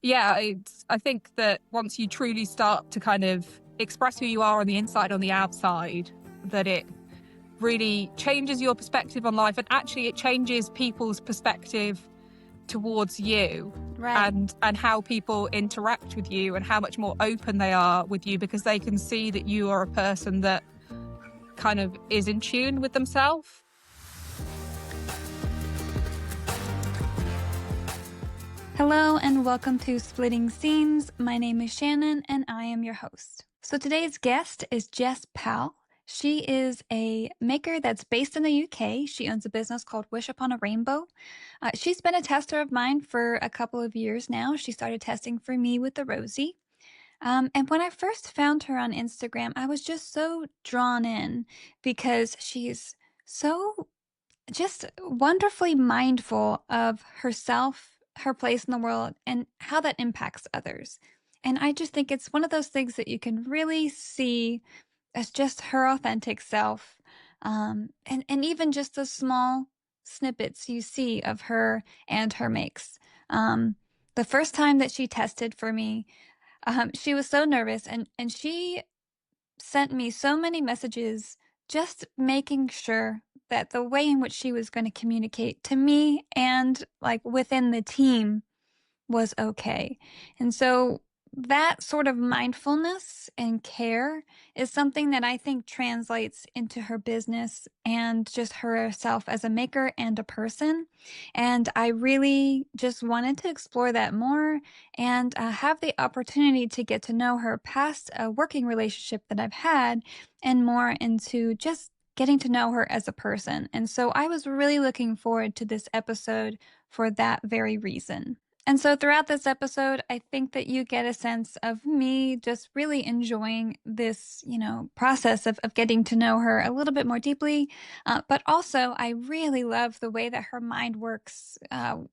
Yeah, I think that once you truly start to kind of express who you are on the inside, on the outside, that it really changes your perspective on life, and actually it changes people's perspective towards you, Right. and how people interact with you and how much more open they are with you, because they can see that you are a person that kind of is in tune with themselves. Hello and welcome to Splitting Scenes. My name is Shannon and I am your host. So today's guest is Jess Powell. She is a maker that's based in the UK. She owns a business called Wish Upon a Rainbow. She's been a tester of mine for a couple of years now. She started testing for me with the Rosie. And when I first found her on Instagram, I was just so drawn in because she's so just wonderfully mindful of herself, her place in the world, and how that impacts others. And I just think it's one of those things that you can really see as just her authentic self. And even just the small snippets you see of her and her makes. The first time that she tested for me, she was so nervous and she sent me so many messages just making sure that the way in which she was going to communicate to me and like within the team was okay. And so that sort of mindfulness and care is something that I think translates into her business and just herself as a maker and a person. And I really just wanted to explore that more and have the opportunity to get to know her past a working relationship that I've had and more into just getting to know her as a person. And so I was really looking forward to this episode for that very reason. And so throughout this episode, I think that you get a sense of me just really enjoying this, process of getting to know her a little bit more deeply. But also, I really love the way that her mind works and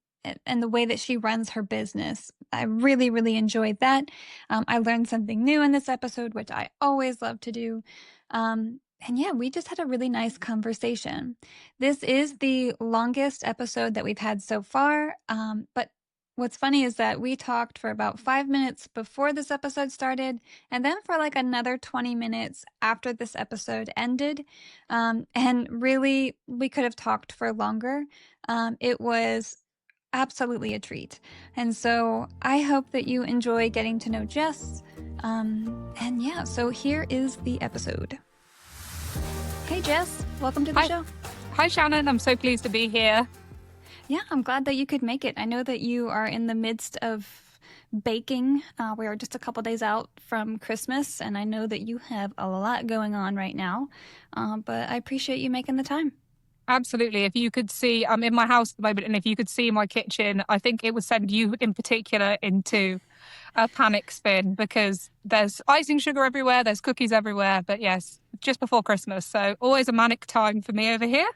the way that she runs her business. I really, really enjoyed that. I learned something new in this episode, which I always love to do. And yeah, we just had a really nice conversation. This is the longest episode that we've had so far, but what's funny is that we talked for about 5 minutes before this episode started, and then for like another 20 minutes after this episode ended. And really, we could have talked for longer. It was absolutely a treat. And so I hope that you enjoy getting to know Jess. And yeah, so here is the episode. Hey, Jess, welcome to the show. Hi, Shannon. I'm so pleased to be here. Yeah, I'm glad that you could make it. I know that you are in the midst of baking. We are just a couple days out from Christmas, and I know that you have a lot going on right now, but I appreciate you making the time. Absolutely. If you could see, I'm in my house at the moment, and if you could see my kitchen, I think it would send you in particular into a panic spin, because there's icing sugar everywhere, there's cookies everywhere, but yes, just before Christmas. So always a manic time for me over here.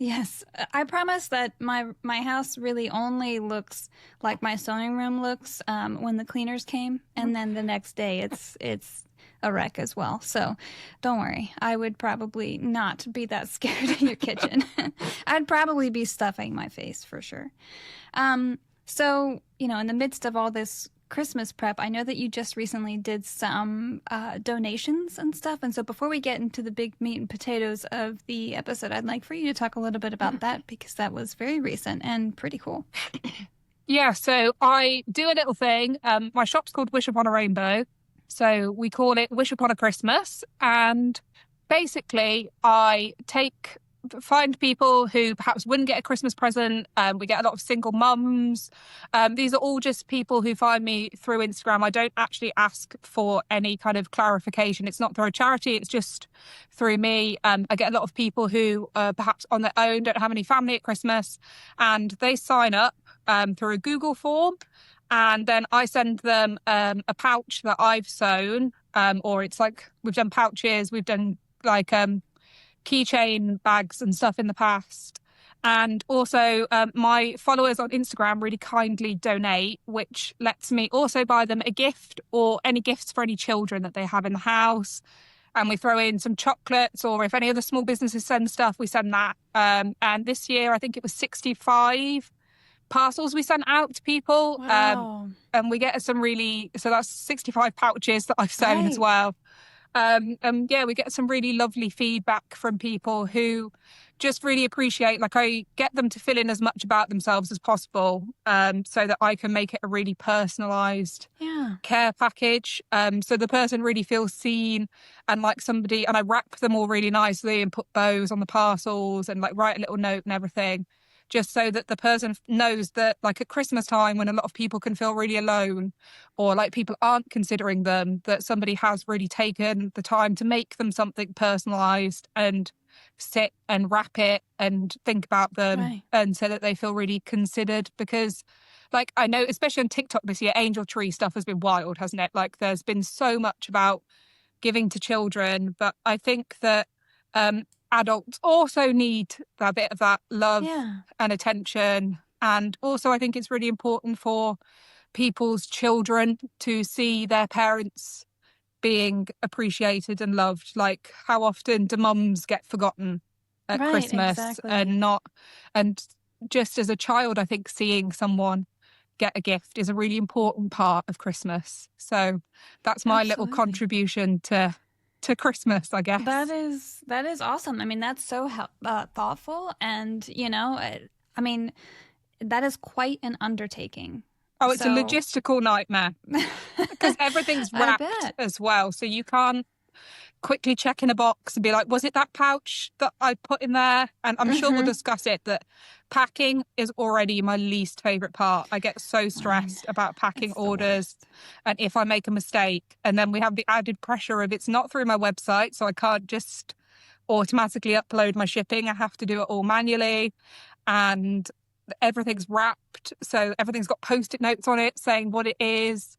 Yes, I promise that my house really only looks like my sewing room looks when the cleaners came, and then the next day it's a wreck as well. So don't worry, I would probably not be that scared in your kitchen. I'd probably be stuffing my face for sure. So in the midst of all this Christmas prep, I know that you just recently did some donations and stuff. And so before we get into the big meat and potatoes of the episode, I'd like for you to talk a little bit about that, because that was very recent and pretty cool. Yeah, so I do a little thing. My shop's called Wish Upon a Rainbow. So we call it Wish Upon a Christmas. And basically, I find people who perhaps wouldn't get a Christmas present. We get a lot of single mums. These are all just people who find me through Instagram. I don't actually ask for any kind of clarification. It's not through a charity. It's just through me. I get a lot of people who perhaps on their own don't have any family at Christmas, and they sign up through a Google form. And then I send them a pouch that I've sewn, or it's like we've done pouches, we've done like keychain bags and stuff in the past. And also my followers on Instagram really kindly donate, which lets me also buy them a gift or any gifts for any children that they have in the house. And we throw in some chocolates, or if any other small businesses send stuff, we send that. And this year, I think it was 65 parcels we sent out to people. Wow. And we get some really, so that's 65 pouches that I've sewn as Right. well. And yeah, we get some really lovely feedback from people who just really appreciate, like I get them to fill in as much about themselves as possible, so that I can make it a really personalized Yeah. care package. So the person really feels seen and like somebody, and I wrap them all really nicely and put bows on the parcels and like write a little note and everything, just so that the person knows that like at Christmas time when a lot of people can feel really alone or like people aren't considering them, that somebody has really taken the time to make them something personalized and sit and wrap it and think about them, Right. and so that they feel really considered. Because like I know, especially on TikTok this year, angel tree stuff has been wild, hasn't it? Like there's been so much about giving to children, but I think that adults also need a bit of that love Yeah. and attention. And also I think it's really important for people's children to see their parents being appreciated and loved. Like how often do mums get forgotten at Right, Christmas exactly. and not, and just as a child, I think seeing someone get a gift is a really important part of Christmas. So that's my little Absolutely. contribution to Christmas, I guess. That is awesome. I mean, that's so thoughtful, and I mean, that is quite an undertaking. Oh, it's a So, logistical nightmare because everything's I wrapped bet. as well. So you can't quickly check in a box and be like, was it that pouch that I put in there? And I'm sure we'll Hmm. discuss it, that packing is already my least favorite part. I get so Mine. stressed about packing It's the orders, worst. and if I make a mistake, and then we have the added pressure of it's not through my website, so I can't just automatically upload my shipping. I have to do it all manually, and everything's wrapped, so everything's got post-it notes on it saying what it is.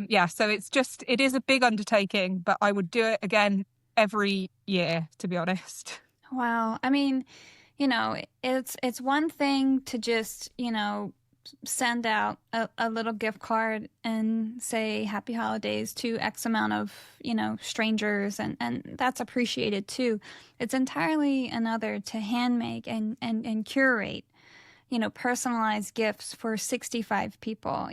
Yeah, so it is a big undertaking, but I would do it again every year, to be honest. Wow. I mean, it's one thing to just, send out a little gift card and say happy holidays to X amount of, strangers, and that's appreciated too. It's entirely another to hand make and curate, personalized gifts for 65 people.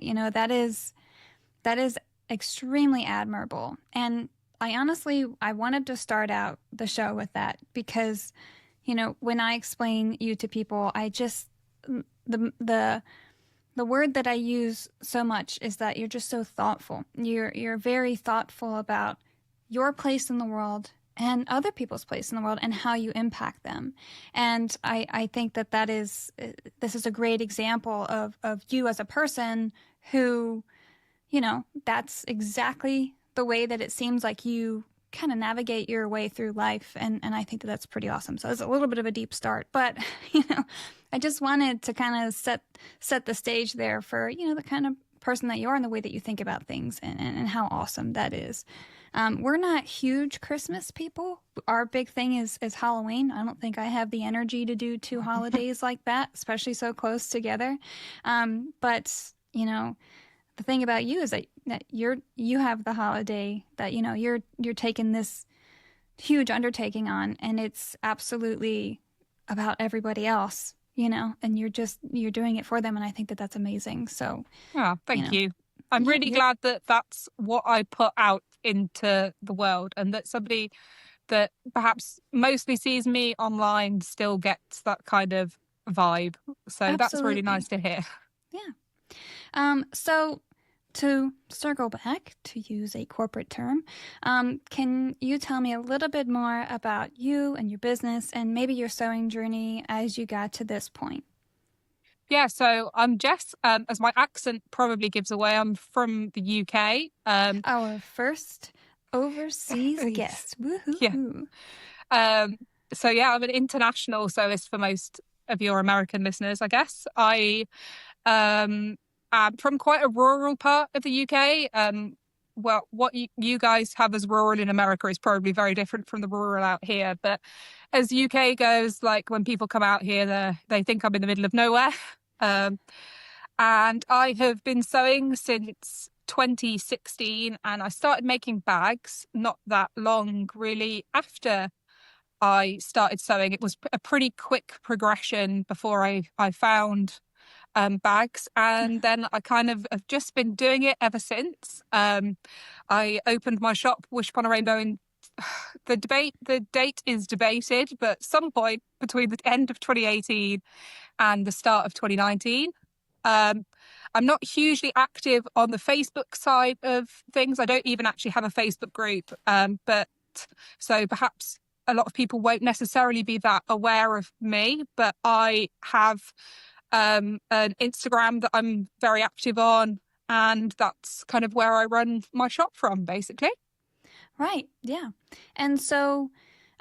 That is extremely admirable. And I wanted to start out the show with that because, when I explain you to people, I just the word that I use so much is that you're just so thoughtful. You're very thoughtful about your place in the world and other people's place in the world and how you impact them. And I think that is this is a great example of you as a person who, that's exactly the way that it seems like you kind of navigate your way through life. And I think that's pretty awesome. So it's a little bit of a deep start, but, I just wanted to kind of set the stage there for, the kind of person that you are and the way that you think about things and how awesome that is. We're not huge Christmas people. Our big thing is Halloween. I don't think I have the energy to do two holidays like that, especially so close together. But the thing about you is that you have the holiday that you're taking this huge undertaking on, and it's absolutely about everybody else, and you're doing it for them, and I think that that's amazing. So, Oh, thank you. I'm yeah, really glad that that's what I put out into the world, and that somebody that perhaps mostly sees me online still gets that kind of vibe. So that's really absolutely. nice to hear. Yeah. So to circle back, to use a corporate term, can you tell me a little bit more about you and your business and maybe your sewing journey as you got to this point? Yeah, so I'm Jess. As my accent probably gives away, I'm from the UK. Our first overseas It's- guest. yeah. Woohoo. Um, so yeah, I'm an international sewist for most of your American listeners, I guess. I am from quite a rural part of the UK. Well, what you guys have as rural in America is probably very different from the rural out here. But as UK goes, like when people come out here, they think I'm in the middle of nowhere. Um, and I have been sewing since 2016, and I started making bags not that long really after I started sewing. It was a pretty quick progression before I found bags. And then I kind of have just been doing it ever since. I opened my shop, Wish Upon a Rainbow, in the date is debated, but some point between the end of 2018 and the start of 2019. Um, I'm not hugely active on the Facebook side of things. I don't even actually have a Facebook group. But so perhaps a lot of people won't necessarily be that aware of me, but I have an Instagram that I'm very active on, and that's kind of where I run my shop from, basically. Right. Yeah. And so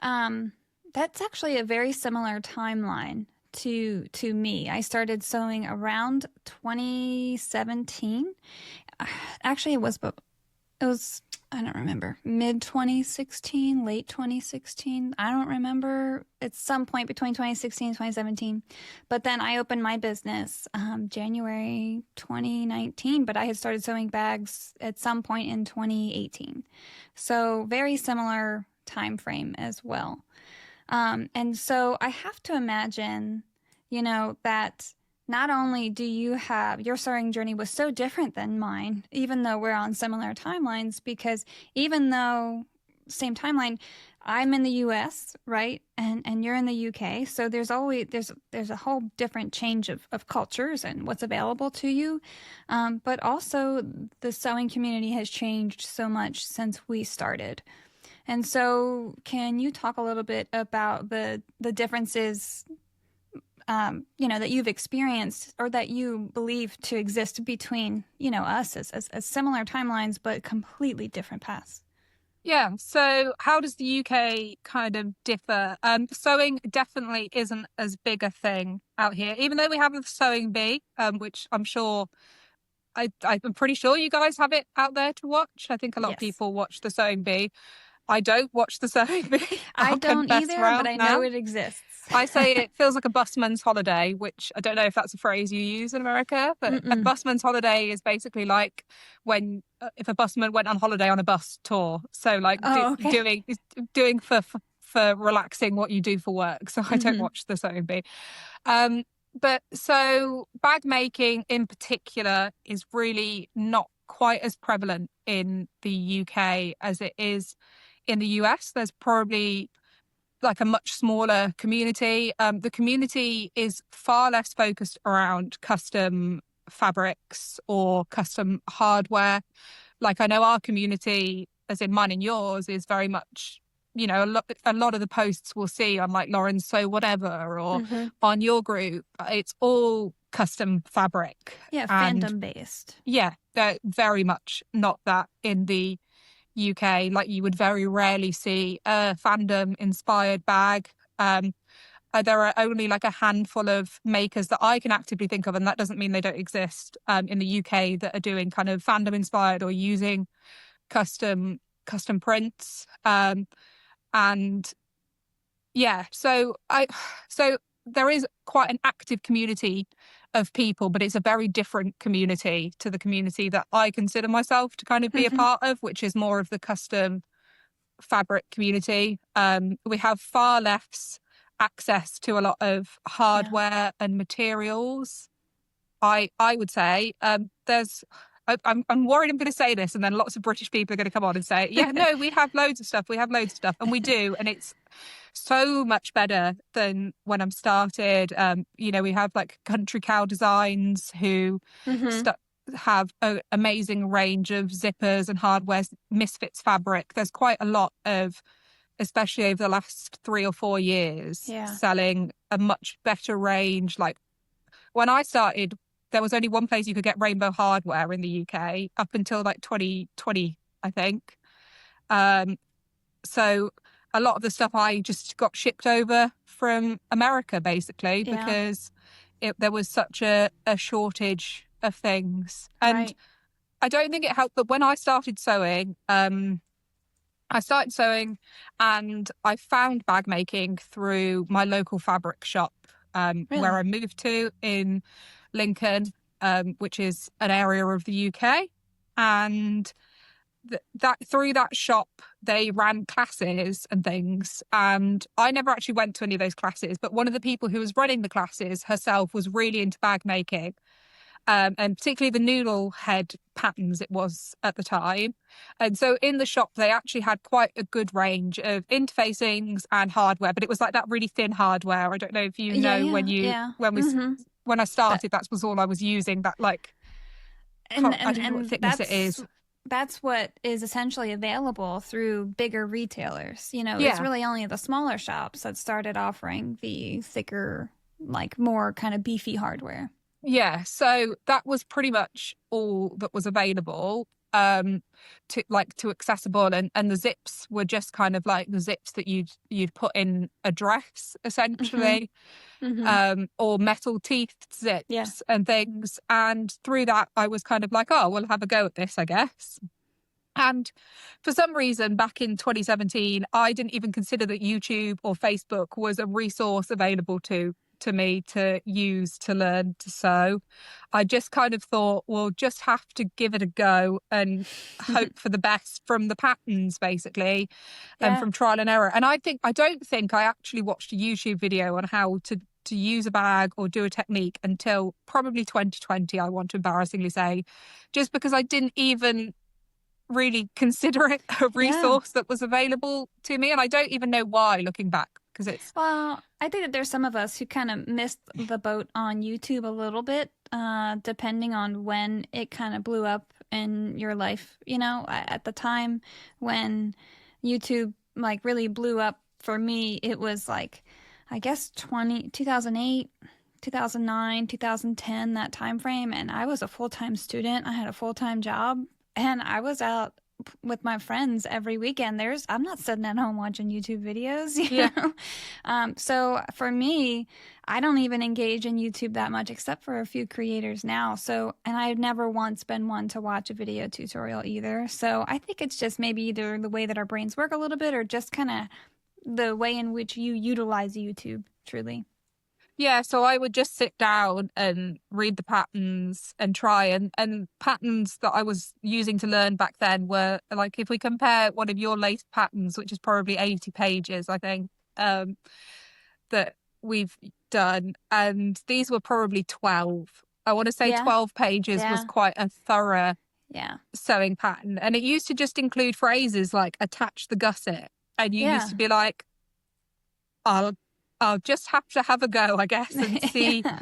that's actually a very similar timeline to me. I started sewing around 2017. Actually, it was I don't remember, mid 2016, late 2016. I don't remember. It's some point between 2016 and 2017. But then I opened my business January 2019, but I had started sewing bags at some point in 2018. So very similar time frame as well. And so I have to imagine, that not only do you have your sewing journey was so different than mine, even though we're on similar timelines, because even though same timeline, I'm in the US, right? And you're in the UK. So there's a whole different change of cultures and what's available to you. But also the sewing community has changed so much since we started. And so can you talk a little bit about the differences that you've experienced or that you believe to exist between, us as similar timelines, but completely different paths? Yeah, so how does the UK kind of differ? Sewing definitely isn't as big a thing out here, even though we have the sewing bee, which I'm pretty sure you guys have it out there to watch. I think a lot of Yes. people watch the sewing bee. I don't watch the sewing bee. I I'll don't confess either, but right I now. know it exists. I say it feels like a busman's holiday, which I don't know if that's a phrase you use in America, but a Mm-mm. busman's holiday is basically like when if a busman went on holiday on a bus tour. So like Oh, okay. doing for relaxing what you do for work. So I don't Mm-hmm. watch the sewing bee. Um, but so bag making in particular is really not quite as prevalent in the UK as it is in the US. There's probably like a much smaller community. The community is far less focused around custom fabrics or custom hardware. Like I know our community, as in mine and yours, is very much, a lot of the posts we'll see on like Lauren's Sew Whatever or Mm-hmm. on your group, it's all custom fabric. Yeah, And fandom based. yeah, they're very much not that in the UK. Like you would very rarely see a fandom inspired bag. There are only like a handful of makers that I can actively think of, and that doesn't mean they don't exist in the UK that are doing kind of fandom inspired or using custom prints. And yeah, so there is quite an active community of people, but it's a very different community to the community that I consider myself to kind of be a Mm-hmm. part of, which is more of the custom fabric community. We have far less access to a lot of Yeah. hardware and materials. I would say I'm worried I'm going to say this, and then lots of British people are going to come on and say, "Yeah, no, we have loads of stuff. We have loads of stuff," and we do, and it's so much better than when I'm started. We have like Country Cow Designs who Mm-hmm. st have an amazing range of zippers and hardware, Misfits fabric. There's quite a lot of, especially over the last 3 or 4 years, Yeah. selling a much better range. Like when I started, there was only one place you could get rainbow hardware in the UK up until like 2020, I think. Um, so a lot of the stuff I just got shipped over from America, basically, Yeah. because there was such a shortage of things. And Right. I don't think it helped, but when I started sewing and I found bag making through my local fabric shop, where Really? I moved to in Lincoln, which is an area of the UK. And that through that shop, they ran classes and things. And I never actually went to any of those classes, but one of the people who was running the classes herself was really into bag making. And particularly the noodle head patterns it was at the time. And so in the shop, they actually had quite a good range of interfacings and hardware, but it was like that really thin hardware. I don't know if you Yeah, know yeah, yeah. when I But started, that was all I was using. That like, I don't know what and thickness it is. that's what is essentially available through bigger retailers. It's Yeah. really only the smaller shops that started offering the thicker, like more kind of beefy hardware. Yeah, so that was pretty much all that was available to accessible, and the zips were just kind of like the zips that you'd put in a dress Mm-hmm. essentially, Mm-hmm. or metal teethed Yeah. zips and things. And through that I was kind of like, oh, we'll have a go at this, I guess. And for some reason, back in 2017, I didn't even consider that YouTube or Facebook was a resource available to me to use to learn to sew. I just kind of thought, well, just have to give it a go and hope for the best from the patterns, basically, and Yeah. from trial and error. And I don't think I actually watched a YouTube video on how to use a bag or do a technique until probably 2020, I want to embarrassingly say, just because I didn't even really consider it a Yeah. resource that was available to me. And I don't even know why, looking back, because it's, Well, I think that there's some of us who kind of missed the boat on YouTube a little bit, depending on when it kind of blew up in your life. At the time when YouTube like really blew up for me, it was like, I guess 2008, 2009, 2010, that time frame. And I was a full-time student. I had a full-time job and I was out with my friends every weekend. I'm not sitting at home watching YouTube videos, yeah. So for me, I don't even engage in YouTube that much except for a few creators now. So, and I've never once been one to watch a video tutorial either. So I think it's just maybe either the way that our brains work a little bit or just kind of the way in which you utilize YouTube, truly. Yeah, so I would just sit down and read the patterns and try, and patterns that I was using to learn back then were like, if we compare one of your latest patterns, which is probably 80 pages, I think, that we've done, and these were probably 12. I want to say Yeah, 12 pages was yeah, quite a thorough yeah, sewing pattern. And it used to just include phrases like attach the gusset. And you used yeah, to be like, I'll I'll just have to have a go, I guess, and see yeah,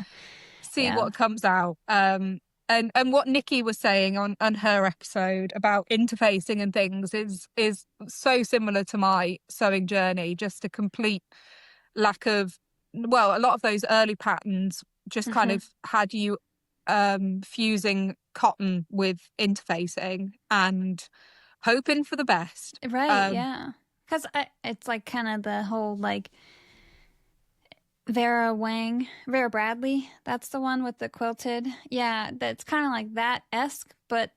see yeah, what comes out. And what Nikki was saying on her episode about interfacing and things is so similar to my sewing journey. Just a complete lack of, well, a lot of those early patterns just kind hmm of had you fusing cotton with interfacing and hoping for the best. right, yeah. Because it's like kind of the whole like Vera Bradley. That's the one with the quilted. Yeah, that's kind of like that esque, but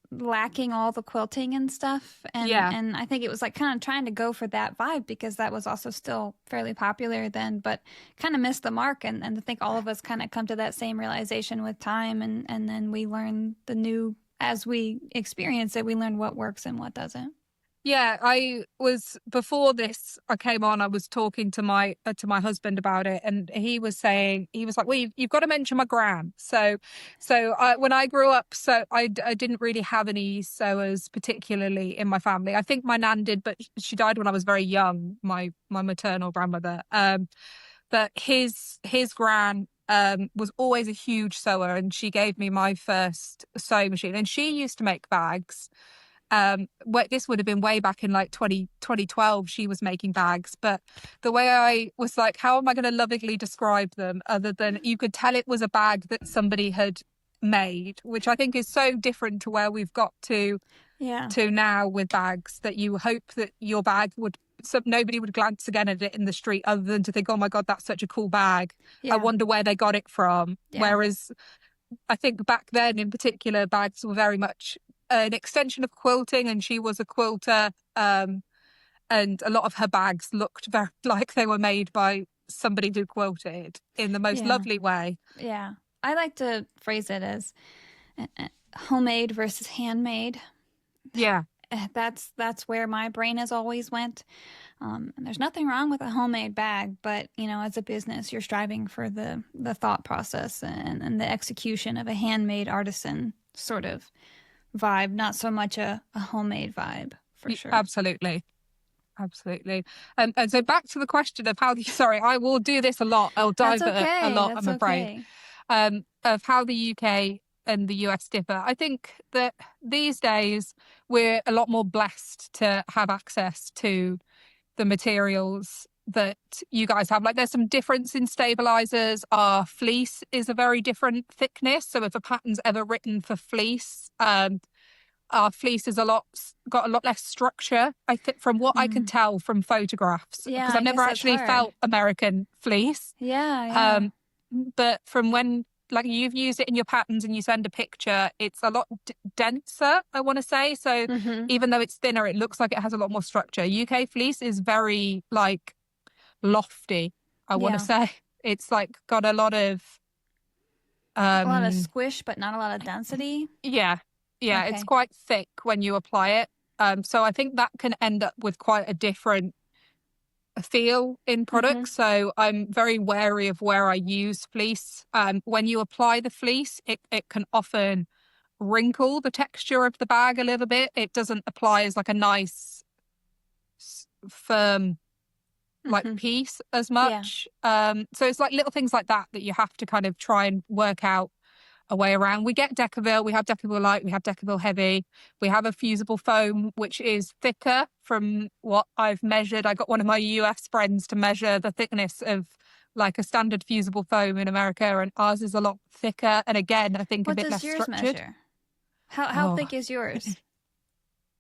lacking all the quilting and stuff. And Yeah. and I think it was like kind of trying to go for that vibe because that was also still fairly popular then, but kind of missed the mark. And I think all of us kind of come to that same realization with time, and then we learn the new as we experience it. We learn what works and what doesn't. Yeah, I was before this. I came on. I was talking to my husband about it, and he was saying, he was like, "Well, you've got to mention my gran." When I grew up, so I didn't really have any sewers particularly in my family. I think my nan did, but she died when I was very young. My maternal grandmother. But his gran was always a huge sewer, and she gave me my first sewing machine, and she used to make bags. This would have been way back in like 2012. She was making bags, but the way I was like, how am I going to lovingly describe them other than you could tell it was a bag that somebody had made, which I think is so different to where we've got Yeah. to now with bags, that you hope that your bag would, so nobody would glance again at it in the street other than to think, oh my God, that's such a cool bag. I Yeah. wonder where they got it from. Yeah. Whereas I think back then in particular, bags were very much an extension of quilting, and she was a quilter. And a lot of her bags looked very like they were made by somebody who quilted in the most Yeah. lovely way. Yeah. I like to phrase it as homemade versus handmade. Yeah. That's where my brain has always went. And there's nothing wrong with a homemade bag, but as a business, you're striving for the thought process and the execution of a handmade artisan sort of vibe, not so much a homemade vibe for sure. Absolutely. Absolutely. And so back to the question of sorry, I will do this a lot. I'll That's dive a okay. lot, That's I'm afraid. okay. Of how the UK and the US differ. I think that these days we're a lot more blessed to have access to the materials that you guys have. Like there's some difference in stabilizers. Our fleece is a very different thickness. So if a pattern's ever written for fleece, our fleece is got a lot less structure, I think, from what I can tell from photographs, Yeah, because I I've never guess that's actually hard. felt American fleece. Yeah. But from when like you've used it in your patterns and you send a picture, it's a lot denser, I want to say. So Mm-hmm. even though it's thinner, it looks like it has a lot more structure. UK fleece is very like lofty, I want to Yeah. say. It's like got a lot of A lot of um squish, but not a lot of density. yeah, it's Okay. quite thick when you apply it. So I think that can end up with quite a different feel in Mm-hmm. products. So I'm very wary of where I use fleece. When you apply the fleece, it can often wrinkle the texture of the bag a little bit. It doesn't apply as like a nice firm like Mm-hmm. piece as Yeah. much. So it's like little things like that you have to kind of try and work out a way around. We get Decaville, we have Decaville Light, we have Decaville Heavy, we have a fusible foam, which is thicker from what I've measured. I got one of my US friends to measure the thickness of like a standard fusible foam in America, and ours is a lot thicker. And again, I think a What bit does less yours structured. measure? How Oh, thick is yours?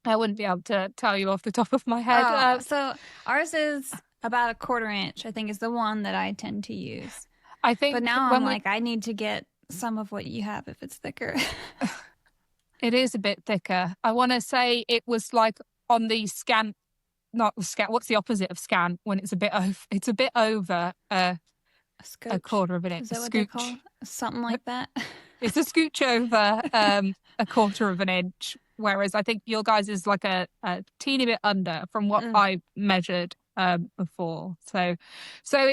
I wouldn't be able to tell you off the top of my head. Oh, so ours is about a 1/4 inch, I think is the one that I tend to use. I But think now I'm when we like, I need to get some of what you have if it's thicker. it is a bit thicker. I want to say it was like on the scan, not the scan. What's the opposite of scan? When it's a bit over, it's a bit over A a scotch? quarter of an inch. Is A that what they call scooch. it? Something like that? It's a scooch over a quarter of an inch, whereas I think your guys is like a teeny bit under from what Mm. I measured before. So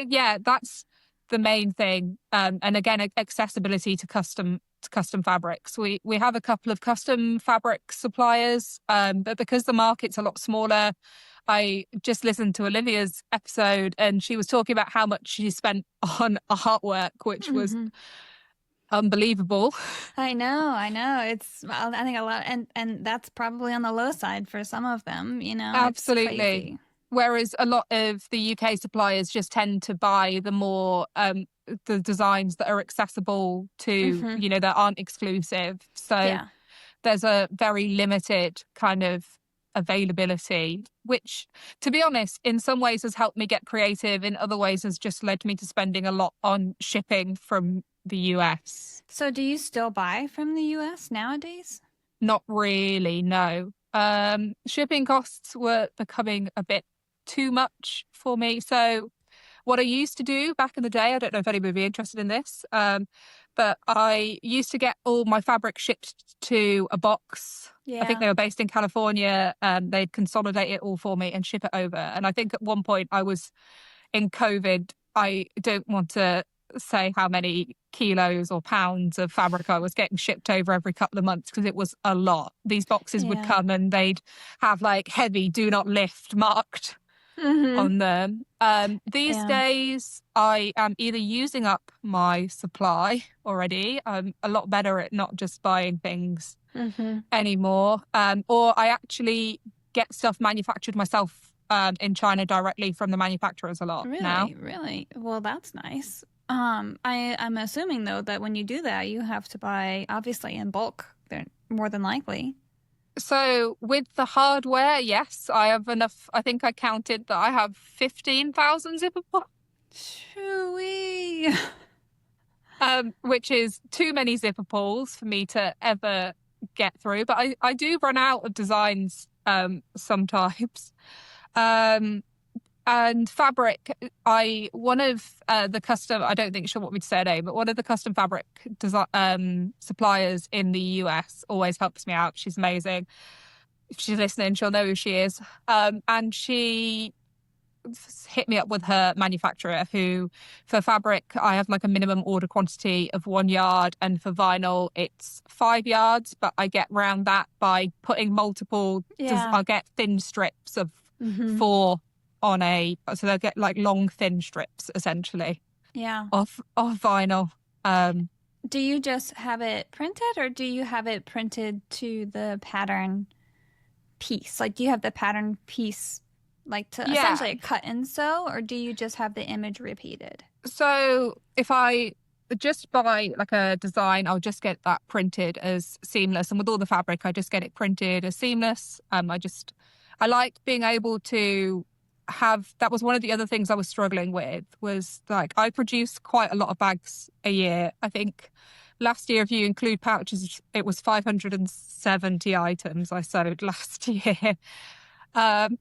yeah, that's the main thing. And again, accessibility to custom fabrics. We have a couple of custom fabric suppliers, but because the market's a lot smaller, I just listened to Olivia's episode and she was talking about how much she spent on artwork, which was Hmm. unbelievable. I know. It's, well, I think a lot, and that's probably on the low side for some of them, it's Absolutely. crazy. Whereas a lot of the UK suppliers just tend to buy the more the designs that are accessible to, Hmm. that aren't exclusive. So Yeah. there's a very limited kind of availability, which, to be honest, in some ways has helped me get creative. In other ways has just led me to spending a lot on shipping from the US. So do you still buy from the US nowadays? Not really, no. Shipping costs were becoming a bit too much for me. So what I used to do back in the day, I don't know if anybody would be interested in this, but I used to get all my fabric shipped to a box. I think Yeah. they were based in California. They'd consolidate it all for me and ship it over. And I think at one point I was in COVID. I don't want to say how many kilos or pounds of fabric I was getting shipped over every couple of months because it was a lot. These boxes would Yeah. come and they'd have like heavy do not lift marked Hmm. on them. These Yeah. days, I am either using up my supply already. I'm a lot better at not just buying things Hmm. anymore, or I actually get stuff manufactured myself in China directly from the manufacturers a lot now. Really, really. Well, that's nice. I'm assuming though that when you do that, you have to buy obviously in bulk. They're more than likely. So with the hardware, yes, I have enough. I think I counted that I have 15,000 zipper pods, Chewy. which is too many zipper pulls for me to ever get through. But I do run out of designs sometimes. Um, and fabric, one of the custom, I don't think she'll want me to say her name, but one of the custom fabric design suppliers in the US always helps me out. She's amazing. if she's listening, she'll know who she is. And she hit me up with her manufacturer who, for fabric, I have like a minimum order quantity of 1 yard, and for vinyl it's 5 yards, but I get around that by putting multiple, Yeah. I'll get thin strips of Mm-hmm. 4 on so they'll get like long thin strips essentially Yeah. of vinyl. Do you just have it printed, or do you have it printed to the pattern piece? Like, do you have the pattern piece like to Yeah. essentially a cut and sew, or do you just have the image repeated? So if I just buy like a design, I'll just get that printed as seamless. And with all the fabric, I just get it printed as seamless. I like being able to that was one of the other things I was struggling with, was like I produce quite a lot of bags a year. I think last year, if you include pouches, it was 570 items I sewed last year. Um,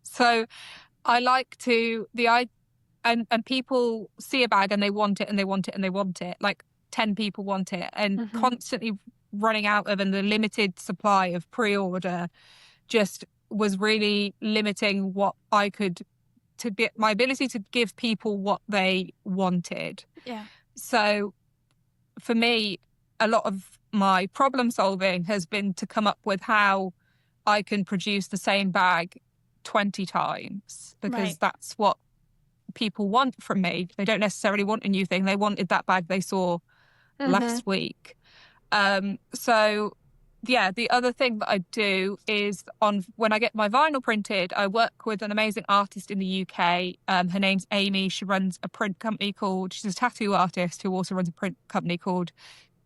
so I like to and people see a bag and they want it and they want it and they want it. Like 10 people want it, and Mm-hmm. constantly running out of, and the limited supply of pre-order just was really limiting what I could to be my ability to give people what they wanted. Yeah. So for me, a lot of my problem solving has been to come up with how I can produce the same bag 20 times, because Right. that's what people want from me. They don't necessarily want a new thing. They wanted that bag they saw last week. So yeah, the other thing that I do is when I get my vinyl printed, I work with an amazing artist in the UK. Her name's Amy. She runs a print company she's a tattoo artist who also runs a print company called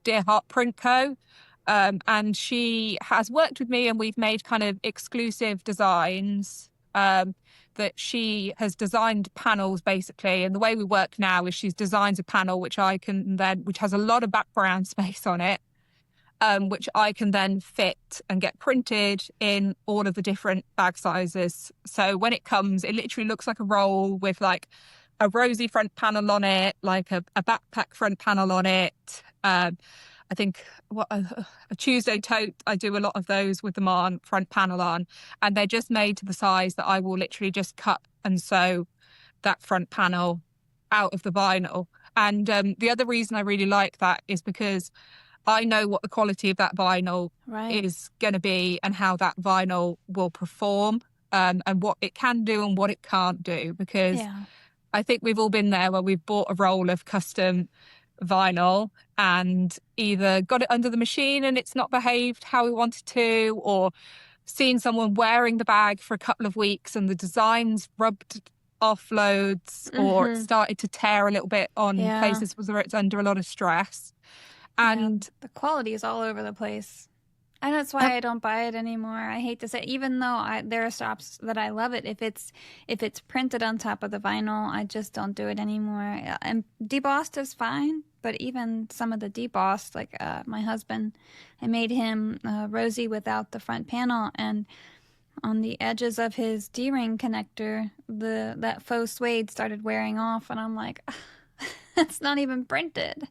Dear Heart Print Co. And she has worked with me, and we've made kind of exclusive designs. That she has designed panels basically, and the way we work now is she designs a panel which has a lot of background space on it, which I can then fit and get printed in all of the different bag sizes. So when it comes, it literally looks like a roll with like a rosy front panel on it, like a backpack front panel on it. I think a Tuesday tote, I do a lot of those with them on, front panel on, and they're just made to the size that I will literally just cut and sew that front panel out of the vinyl. And the other reason I really like that is because I know what the quality of that vinyl is going to be, and how that vinyl will perform, and what it can do and what it can't do. Because I think we've all been there where we've bought a roll of custom vinyl and either got it under the machine and it's not behaved how we wanted to, or seen someone wearing the bag for a couple of weeks and the design's rubbed off loads, or it started to tear a little bit on places where it's under a lot of stress. And the quality is all over the place. And that's why I don't buy it anymore. I hate to say, even though there are shops that I love it, if it's printed on top of the vinyl, I just don't do it anymore. And debossed is fine, but even some of the debossed, like my husband, I made him rosy without the front panel, and on the edges of his D-ring connector, that faux suede started wearing off, and I'm like, it's not even printed.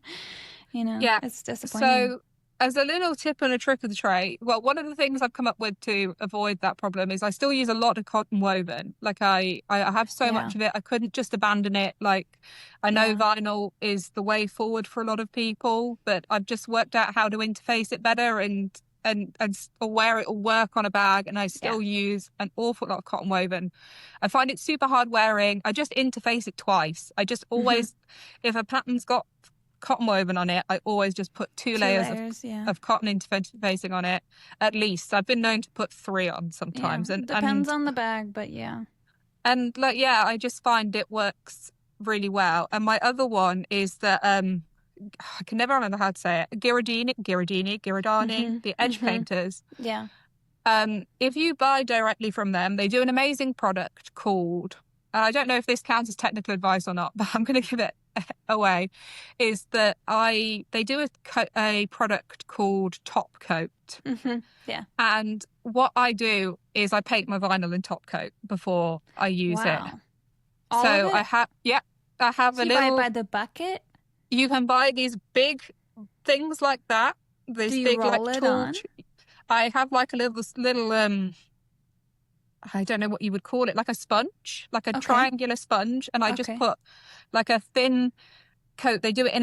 It's disappointing. So as a little tip and a trick of the trade, well, one of the things I've come up with to avoid that problem is I still use a lot of cotton woven. Like I have so much of it, I couldn't just abandon it. Like I know vinyl is the way forward for a lot of people, but I've just worked out how to interface it better and where it will work on a bag, and I still use an awful lot of cotton woven. I find it super hard wearing. I just interface it twice. I just always, if a pattern's got cotton woven on it, I always just put two layers of cotton interfacing on it, at least. I've been known to put 3 on sometimes. And depends on the bag, but and I just find it works really well. And my other one is that I can never remember how to say it, Giordani, the edge painters. If you buy directly from them, they do an amazing product called, I don't know if this counts as technical advice or not, but I'm going to give it away, is that they do a product called Top Coat. And what I do is I paint my vinyl in Top Coat before I use it. All so of it? I have so a you little. buy it by the bucket? You can buy these big things like that. This Do you big roll like it tool. on? I have like a little I don't know what you would call it, like a sponge, like a Okay. triangular sponge, and I just Okay. put like a thin coat. They do it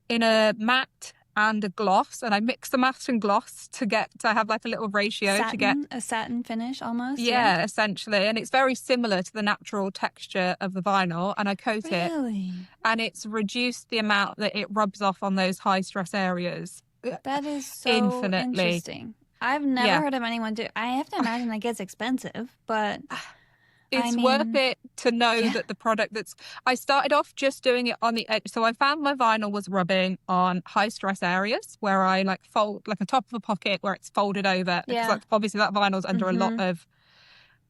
in a matte and a gloss, and I mix the matte and gloss to have like a little ratio to get, A satin finish almost, yeah. yeah, essentially. And it's very similar to the natural texture of the vinyl, and I coat it, Really? and it's reduced the amount that it rubs off on those high stress areas That is so infinitely. interesting. I've never Yeah. heard of anyone do. I have to imagine that gets expensive, but I It's worth mean, it to know yeah, that the product I started off just doing it on the edge. So I found my vinyl was rubbing on high stress areas where I like fold, like a top of a pocket where it's folded over, because yeah. like obviously that vinyl's under a lot Mm-hmm. of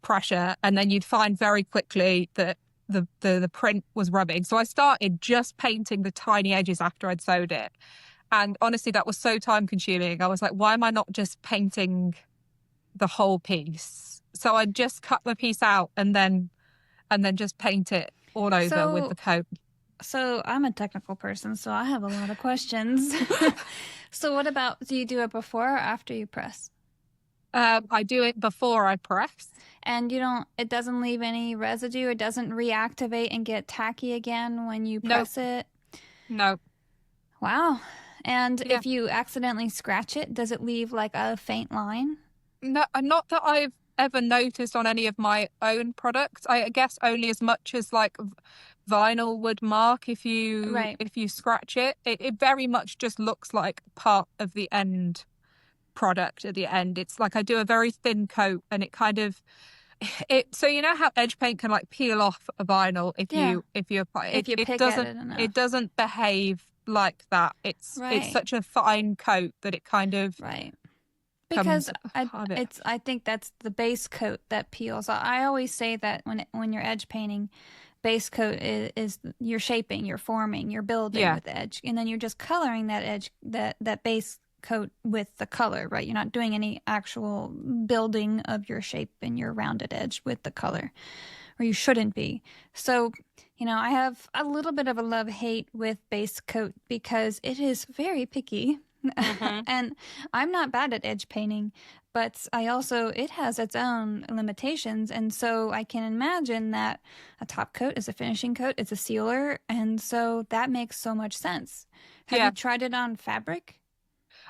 pressure. And then you'd find very quickly that the print was rubbing. So I started just painting the tiny edges after I'd sewed it. And honestly, that was so time consuming. I was like, why am I not just painting the whole piece? So I just cut the piece out and then just paint it all over with the So, coat. so I'm a technical person, so I have a lot of questions. So, what about, do you do it before or after you press? I do it before I press. And you don't, it doesn't leave any residue. It doesn't reactivate and get tacky again when you No, press it. no, Wow. And yeah, if you accidentally scratch it, does it leave like a faint line? no, not that I've ever noticed on any of my own products. I guess only as much as like vinyl would mark Right. if you scratch it. It very much just looks like part of the end product at the end. It's like I do a very thin coat, and it kind of it. So you know how edge paint can like peel off a vinyl Yeah. if you apply If it. you pick at it It enough. doesn't behave like that. It's Right. such a fine coat that it kind of Right. comes Because I part of it. it's I think that's the base coat that peels. I always say that when you're edge painting, base coat is you're shaping, you're forming, you're building Yeah, with edge, and then you're just coloring that edge that base coat with the color, right? You're not doing any actual building of your shape and your rounded edge with the color, or you shouldn't be. So, I have a little bit of a love-hate with base coat because it is very picky. hmm And I'm not bad at edge painting, but it has its own limitations. And so I can imagine that a top coat is a finishing coat, it's a sealer. And so that makes so much sense. Have you yeah. tried it on fabric?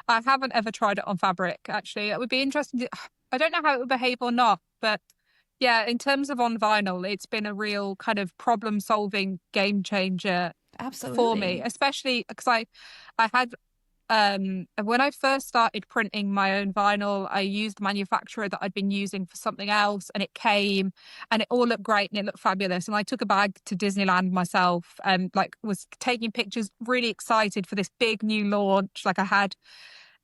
I haven't ever tried it on fabric actually. It would be interesting. I don't know how it would behave or not, but yeah, in terms of on vinyl, it's been a real kind of problem solving game changer for me, Absolutely. especially because I had when I first started printing my own vinyl, I used a manufacturer that I'd been using for something else, and it came and it all looked great and it looked fabulous. And I took a bag to Disneyland myself and like was taking pictures, really excited for this big new launch. Like I had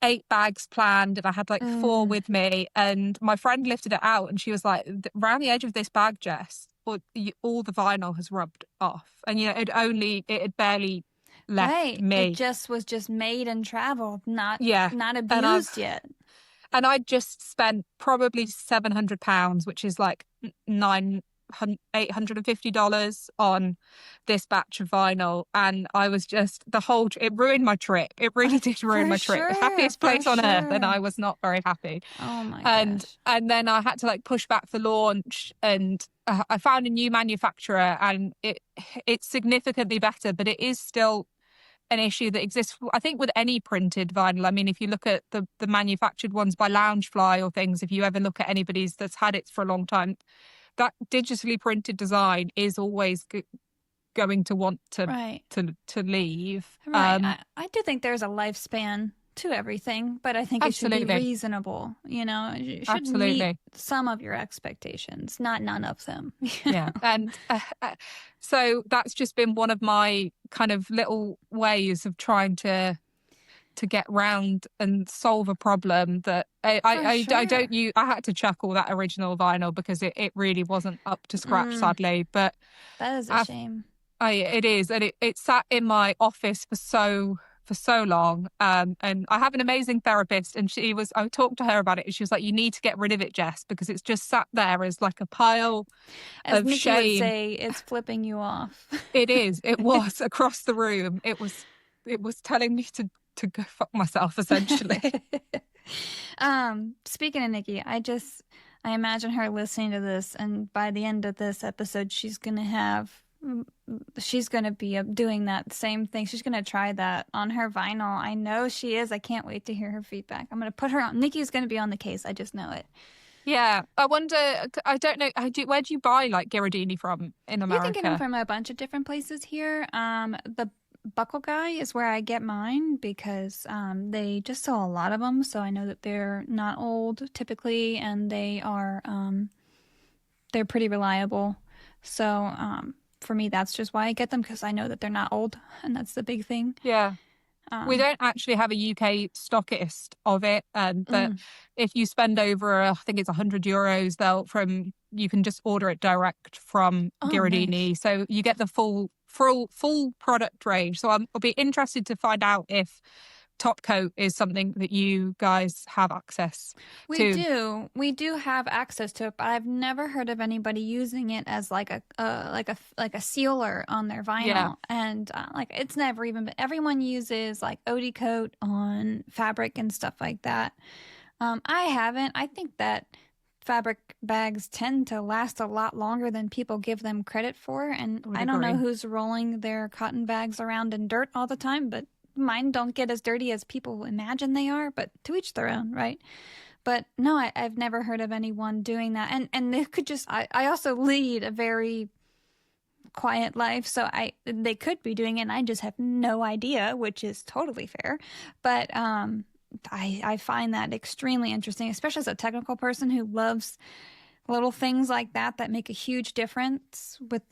8 bags planned and I had like four Mm, with me, and my friend lifted it out and she was like, around the edge of this bag, Jess, all the vinyl has rubbed off. And it had barely left right. It me. just was just made and traveled, not Yeah. not And abused yet. I'd just spent probably £700, which is like $850 on this batch of vinyl. And I was just it ruined my trip. It really did ruin For my trip. The sure, happiest for place on earth. And I sure. was not very happy. Oh my And gosh. then I had to like push back the launch, and I found a new manufacturer, and it's significantly better, but it is still an issue that exists, I think, with any printed vinyl. I mean, if you look at the manufactured ones by Loungefly or things, if you ever look at anybody's that's had it for a long time, that digitally printed design is always going to want Right. to leave. Right. I do think there's a lifespan to everything, but I think it should be Absolutely, reasonable. It should meet absolutely. some of your expectations, not none of them. Yeah. And so that's just been one of my kind of little ways of trying to get round and solve a problem that For I don't sure. use. I had to chuck all that original vinyl because it really wasn't up to scratch, Mm, sadly. But that is a I've, shame. it is, and it sat in my office for so long. And I have an amazing therapist, and I talked to her about it, and she was like, "You need to get rid of it, Jess, because it's just sat there as like a pile As of Nikki would shame." say, it's flipping you off. It is. It was across the room. It was telling me to go fuck myself, essentially. Speaking of Nikki, I imagine her listening to this, and by the end of this episode, she's gonna be doing that same thing. She's gonna try that on her vinyl. I know she is. I can't wait to hear her feedback. I'm gonna put her on. Nikki's gonna be on the case. I just know it. Yeah, I wonder. I don't know. Where do you buy like Ghirardelli from in You can get them America? from a bunch of different places here. The Buckle Guy is where I get mine because they just sell a lot of them. So I know that they're not old typically, and they're pretty reliable. So for me, that's just why I get them because I know that they're not old, and that's the big thing. Yeah. We Um, don't actually have a UK stockist of it, but mm. if you spend over, I think it's €100, you can just order it direct from Oh, nice. Ghirardelli, so you get the full product range. So I'll be interested to find out if top coat is something that you guys have access We to. do. We do have access to it, but I've never heard of anybody using it as like a sealer on their Yeah, vinyl. And like it's never even been, everyone uses like OD coat on fabric and stuff like that. I haven't. I think that fabric bags tend to last a lot longer than people give them credit for. And I would I don't know agree. who's rolling their cotton bags around in dirt all the time, but mine don't get as dirty as people imagine they are, but to each their own, right? But no, I've never heard of anyone doing that. And they could just I also lead a very quiet life, so they could be doing it and I just have no idea, which is totally fair. But I find that extremely interesting, especially as a technical person who loves little things like that that make a huge difference with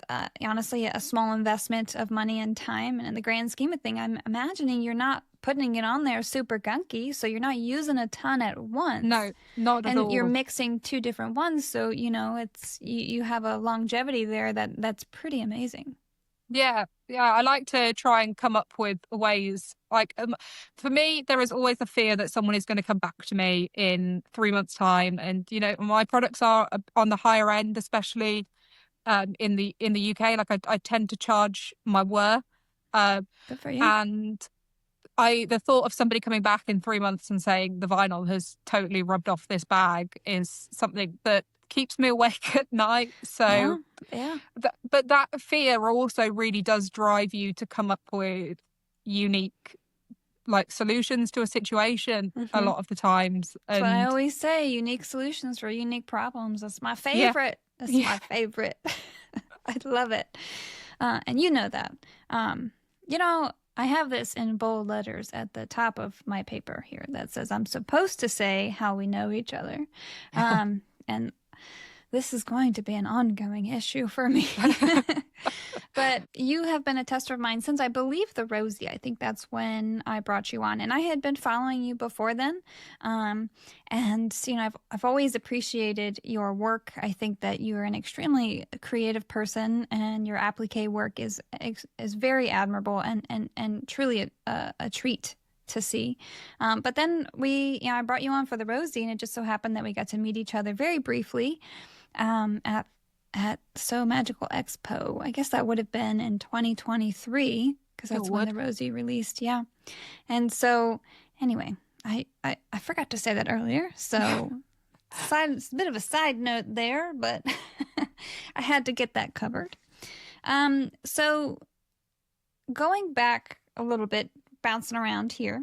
honestly a small investment of money and time. And in the grand scheme of thing, I'm imagining you're not putting it on there super gunky, so you're not using a ton at once. No, not at And you're all. mixing two different ones, so it's you have a longevity there that's pretty amazing. Yeah, yeah, I like to try and come up with ways. Like, for me, there is always the fear that someone is going to come back to me in 3 months' time, and my products are on the higher end, especially in the UK. Like, I tend to charge my worth, uh, Good for you. and the thought of somebody coming back in 3 months and saying the vinyl has totally rubbed off this bag is something that keeps me awake at night. So. Yeah, yeah. But that fear also really does drive you to come up with unique like solutions to a situation a Hmm. lot of the times. That's what I And always say, unique solutions for unique problems. That's my yeah, favorite. That's yeah, my favorite. I love it. And you know that. Um, I have this in bold letters at the top of my paper here that says I'm supposed to say how we know each other. And this is going to be an ongoing issue for me. But you have been a tester of mine since I believe the Rosie. I think that's when I brought you on, and I had been following you before then. Um, and I've always appreciated your work. I think that you're an extremely creative person, and your applique work is very admirable and truly a treat to see. But then I brought you on for the Rosie, and it just so happened that we got to meet each other very briefly at So Magical Expo. I guess that would have been in 2023 because it that's when would. the Rosie released. Yeah. And so anyway, I forgot to say that earlier. So it's a bit of a side note there, but I had to get that covered. So going back a little bit, bouncing around here.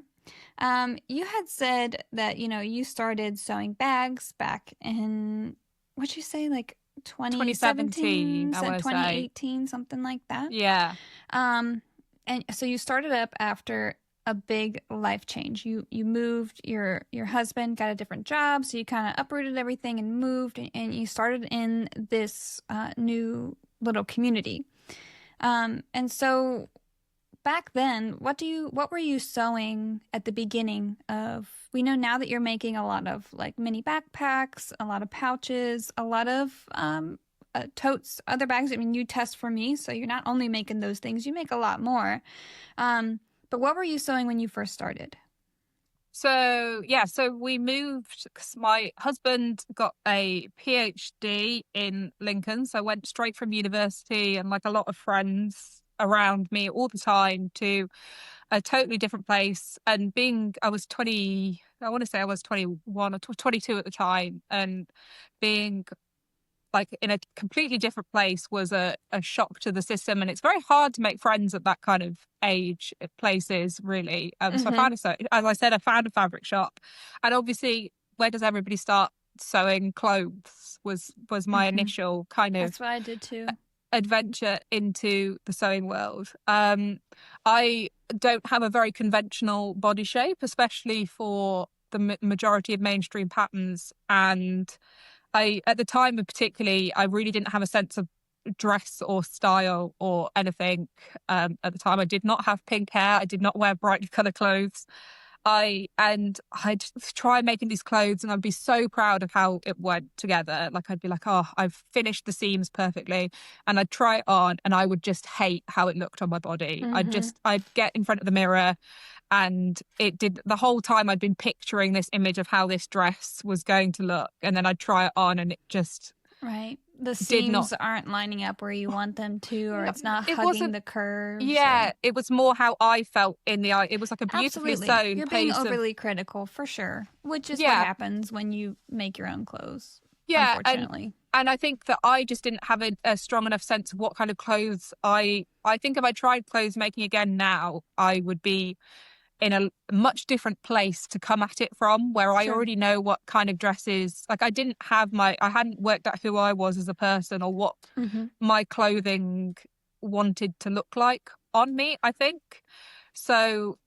You had said that, you started sewing bags back in, what'd you say, like 2017, 2017, I want to say. 2018, something like that. Yeah. Um, and so you started up after a big life change. You moved, your husband got a different job, so you kind of uprooted everything and moved, and you started in this new little community. And so back then, what were you sewing at the beginning of, we know now that you're making a lot of like mini backpacks, a lot of pouches, a lot of totes, other bags. I mean, you test for me, so you're not only making those things, you make a lot more. But what were you sewing when you first started? So yeah, so we moved because my husband got a PhD in Lincoln, so I went straight from university, and like a lot of friends around me all the time to a totally different place. And I was 20, I want to say I was 21 or 22 at the time, and being like in a completely different place was a shock to the system. And it's very hard to make friends at that kind of age at places, really. So I Mm-hmm. found as I said, I found a fabric shop, and obviously, where does everybody start? Sewing clothes was my Mm-hmm. initial kind of That's what I did too. adventure into the sewing world. I don't have a very conventional body shape, especially for the majority of mainstream patterns. And at the time, particularly, I really didn't have a sense of dress or style or anything. At the time, I did not have pink hair. I did not wear brightly colored clothes. I'd try making these clothes, and I'd be so proud of how it went together. Like I'd be like, oh, I've finished the seams perfectly, and I'd try it on, and I would just hate how it looked on my body. Mm-hmm. I'd get in front of the mirror, and it did the whole time. I'd been picturing this image of how this dress was going to look, and then I'd try it on, and it just Right. The did not. seams aren't lining up where you want them to, or No, it's not it hugging wasn't. the curves, or Yeah, it was more how I felt in the eye. It was like a beautifully absolutely. sewn You're being piece of. overly critical for sure, which is what Yeah, happens when you make your own clothes, yeah, unfortunately. and I think that I just didn't have a strong enough sense of what kind of clothes I think if I tried clothes making again now, I would be in a much different place to come at it from, where I Sure. already know what kind of dresses. Like I hadn't worked out who I was as a person or what Mm-hmm. my clothing wanted to look like on me, I think. So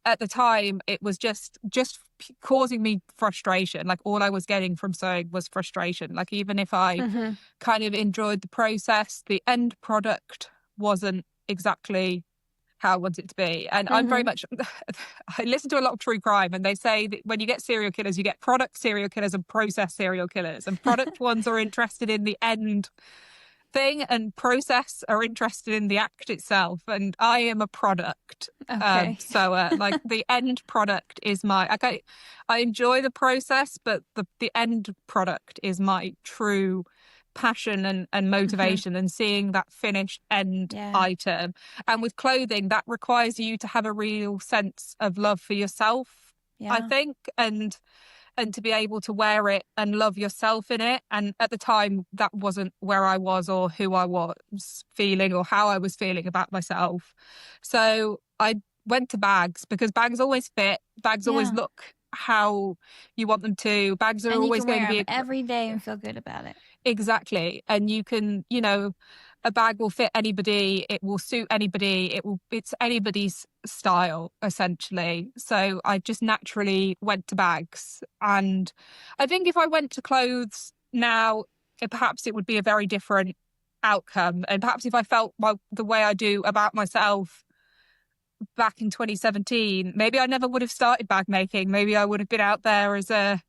at the time it was just causing me frustration. Like all I was getting from sewing was frustration. Like even if I Mm-hmm. kind of enjoyed the process, the end product wasn't exactly how I want it to be. And I'm very Mm-hmm. much I listen to a lot of true crime, and they say that when you get serial killers, you get product serial killers and process serial killers, and product ones are interested in the end thing, and process are interested in the act itself. And I am a product. Okay. Like the end product is I enjoy the process, but the end product is my true passion and Mm-hmm. motivation, and seeing that finished end Yeah. item. And with clothing, that requires you to have a real sense of love for yourself, I Yeah. think, and to be able to wear it and love yourself in it. And at the time, that wasn't where I was or who I was feeling or how I was feeling about myself. So I went to bags, because bags always fit, bags always Yeah. look how you want them to. Bags are And you always can going wear to be them every day and feel good about it. exactly. And you can, a bag will fit anybody, it will suit anybody, it's anybody's style, essentially. So I just naturally went to bags. And I think if I went to clothes now, perhaps it would be a very different outcome. And perhaps if I felt the way I do about myself back in 2017, maybe I never would have started bag making. Maybe I would have been out there as a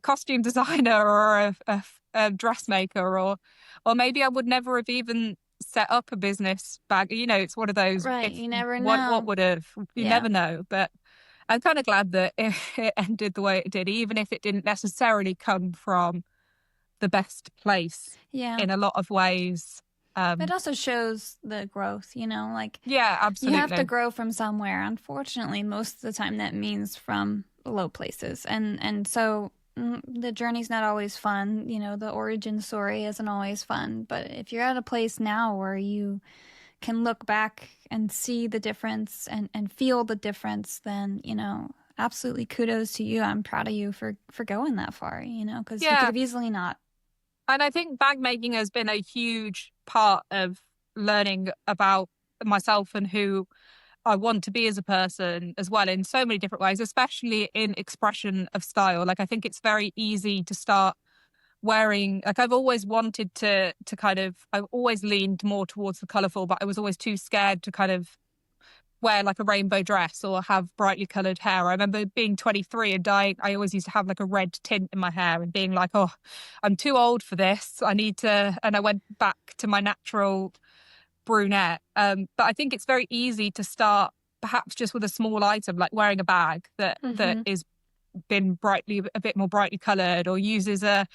costume designer or a dressmaker, or maybe I would never have even set up a business bag. It's one of those, Right. if You never what know. would have, you Yeah. never know. But I'm kind of glad that it ended the way it did, even if it didn't necessarily come from the best place Yeah. in a lot of ways. But it also shows the growth, like Yeah, you have to absolutely. grow from somewhere. Unfortunately, most of the time that means from low places. And so the journey's not always fun. The origin story isn't always fun. But if you're at a place now where you can look back and see the difference and feel the difference, then, absolutely kudos to you. I'm proud of you for going that far, because you could Yeah. have easily not. And I think bag making has been a huge part of learning about myself and who I want to be as a person as well, in so many different ways, especially in expression of style. Like I think it's very easy to start wearing, like I've always wanted to kind of, I've always leaned more towards the colourful, but I was always too scared to kind of wear like a rainbow dress or have brightly coloured hair. I remember being 23 and I always used to have like a red tint in my hair and being like, oh, I'm too old for this. I need to, and I went back to my natural brunette. But I think it's very easy to start perhaps just with a small item, like wearing a bag that Mm-hmm. is been a bit more brightly coloured, or uses a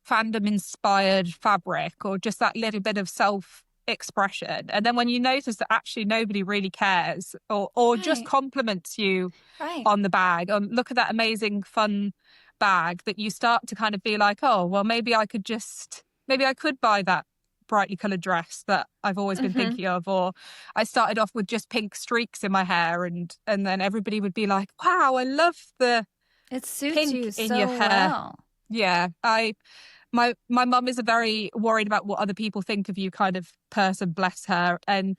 fandom inspired fabric, or just that little bit of self expression. And then when you notice that actually nobody really cares or just Right. compliments you Right. on the bag, or look at that amazing fun bag, that you start to kind of be like, oh, well, maybe I could buy that brightly colored dress that I've always been Hmm. thinking of. Or I started off with just pink streaks in my hair, and then everybody would be like, wow, I love the It suits pink you in your so hair. well. Yeah, my mum is a very worried about what other people think of you kind of person, bless her. And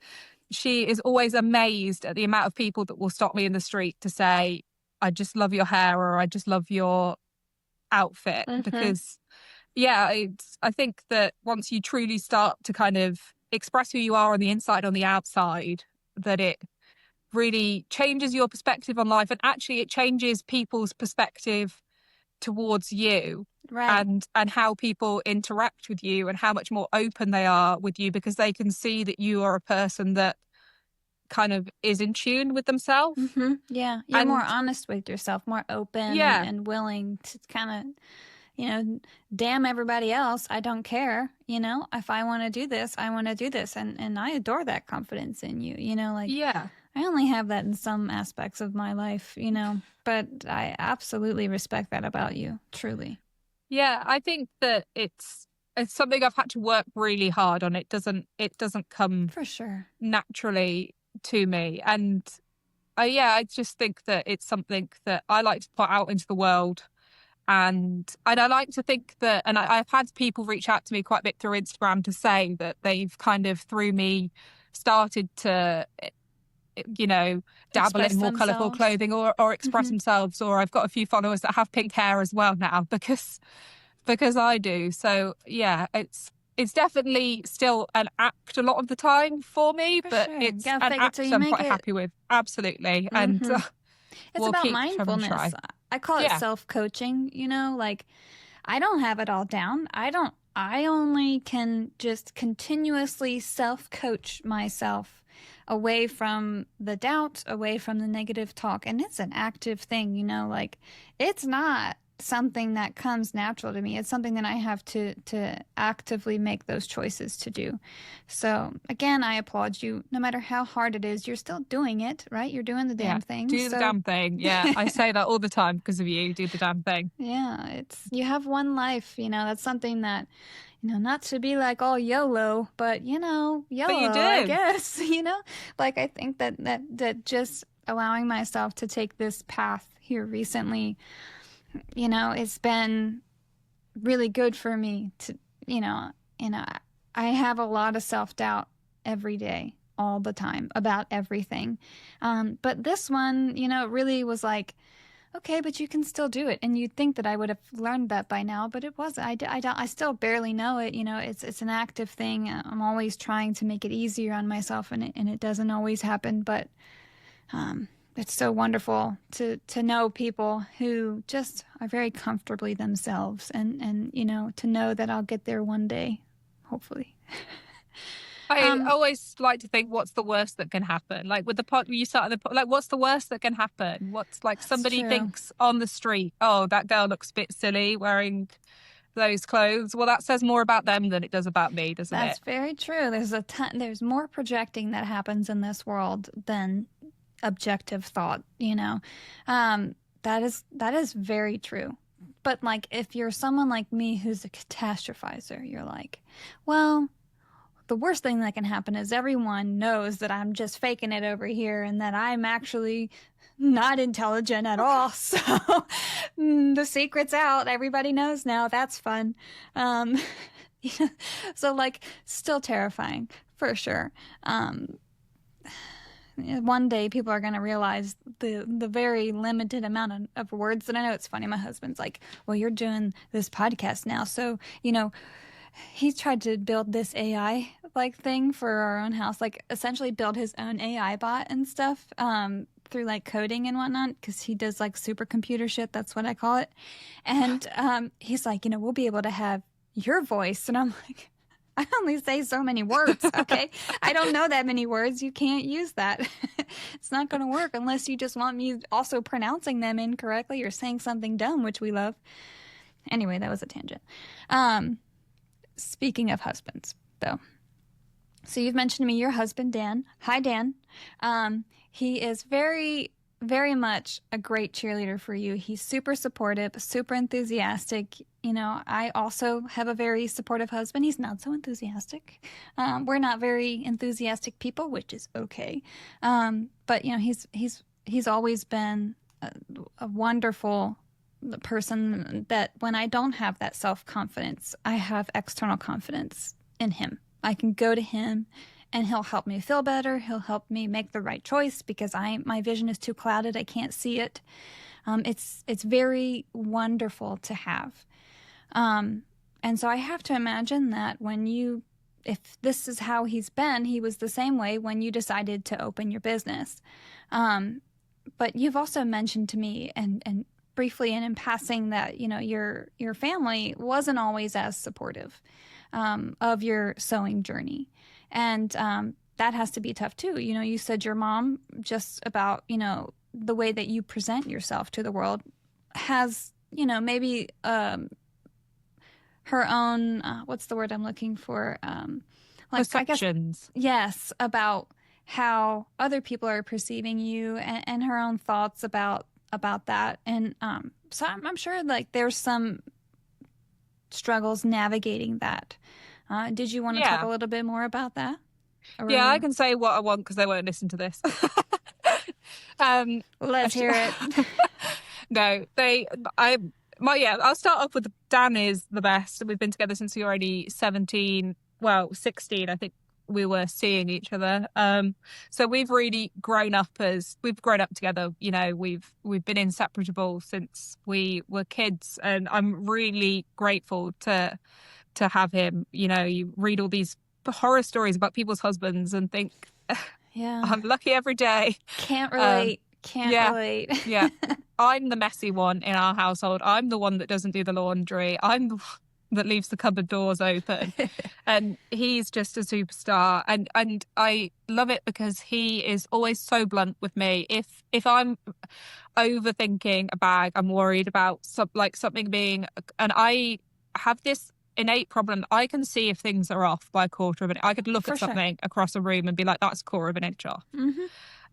she is always amazed at the amount of people that will stop me in the street to say, I just love your hair, or I just love your outfit. Hmm. Because yeah, I think that once you truly start to kind of express who you are on the inside, on the outside, that it really changes your perspective on life. And actually it changes people's perspective towards you, Right. and how people interact with you, and how much more open they are with you, because they can see that you are a person that kind of is in tune with themselves. Hmm. Yeah. You're more And honest with yourself, more open yeah, and willing to kind of, damn everybody else. I don't care. If I want to do this, I want to do this. And I adore that confidence in you. Like yeah, I only have that in some aspects of my life, but I absolutely respect that about you, truly. yeah, I think that it's something I've had to work really hard on. It doesn't come For sure. naturally to me. And yeah, I just think that it's something that I like to put out into the world. And I like to think that, and I've had people reach out to me quite a bit through Instagram to say that they've kind of, through me, started to, dabble Express in more colourful themselves. clothing, or express Hmm. themselves. Or I've got a few followers that have pink hair as well now, because I do. So yeah, it's definitely still an act a lot of the time for me, For but sure. it's Gotta an fake it till act you I'm make quite it. happy with. Absolutely. And Hmm. It's we'll about keep trying to mindfulness. try. I call it Yeah. self-coaching, like I don't have it all down. I only can just continuously self-coach myself away from the doubt, away from the negative talk. And it's an active thing, like it's not something that comes natural to me. It's something that I have to actively make those choices to do. So again, I applaud you. No matter how hard it is, you're still doing it, right? You're doing the Yeah. damn thing. Do the So damn thing. Yeah. I say that all the time because of you. Do the damn thing. yeah, you have one life, that's something that, not to be like all YOLO, but But you YOLO, I do. guess, like I think that just allowing myself to take this path here recently, it's been really good for me to, you know, I have a lot of self-doubt every day, all the time about everything. But this one, really was like, okay, but you can still do it. And you'd think that I would have learned that by now, but it wasn't. I still barely know it. It's an active thing. I'm always trying to make it easier on myself, and it doesn't always happen. But it's so wonderful to know people who just are very comfortably themselves, and to know that I'll get there one day, hopefully. I Um, always like to think, what's the worst that can happen? Like with the pot, you started the pot, like, what's the worst that can happen? What's like that's somebody true. thinks on the street, oh, that girl looks a bit silly wearing those clothes. Well, that says more about them than it does about me, doesn't That's it? very true. There's more projecting that happens in this world than objective thought. That is very true. But like if you're someone like me who's a catastrophizer, you're like, well, the worst thing that can happen is everyone knows that I'm just faking it over here and that I'm actually not intelligent at all. So the secret's out. Everybody knows now. That's fun. Um, so like still terrifying for sure. One day people are going to realize the very limited amount of words that I know. It's funny. My husband's like, well, you're doing this podcast now. So, he's tried to build this AI like thing for our own house, like essentially build his own AI bot and stuff, through like coding and whatnot, because he does like supercomputer shit. That's what I call it. And he's like, we'll be able to have your voice. And I'm like, I only say so many words, okay? I don't know that many words. You can't use that. It's not going to work unless you just want me also pronouncing them incorrectly or saying something dumb, which we love. Anyway, that was a tangent. Speaking of husbands, though, So you've mentioned to me your husband, Dan. Hi, Dan. He is very, very much a great cheerleader for you. He's super supportive, super enthusiastic. You know, I also have a very supportive husband. He's not so enthusiastic. We're not very enthusiastic people, which is okay. But you know, he's always been a wonderful person that when I don't have that self-confidence, I have external confidence in him. I can go to him and he'll help me feel better. He'll help me make the right choice because my vision is too clouded. I can't see it. It's very wonderful to have. And so I have to imagine that if this is how he's been, he was the same way when you decided to open your business. But you've also mentioned to me and briefly and in passing that, you know, your family wasn't always as supportive of your sewing journey. And that has to be tough too. You know, you said your mom, just about, you know, the way that you present yourself to the world has, you know, maybe her own, what's the word I'm looking for? Perceptions. I guess, yes, about how other people are perceiving you and her own thoughts about that. And so I'm sure like there's some struggles navigating that. Did you want to talk a little bit more about that? Yeah, I can say what I want because they won't listen to this. Let's hear it. No, I'll start off with Dan is the best. We've been together since we were only 17, well, 16, I think we were seeing each other. So we've really grown up together. You know, we've been inseparable since we were kids, and I'm really grateful to have him. You know, you read all these horror stories about people's husbands and think, yeah, I'm lucky every day. Can't relate. Can't relate. Yeah. I'm the messy one in our household. I'm the one that doesn't do the laundry. I'm the one that leaves the cupboard doors open. And he's just a superstar. And I love it because he is always so blunt with me. If I'm overthinking a bag, I'm worried about something being, and I have this innate problem. I can see if things are off by a quarter of an inch. I could look at something across a room and be like, that's a quarter of an inch off. Mm-hmm.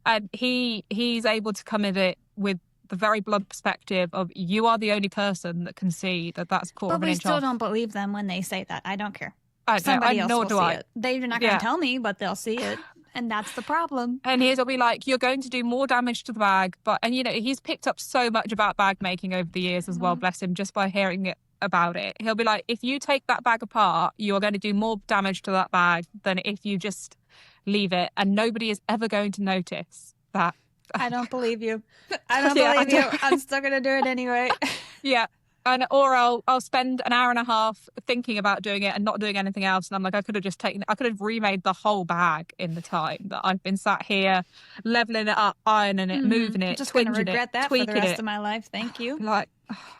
And he's able to come at it with the very blunt perspective of, you are the only person that can see that that's a quarter of an inch off. But we still don't believe them when they say that. I don't care. Somebody else will see it. They're not going to tell me, but they'll see it. And that's the problem. And he'll be like, you're going to do more damage to the bag. And, you know, he's picked up so much about bag making over the years as well, bless him, just by hearing it about it. He'll be like, if you take that bag apart, you're going to do more damage to that bag than if you just leave it. And nobody is ever going to notice that. I don't believe you. I don't believe you. I'm still going to do it anyway. Yeah. Or I'll spend an hour and a half thinking about doing it and not doing anything else. And I'm like, I could have remade the whole bag in the time that I've been sat here leveling it up, ironing it, moving it, just twinging gonna regret it, that tweaking for the rest of my life. Thank you. Like,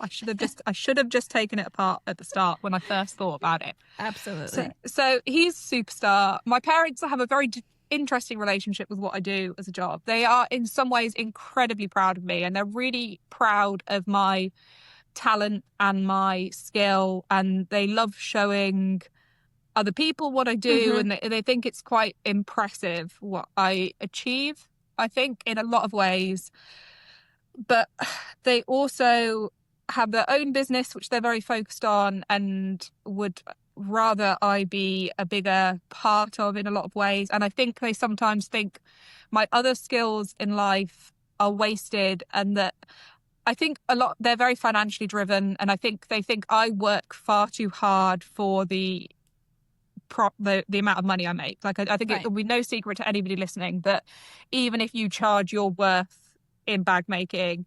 I should have just taken it apart at the start when I first thought about it. Absolutely. So he's a superstar. My parents have a very interesting relationship with what I do as a job. They are in some ways incredibly proud of me, and they're really proud of my talent and my skill, and they love showing other people what I do, and they think it's quite impressive what I achieve, I think, in a lot of ways. But they also have their own business, which they're very focused on, and would rather I be a bigger part of in a lot of ways. And I think they sometimes think my other skills in life are wasted, and that I think they're very financially driven, and I think they think I work far too hard for the amount of money I make. Like, I think it will be no secret to anybody listening that even if you charge your worth in bag making,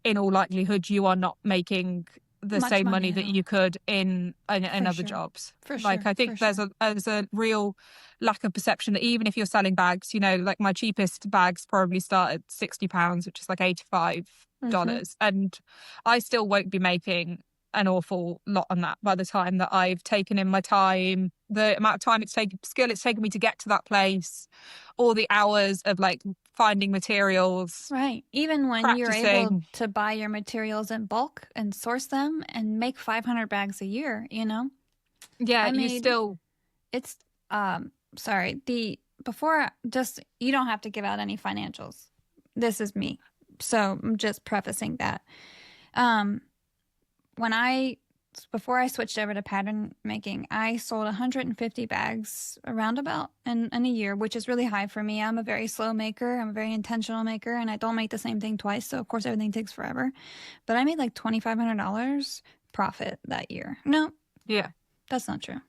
in all likelihood, you are not making the same money that you could in other jobs. For sure. Like, I think there's a real lack of perception that even if you're selling bags, you know, like my cheapest bags probably start at £60, which is like $85. And I still won't be making an awful lot on that by the time that I've taken in my time, the amount of time it's taken me to get to that place, all the hours of like finding materials. Right. Even when practicing. You're able to buy your materials in bulk and source them and make 500 bags a year, you know? Yeah, it's sorry, before, just, you don't have to give out any financials. This is me. So I'm just prefacing that. Um, when before I switched over to pattern making, I sold 150 bags around about in a year, which is really high for me. I'm a very slow maker. I'm a very intentional maker, and I don't make the same thing twice. So of course everything takes forever. But I made like $2,500 profit that year. No, Yeah. that's not true.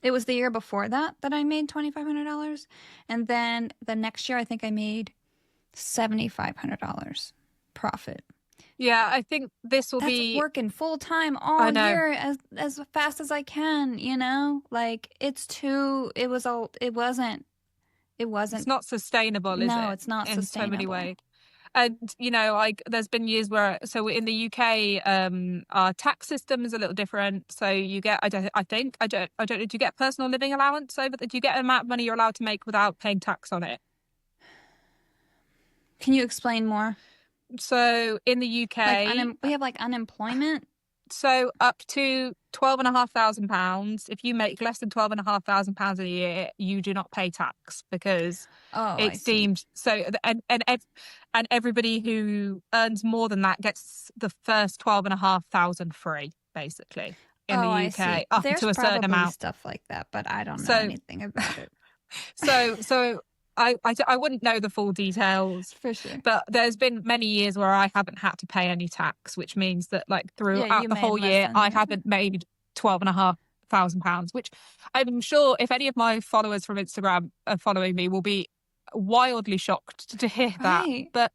It was the year before that I made $2,500. And then the next year, I think I made $7,500 profit. Yeah, I think this will That's be working full time all year as fast as I can, you know? Like it wasn't. it's not sustainable, is No, it? it's not In so many sustainable. ways. And like there's been years where, so in the UK, our tax system is a little different. So you get, I don't know, do you get personal living allowance over? Do you get an amount of money you're allowed to make without paying tax on it? Can you explain more? So in the UK, Like we have like unemployment. so up to £12,500. If you make less than £12,500 a year, you do not pay tax because Oh, I it's see. deemed so. And everybody who earns more than that gets the first 12,500 free, basically, in Oh, the I UK see. up There's to a certain probably amount. stuff like that, but I don't know So anything about it. so I wouldn't know the full details. For sure. But there's been many years where I haven't had to pay any tax, which means that like Yeah, throughout you the made whole less year, than I that. haven't made £12,500, which I'm sure if any of my followers from Instagram are following me will be wildly shocked to hear that. Right. But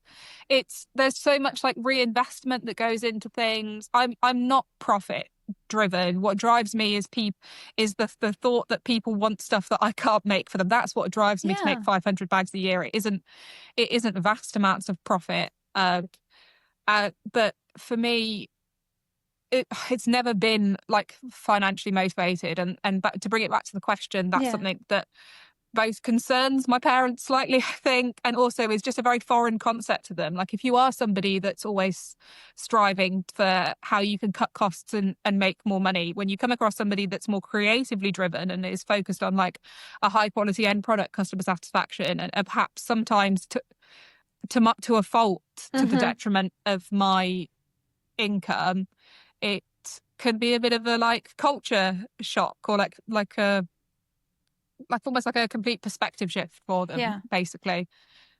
there's so much like reinvestment that goes into things. I'm not profit driven. What drives me is the thought that people want stuff that I can't make for them. That's what drives me to Yeah. make 500 bags a year. It isn't vast amounts of profit. But for me, it's never been like financially motivated. And to bring it back to the question, that's Yeah. something that both concerns my parents slightly, I think, and also is just a very foreign concept to them. Like if you are somebody that's always striving for how you can cut costs and make more money, when you come across somebody that's more creatively driven and is focused on like a high quality end product, customer satisfaction, and perhaps sometimes to a fault, to the detriment of my income, it can be a bit of a like culture shock or like almost like a complete perspective shift for them, Yeah. basically.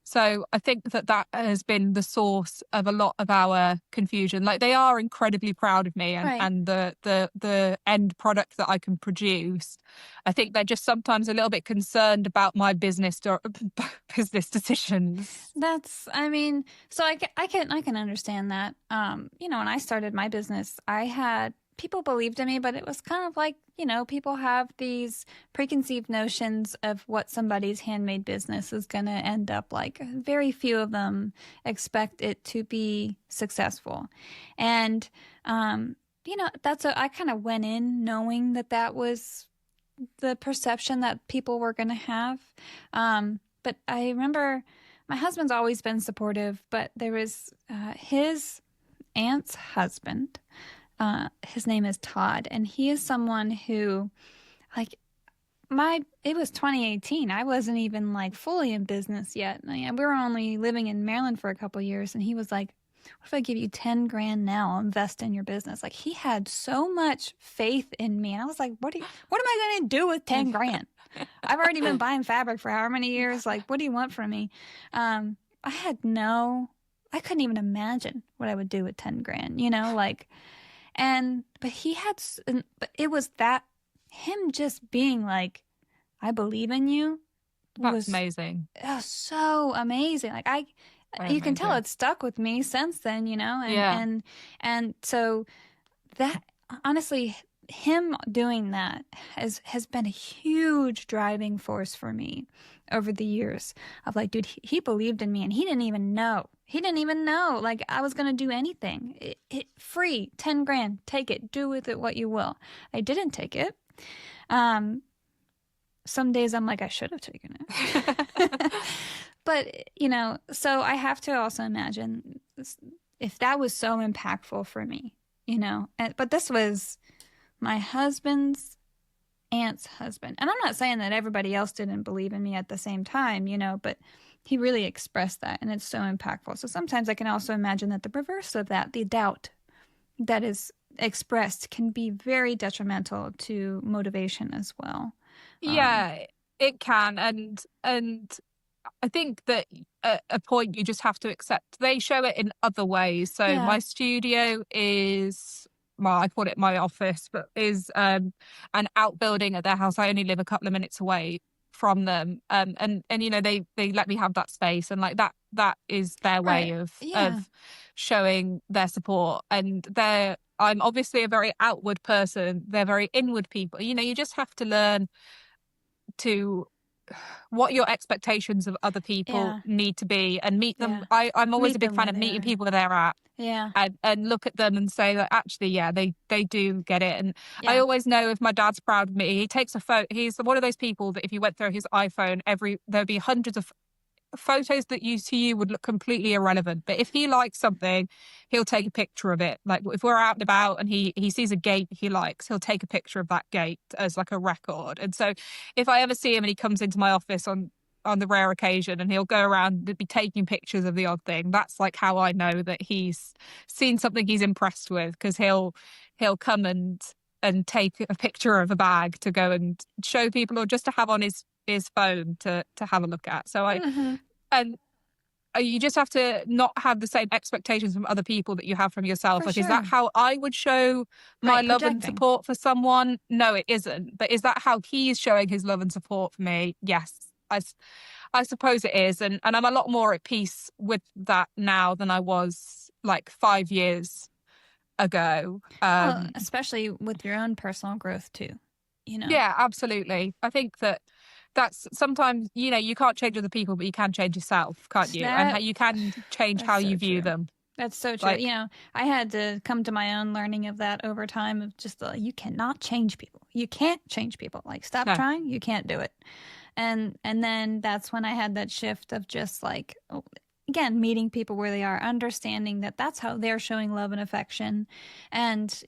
So I think that has been the source of a lot of our confusion. Like they are incredibly proud of me Right. and the end product that I can produce. I think they're just sometimes a little bit concerned about my business decisions. I mean, so I can understand that. You know, when I started my business, I had people believed in me, but it was kind of like, you know, people have these preconceived notions of what somebody's handmade business is going to end up like. Very few of them expect it to be successful. And, you know, I kind of went in knowing that was the perception that people were going to have. But I remember my husband's always been supportive, but there was his aunt's husband. His name is Todd, and he is someone who, like, it was 2018. I wasn't even like fully in business yet. We were only living in Maryland for a couple of years, and he was like, "What if I give you 10 grand now? I'll invest in your business." Like he had so much faith in me, and I was like, "What am I going to do with 10 grand? I've already been buying fabric for how many years? Like, what do you want from me?" I couldn't even imagine what I would do with 10 grand, you know, like. But it was that him just being like, "I believe in you." That's amazing. So amazing. Like you can tell it's stuck with me since then, you know? And so that, honestly, him doing that has been a huge driving force for me over the years of like, dude, he believed in me and he didn't even know. He didn't even know like I was going to do anything. Free, 10 grand, take it, do with it what you will. I didn't take it. Some days I'm like, I should have taken it. But, you know, so I have to also imagine if that was so impactful for me, you know, but this was my husband's aunt's husband. And I'm not saying that everybody else didn't believe in me at the same time, but he really expressed that, and it's so impactful. So sometimes I can also imagine that the reverse of that, the doubt that is expressed, can be very detrimental to motivation as well. Yeah, it can. And I think that at a point you just have to accept they show it in other ways. So Yeah. my studio is, well, I call it my office, but is an outbuilding at their house. I only live a couple of minutes away from them. And they let me have that space, and like that is their way Right. of Yeah. showing their support. And I'm obviously a very outward person. They're very inward people. You just have to learn to what your expectations of other people Yeah. need to be and meet them. Yeah. I'm always Meet a big them fan where of they meeting are. people where they're at, Yeah. and look at them and say that actually, yeah, they do get it. And I Yeah. always know if my dad's proud of me. He takes a photo. He's one of those people that if you went through his iPhone, there'd be hundreds of photos that to you would look completely irrelevant, but if he likes something, he'll take a picture of it. Like if we're out and about and he sees a gate he likes, he'll take a picture of that gate as like a record. And so if I ever see him and he comes into my office on the rare occasion and he'll go around and be taking pictures of the odd thing, that's like how I know that he's seen something he's impressed with, because he'll come and take a picture of a bag to go and show people, or just to have on his phone to have a look at. So Mm-hmm. and you just have to not have the same expectations from other people that you have from yourself. For Like, is that sure. how I would show my Right. love and Projecting. support for someone? No, it isn't. But is that how he's showing his love and support for me? Yes, I suppose it is. And I'm a lot more at peace with that now than I was like 5 years ago. Well, especially with your own personal growth too. Yeah, absolutely. I think that's sometimes, you can't change other people, but you can change yourself, can't you? And how That you can change that's how so you view true. them. That's so true. Like, I had to come to my own learning of that over time, of just you cannot change people. You can't change people. Like, stop no, trying. You can't do it. And then that's when I had that shift of just like, again, meeting people where they are, understanding that that's how they're showing love and affection, and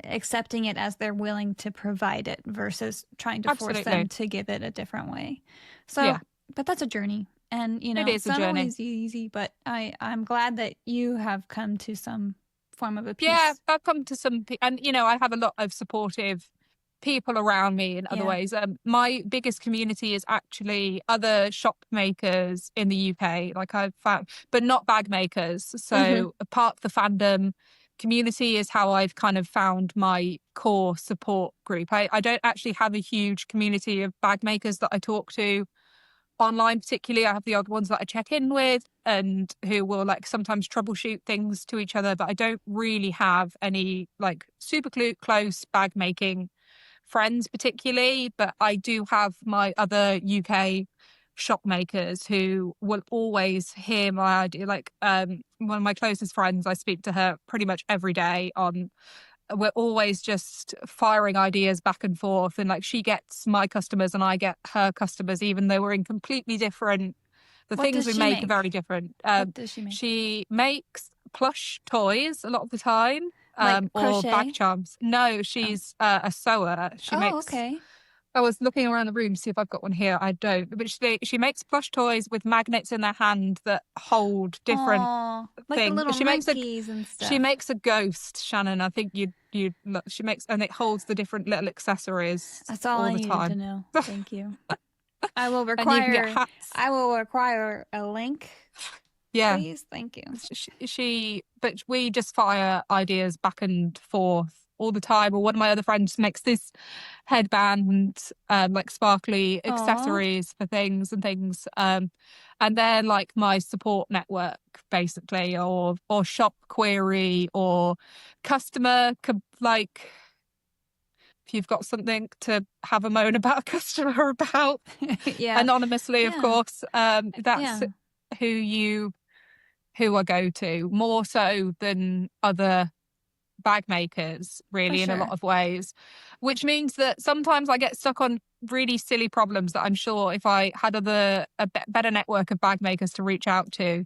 accepting it as they're willing to provide it versus trying to force them absolutely. to give it a different way. So, Yeah, but that's a journey. And it it's is a not journey. always easy, but I'm glad that you have come to some form of a Yeah, peace. I've come to and I have a lot of supportive people around me in other Yeah. ways. My biggest community is actually other shop makers in the UK, like I've found, but not bag makers. Mm-hmm. So a part of the fandom community is how I've kind of found my core support group. I don't actually have a huge community of bag makers that I talk to online. Particularly, I have the odd ones that I check in with and who will like sometimes troubleshoot things to each other, but I don't really have any like super close bag making friends particularly. But I do have my other UK shop makers who will always hear my idea. Like one of my closest friends, I speak to her pretty much every day on, we're always just firing ideas back and forth, and like she gets my customers and I get her customers, even though we're in completely different, the What things does we she make are make? very different. What does she make? She makes plush toys a lot of the time, Like or bag crochet? charms. No, Oh. she's a sewer. She Oh, makes, okay. I was looking around the room to see if I've got one here. I don't. But she makes plush toys with magnets in their hand that hold different Oh, like the things. little monkeys and She stuff. makes a ghost, Shannon. I think you look. She makes, and it holds the different little accessories That's all all I the needed to time. know. Thank you. I will And you can get require hats. I will require a link, Yeah. please. Thank you. But we just fire ideas back and forth all the time. Or one of my other friends makes this headband, like sparkly Oh, accessories for things and things. And they're like my support network, basically, or shop query or customer, like if you've got something to have a moan about a customer about, yeah. anonymously, of Yeah. course, that's Yeah. who I go to more so than other bag makers, For really, in a lot sure. of ways, which means that sometimes I get stuck on really silly problems that I'm sure if I had better network of bag makers to reach out to,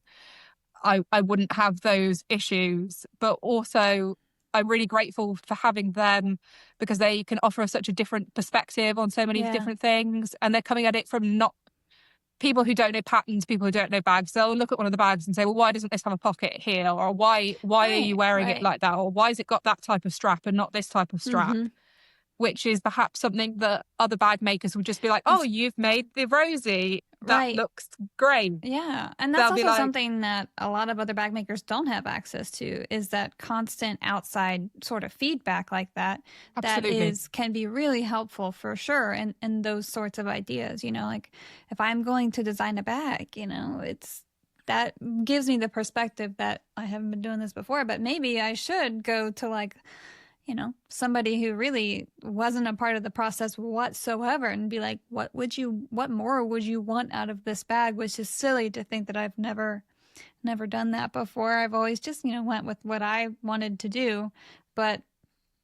I wouldn't have those issues. But also I'm really grateful for having them because they can offer such a different perspective on so many different things. And they're coming at it from not people who don't know patterns, people who don't know bags. They'll look at one of the bags and say, well, why doesn't this have a pocket here? Or why are you wearing it like that? Or why has it got that type of strap and not this type of strap? Which is perhaps something that other bag makers would just be like, oh, you've made the rosy. That looks great. Yeah. And that's also something that a lot of other bag makers don't have access to, is that constant outside sort of feedback like that. Absolutely. That can be really helpful for sure. And those sorts of ideas, you know, like if I'm going to design a bag, you know, that gives me the perspective that I haven't been doing this before, but maybe I should go to like, you know, somebody who really wasn't a part of the process whatsoever and be like, what more would you want out of this bag? Which is silly to think that I've never done that before. I've always just, you know, went with what I wanted to do, but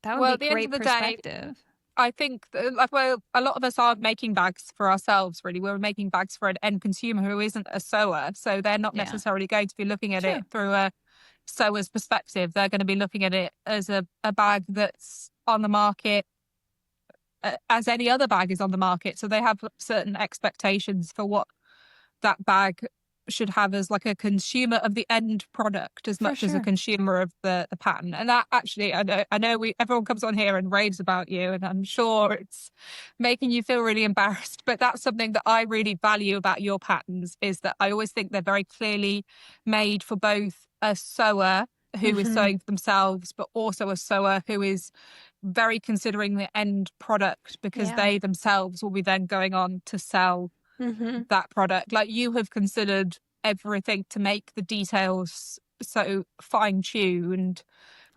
that would be great perspective. I think a lot of us aren't making bags for ourselves, really. We're making bags for an end consumer who isn't a sewer. So they're not necessarily going to be looking at it through a sewer's perspective. They're going to be looking at it as a bag that's on the market as any other bag is on the market. So they have certain expectations for what that bag should have as like a consumer of the end product as much as a consumer of the pattern. And that actually, I know everyone comes on here and raves about you, and I'm sure it's making you feel really embarrassed, but that's something that I really value about your patterns, is that I always think they're very clearly made for both a sewer who is sewing for themselves, but also a sewer who is very considering the end product, because they themselves will be then going on to sell that product. Like, you have considered everything to make the details so fine-tuned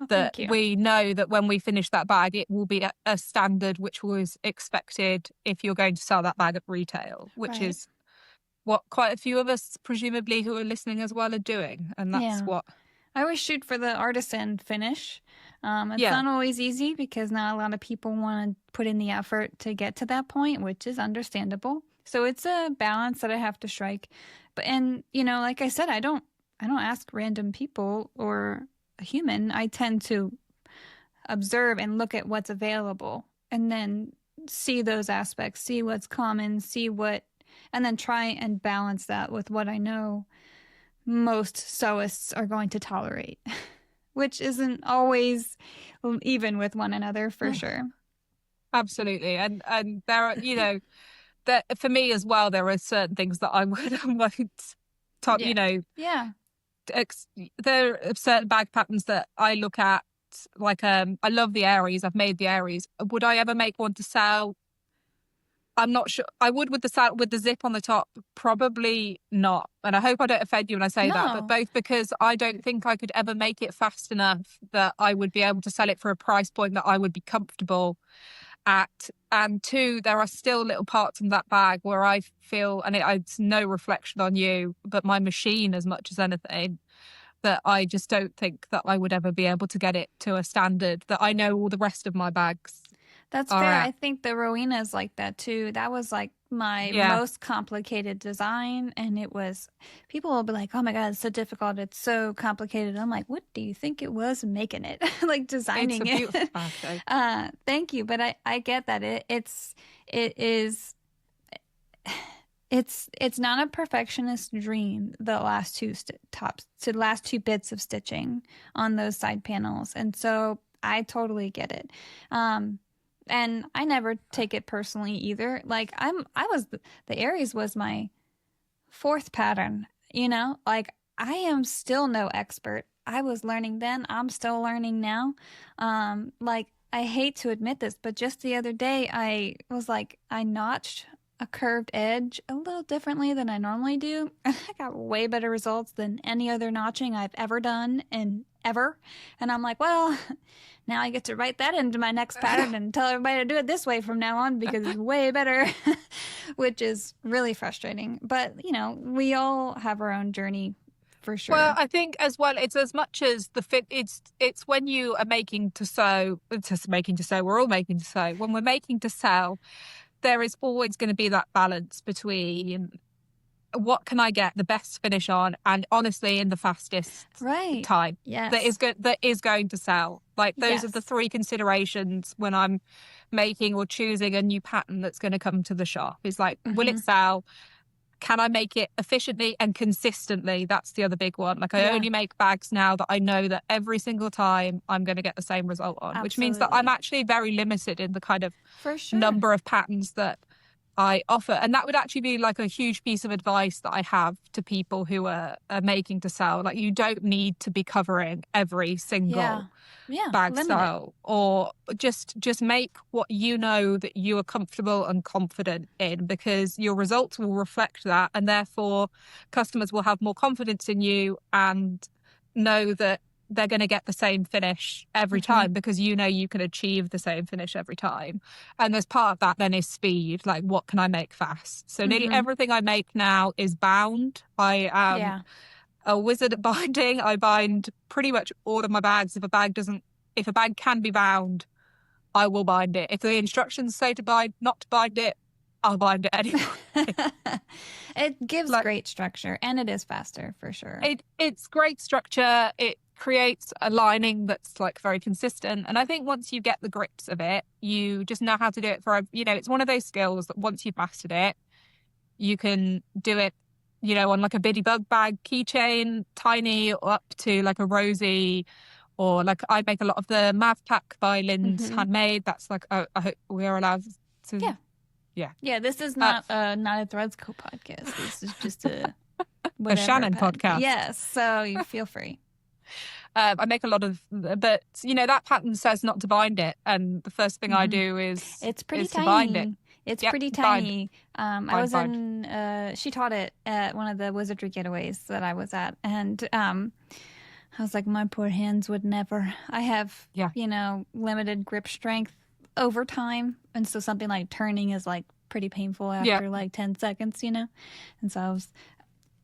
that we know that when we finish that bag, it will be a standard which was expected if you're going to sell that bag at retail, which is what quite a few of us, presumably, who are listening as well, are doing. And that's what I always shoot for the artisan finish. It's not always easy because not a lot of people want to put in the effort to get to that point, which is understandable. So it's a balance that I have to strike. And you know, like I said, I don't ask random people or a human. I tend to observe and look at what's available and then see those aspects, see what's common, and then try and balance that with what I know most sewists are going to tolerate, which isn't always even with one another, for sure. Absolutely. And there are, you know, that for me as well, there are certain things that I won't talk, you know. Yeah. There are certain bag patterns that I look at, like, I love the Aries. I've made the Aries. Would I ever make one to sell? I'm not sure. I would with the zip on the top, probably not. And I hope I don't offend you when I say that, but both because I don't think I could ever make it fast enough that I would be able to sell it for a price point that I would be comfortable at. And two, there are still little parts in that bag where I feel, and it's no reflection on you, but my machine as much as anything, that I just don't think that I would ever be able to get it to a standard that I know all the rest of my bags. That's fair. I think the Rowena is like that too. That was like my most complicated design, and people will be like, oh my God, it's so difficult, it's so complicated. I'm like, what do you think it was making it? Like designing it. It's a beautiful bag. Thank you. But I get that it's not a perfectionist dream, the last two bits of stitching on those side panels. And so I totally get it. And I never take it personally either. Like the Aries was my fourth pattern, you know, like I am still no expert. I was learning then. I'm still learning now. Like I hate to admit this, but just the other day I notched a curved edge a little differently than I normally do. I got way better results than any other notching I've ever done ever. And I'm like, well, now I get to write that into my next pattern and tell everybody to do it this way from now on because it's way better, which is really frustrating. But, you know, we all have our own journey for sure. Well, I think as well, it's as much as the fit. It's when you are making to sew, we're all making to sew. When we're making to sell, there is always going to be that balance between what can I get the best finish on, and honestly in the fastest time Yes. that is going to sell. Like those are the Yes. 3 considerations when I'm making or choosing a new pattern that's going to come to the shop. Is like, will it sell? Can I make it efficiently and consistently? That's the other big one. Like I only make bags now that I know that every single time I'm going to get the same result on, which means that I'm actually very limited in the kind of number of patterns that I offer. And that would actually be like a huge piece of advice that I have to people who are making to sell. Like you don't need to be covering every single bag style, or just make what you know that you are comfortable and confident in, because your results will reflect that, and therefore customers will have more confidence in you and know that they're going to get the same finish every time, because you know you can achieve the same finish every time. And as part of that then is speed. Like, what can I make fast? So nearly everything I make now is bound. I am a wizard at binding. I bind pretty much all of my bags. If a bag can be bound, I will bind it. If the instructions say not to bind it, I'll bind it anyway. It gives great structure, and it is faster for sure. It's great structure. It creates a lining that's like very consistent. And I think once you get the grips of it, you just know how to do it it's one of those skills that once you've mastered it, you can do it, on like a Biddy Bug bag keychain, tiny, or up to like a Rosie, or like I make a lot of the Mav Pack by Lynn's Handmade. That's like, I hope we are allowed to. Yeah, this is not a Threads Co podcast. This is just a Shannon podcast. Yes, so you feel free. I make a lot of, but that pattern says not to bind it, and the first thing I do is it's pretty tiny. To bind it. It's pretty tiny. She taught it at one of the wizardry getaways that I was at, and I was like, my poor hands would never. I have limited grip strength over time, and so something like turning is like pretty painful after like 10 seconds, and so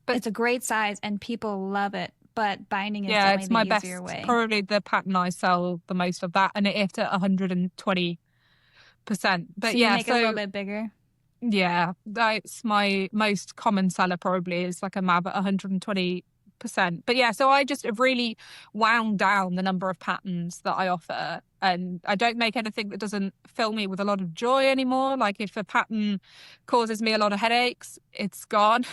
it's a great size and people love it, but binding is definitely it's my the easier way. Probably the pattern I sell the most of that, and it hit at 120%. But so you make it a little bit bigger. Yeah, that's my most common seller. Probably is like a Mav at 120%. But yeah, so I just have really wound down the number of patterns that I offer, and I don't make anything that doesn't fill me with a lot of joy anymore. Like if a pattern causes me a lot of headaches, it's gone.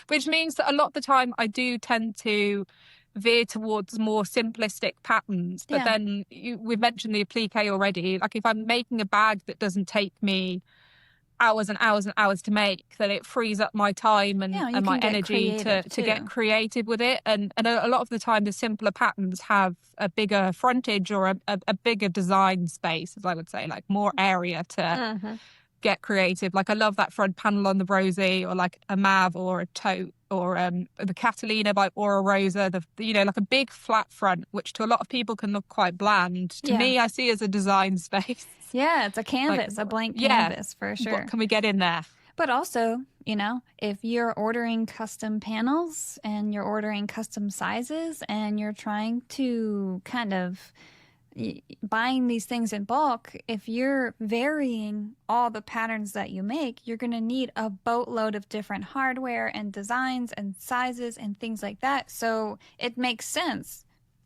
Which means that a lot of the time I do tend to veer towards more simplistic patterns. But then we've mentioned the applique already. Like if I'm making a bag that doesn't take me hours and hours and hours to make, then it frees up my time and my energy to get creative with it. And a lot of the time the simpler patterns have a bigger frontage or a bigger design space, as I would say, like more area to get creative. Like I love that front panel on the Rosie, or like a Mav or a tote, or the Catalina by Aura Rosa, like a big flat front, which to a lot of people can look quite bland. To me, I see as a design space. Yeah, it's a canvas, a blank canvas for sure. What can we get in there? But also, if you're ordering custom panels and you're ordering custom sizes and you're trying to kind of buying these things in bulk, if you're varying all the patterns that you make, you're going to need a boatload of different hardware and designs and sizes and things like that. So it makes sense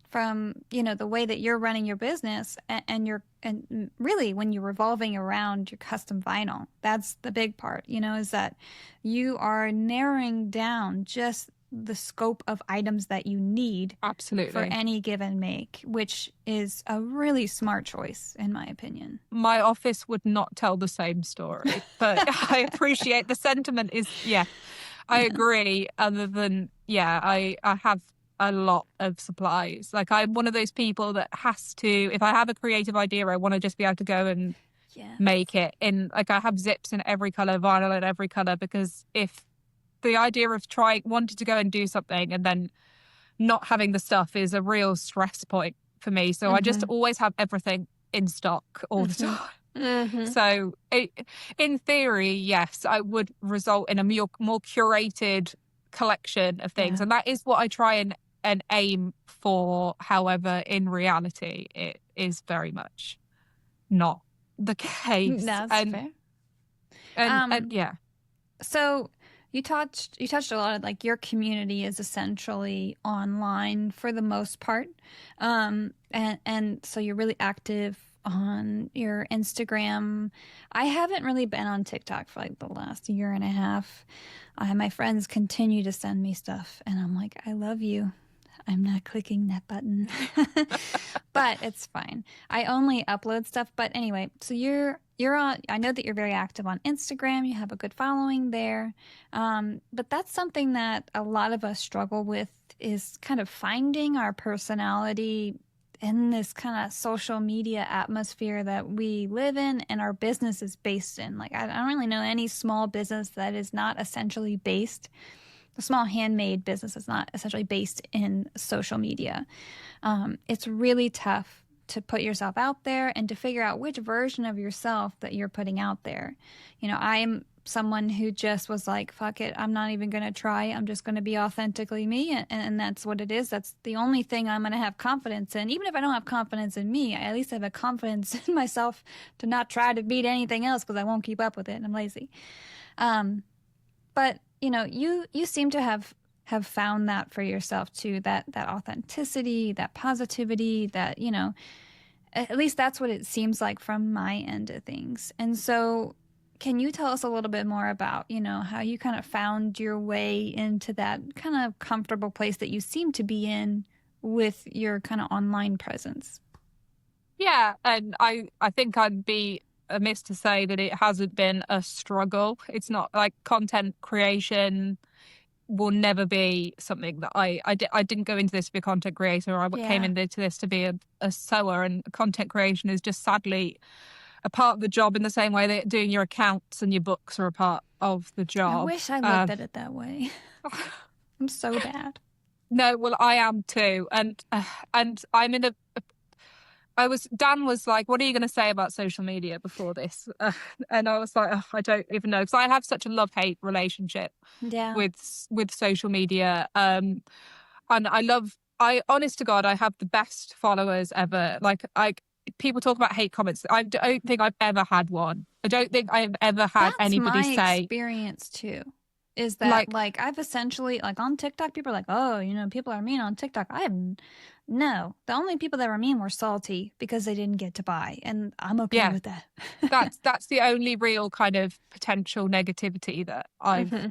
from, the way that you're running your business, and really when you're revolving around your custom vinyl, that's the big part, is that you are narrowing down just the scope of items that you need for any given make, which is a really smart choice in my opinion. My office would not tell the same story, but I appreciate the sentiment. I agree. Other than I have a lot of supplies. Like I'm one of those people that has to, if I have a creative idea, I want to just be able to go and make it in, like I have zips in every color, vinyl in every color, because if the idea of wanting to go and do something and then not having the stuff is a real stress point for me. So I just always have everything in stock all the time. So in theory, yes, I would result in a more curated collection of things. And that is what I try and aim for. However, in reality, it is very much not the case. That's fair. And So You touched a lot of like your community is essentially online for the most part. And so you're really active on your Instagram. I haven't really been on TikTok for like the last year and a half. My friends continue to send me stuff and I'm like, I love you. I'm not clicking that button. But it's fine. I only upload stuff. But anyway, so you're on, I know that you're very active on Instagram. You have a good following there. But that's something that a lot of us struggle with is kind of finding our personality in this kind of social media atmosphere that we live in and our business is based in. Like, I don't really know any small business that is not essentially based. A small handmade business is not essentially based in social media. It's really tough to put yourself out there and to figure out which version of yourself that you're putting out there. You know, I am someone who just was like, fuck it, I'm not even going to try. I'm just going to be authentically me. And that's what it is. That's the only thing I'm going to have confidence in. Even if I don't have confidence in me, I at least have a confidence in myself to not try to beat anything else because I won't keep up with it and I'm lazy. But you know, you seem to have found that for yourself too, that authenticity, that positivity, that, you know, at least that's what it seems like from my end of things. And so can you tell us a little bit more about, you know, how you kind of found your way into that kind of comfortable place that you seem to be in with your kind of online presence? Yeah, and I think I'd be amiss to say that it hasn't been a struggle. It's not like content creation will never be something that I didn't go into this to be a content creator. I came Yeah. into this to be a sewer, and content creation is just sadly a part of the job in the same way that doing your accounts and your books are a part of the I job. wish I looked at it that way. I'm so bad. No, well, I am too, and I'm in a. Dan was like, what are you going to say about social media before this? And I was like, oh, I don't even know. Because I have such a love-hate relationship Yeah. with social media. And honest to God, I have the best followers ever. Like, people talk about hate comments. I don't think I've ever had one. I don't think I've ever had That's anybody my say, experience too. Is that like, like I've essentially like on TikTok, people are like, oh, you know, people are mean on TikTok. No, the only people that were mean were salty because they didn't get to buy, and I'm okay yeah, with that. that's the only real kind of potential negativity that Hmm.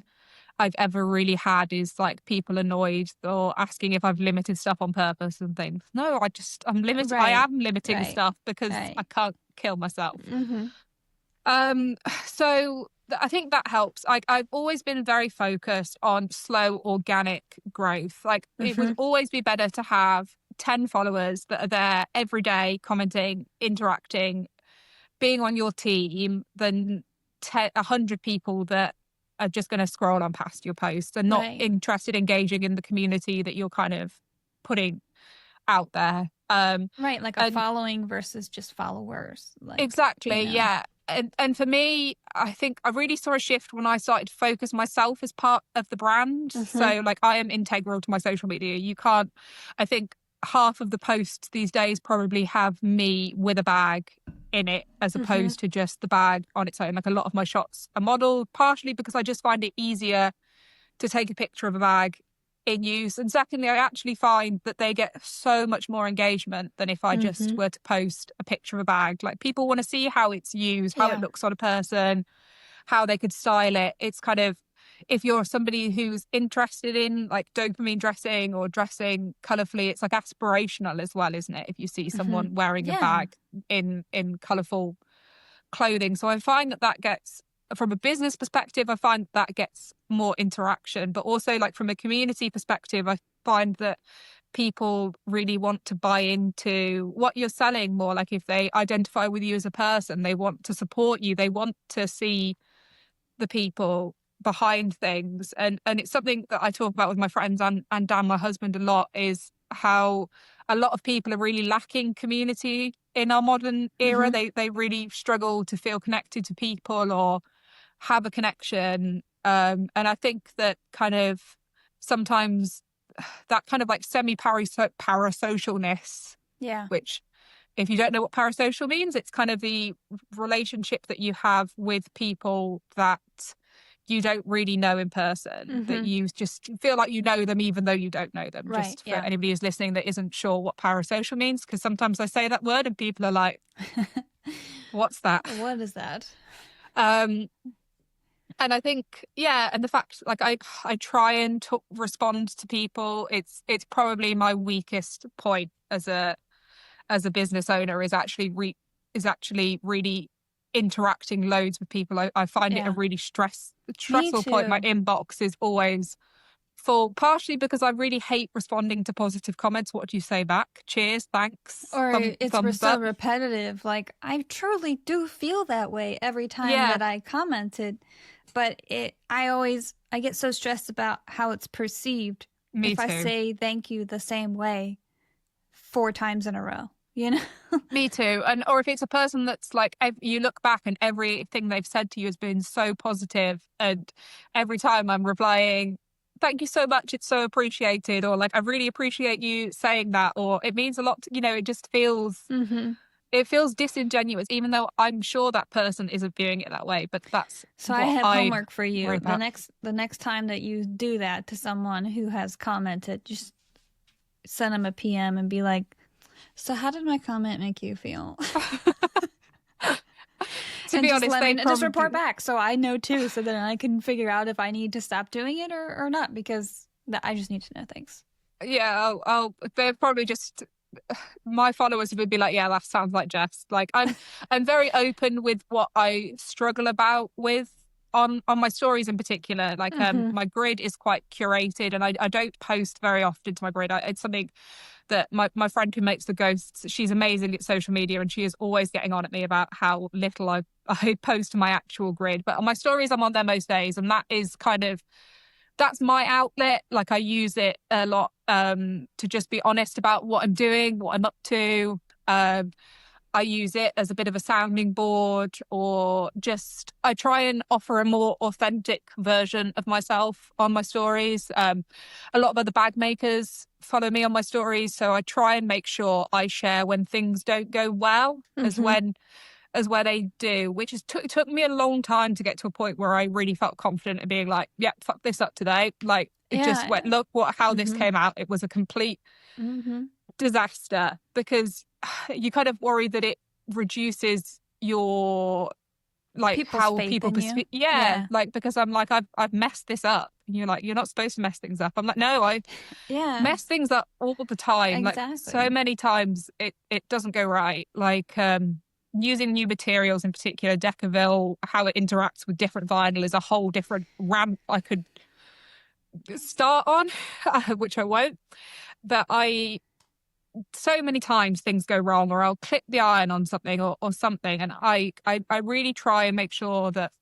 I've ever really had is like people annoyed or asking if I've limited stuff on purpose and things. No, I'm limited. I Right, am limiting right, stuff because I right. can't kill myself. Hmm. Um, so I think that helps. I've always been very focused on slow organic growth. Like it would Hmm. always be better to have 10 followers that are there every day, commenting, interacting, being on your team than 100 people that are just going to scroll on past your post and not Right, interested engaging in the community that you're kind of putting out there. right. Like a And following versus just followers. Like, you exactly, know. yeah. And for me, I think I really saw a shift when I started to focus myself as part of the brand. Hmm. So like I am integral to my social media. You can't, I think half of the posts these days probably have me with a bag in it as Hmm. opposed to just the bag on its own. Like a lot of my shots are modeled partially because I just find it easier to take a picture of a bag in use. And secondly, I actually find that they get so much more engagement than if I just Hmm. were to post a picture of a bag. Like people want to see how it's used, how it Yeah. looks on a person, how they could style it. It's kind of, if you're somebody who's interested in like dopamine dressing or dressing colorfully, it's like aspirational as well, isn't it? If you see Hmm. someone wearing a Yeah. bag in colorful clothing. So I find that gets, from a business perspective, I find that gets more interaction, but also like from a community perspective, I find that people really want to buy into what you're selling more. Like if they identify with you as a person, they want to support you, they want to see the people behind things. And it's something that I talk about with my friends and Dan, my husband, a lot, is how a lot of people are really lacking community in our modern era. Hmm. They really struggle to feel connected to people or have a connection. And I think that kind of sometimes that kind of like parasocialness, Yeah. which if you don't know what parasocial means, it's kind of the relationship that you have with people that you don't really know in person, that you just feel like you know them even though you don't know them. Right, Just for anybody who's listening that isn't sure what parasocial means, because sometimes I say that word and people are like, what's that? What is that? And I think, and the fact, like, I try and respond to people. It's probably my weakest point as a business owner, is actually really interacting loads with people. I find it a really stressful point. My inbox is always full, partially because I really hate responding to positive comments. What do you say back? Cheers, thanks, Or it's thumbs so up. repetitive. Like, I truly do feel that way every time that I commented, but I get so stressed about how it's perceived. Me if too. I say thank you the same way 4 times in a row, you know? Me too. Or if it's a person that's like, you look back and everything they've said to you has been so positive, and every time I'm replying, thank you so much, it's so appreciated, or like, I really appreciate you saying that, or it means a lot to, it just feels it feels disingenuous, even though I'm sure that person isn't viewing it that way. But that's so I have homework for you. The next time that you do that to someone who has commented, just send them a PM and be like, so how did my comment make you feel? To be honest, just report back so I know too, so then I can figure out if I need to stop doing it or not, because I just need to know things. Yeah, they're probably just, my followers would be like, yeah, that sounds like Jess. Like, I'm very open with what I struggle about with on my stories in particular. Like, my grid is quite curated, and I don't post very often to my grid. It's something that my friend who makes the ghosts, she's amazing at social media, and she is always getting on at me about how little I post to my actual grid. But on my stories, I'm on there most days, and that is that's my outlet. Like, I use it a lot to just be honest about what I'm doing, what I'm up to. I use it as a bit of a sounding board, or just I try and offer a more authentic version of myself on my stories. A lot of other bag makers follow me on my stories, so I try and make sure I share when things don't go well as where they do, which took me a long time to get to a point where I really felt confident in being like, yeah, fuck this up today. Like, it just went, look how this came out. It was a complete disaster, because you kind of worry that it reduces your, like, people's how faith people in you. like, because I'm like, I've messed this up, and you're like, you're not supposed to mess things up. I'm like, no, I mess things up all the time. Exactly. Like, so many times it doesn't go right. Like, using new materials, in particular Decaville, how it interacts with different vinyl is a whole different ramp I could start on, which I won't. But so many times things go wrong, or I'll clip the iron on something or something, and I really try and make sure that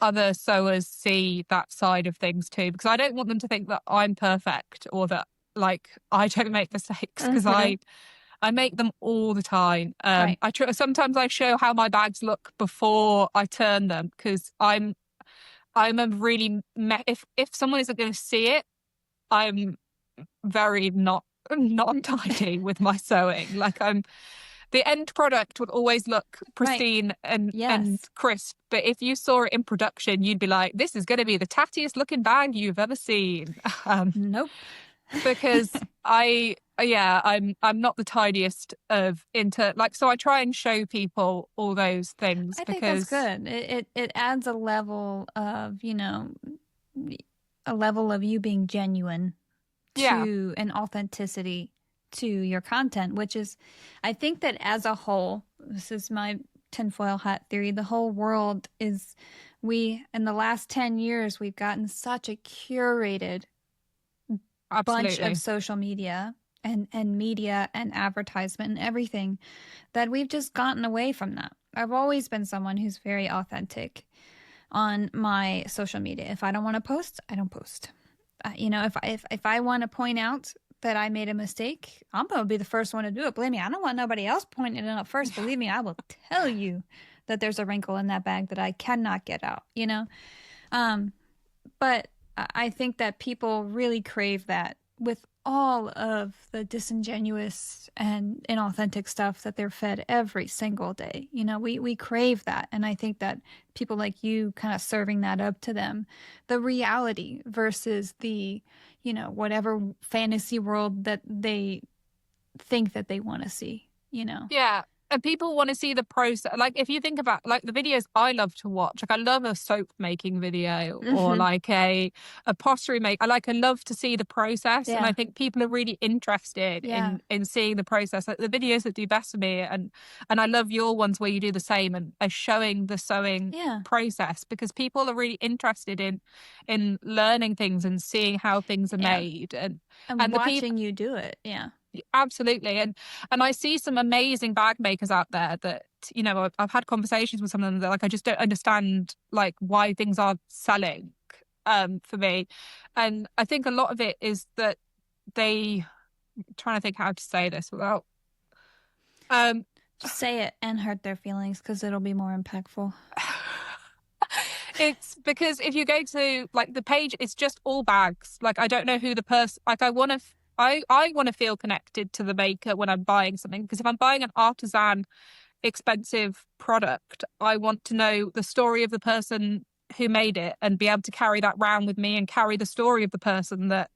other sewers see that side of things too, because I don't want them to think that I'm perfect, or that, like, I don't make mistakes, because I make them all the time. Right. Sometimes I show how my bags look before I turn them, because I'm a really if someone isn't going to see it, I'm very not tidy with my sewing. Like, the end product would always look pristine and crisp, but if you saw it in production, you'd be like, this is going to be the tattiest looking bag you've ever seen. Nope. Because I'm not the tidiest of so I try and show people all those things. I think that's good. It adds a level of, you being genuine to an authenticity to your content, which is, I think that as a whole, this is my tinfoil hat theory, the whole world is, in the last 10 years, we've gotten such a curated bunch of social media and media and advertisement and everything, that we've just gotten away from that. I've always been someone who's very authentic on my social media. If I don't want to post, I don't post. If I want to point out that I made a mistake, I'm going to be the first one to do it. Believe me, I don't want nobody else pointing it out first. Believe me, I will tell you that there's a wrinkle in that bag that I cannot get out, But I think that people really crave that with all of the disingenuous and inauthentic stuff that they're fed every single day. You know, we crave that. And I think that people like you kind of serving that up to them, the reality versus the, you know, whatever fantasy world that they think that they want to see, you know? Yeah. And people want to see the process. Like, if you think about like the videos I love to watch, like I love a soap making video or Hmm. like a pottery make. I love to see the process. And I Yeah. think people are really interested Yeah. in seeing the process. Like the videos that do best for me. And I love your ones where you do the same and are showing the sewing Yeah. process because people are really interested in learning things and seeing how things are Yeah. made. And And the people watching you do it. Yeah. absolutely. And I see some amazing bag makers out there that, you know, I've had conversations with some of them that like I just don't understand like why things are selling for me. And I think a lot of it is that they I'm trying to think how to say this without um Just say it and hurt their feelings because it'll be more impactful. it's because if you go to like the page, it's just all bags. Like I don't know who the person like I want to feel connected to the maker when I'm buying something because if I'm buying an artisan expensive product, I want to know the story of the person who made it and be able to carry that around with me and carry the story of the person that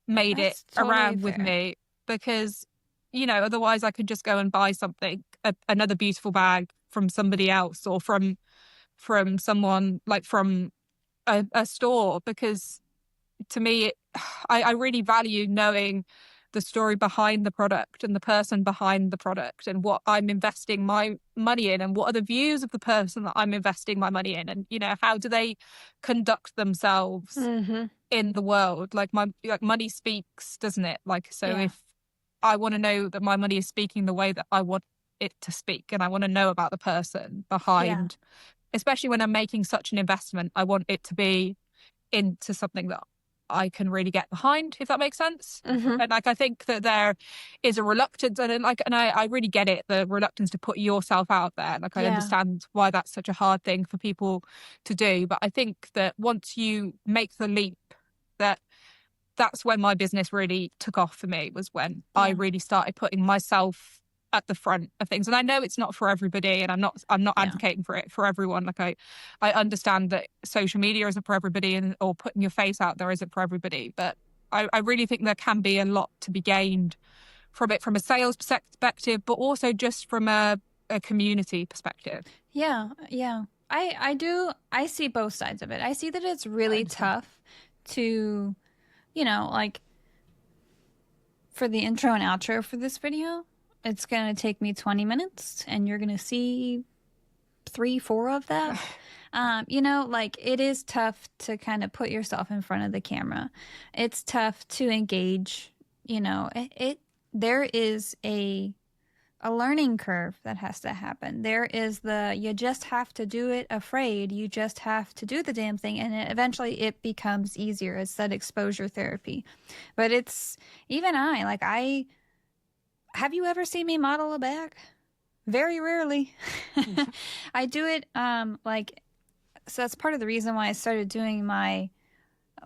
made it That's totally around with fair. me because, you know, otherwise I could just go and buy something, another beautiful bag from somebody else or from someone like from a store because to me, I really value knowing the story behind the product and the person behind the product and what I'm investing my money in and what are the views of the person that I'm investing my money in and you know how do they conduct themselves Mm-hmm. in the world like my like money speaks, doesn't it? Like so Yeah. if I want to know that my money is speaking the way that I want it to speak and I want to know about the person Yeah. behind, especially when I'm making such an investment, I want it to be into something that I can really get behind, if that makes sense. Mm-hmm. And like I think that there is a reluctance and I really get it, the reluctance to put yourself out there. Like I Yeah. understand why that's such a hard thing for people to do. But I think that once you make the leap, that that's when my business really took off for me was when I Yeah. really started putting myself at the front of things. And I know it's not for everybody and I'm not Yeah. advocating for it for everyone. Like I understand that social media isn't for everybody and or putting your face out there isn't for everybody. But I really think there can be a lot to be gained from it from a sales perspective, but also just from a community perspective. Yeah. Yeah. I see both sides of it. I see that it's I really understand. tough to, you know, like for the intro and outro for this video, it's gonna take me 20 minutes and you're gonna see 3, 4 of that. You know, like it is tough to kind of put yourself in front of the camera. It's tough to engage, you know, there is a learning curve that has to happen. There is you just have to do it afraid. You just have to do the damn thing. And eventually it becomes easier. It's that exposure therapy. But it's even have you ever seen me model a bag? Very rarely. I do it, so that's part of the reason why I started doing my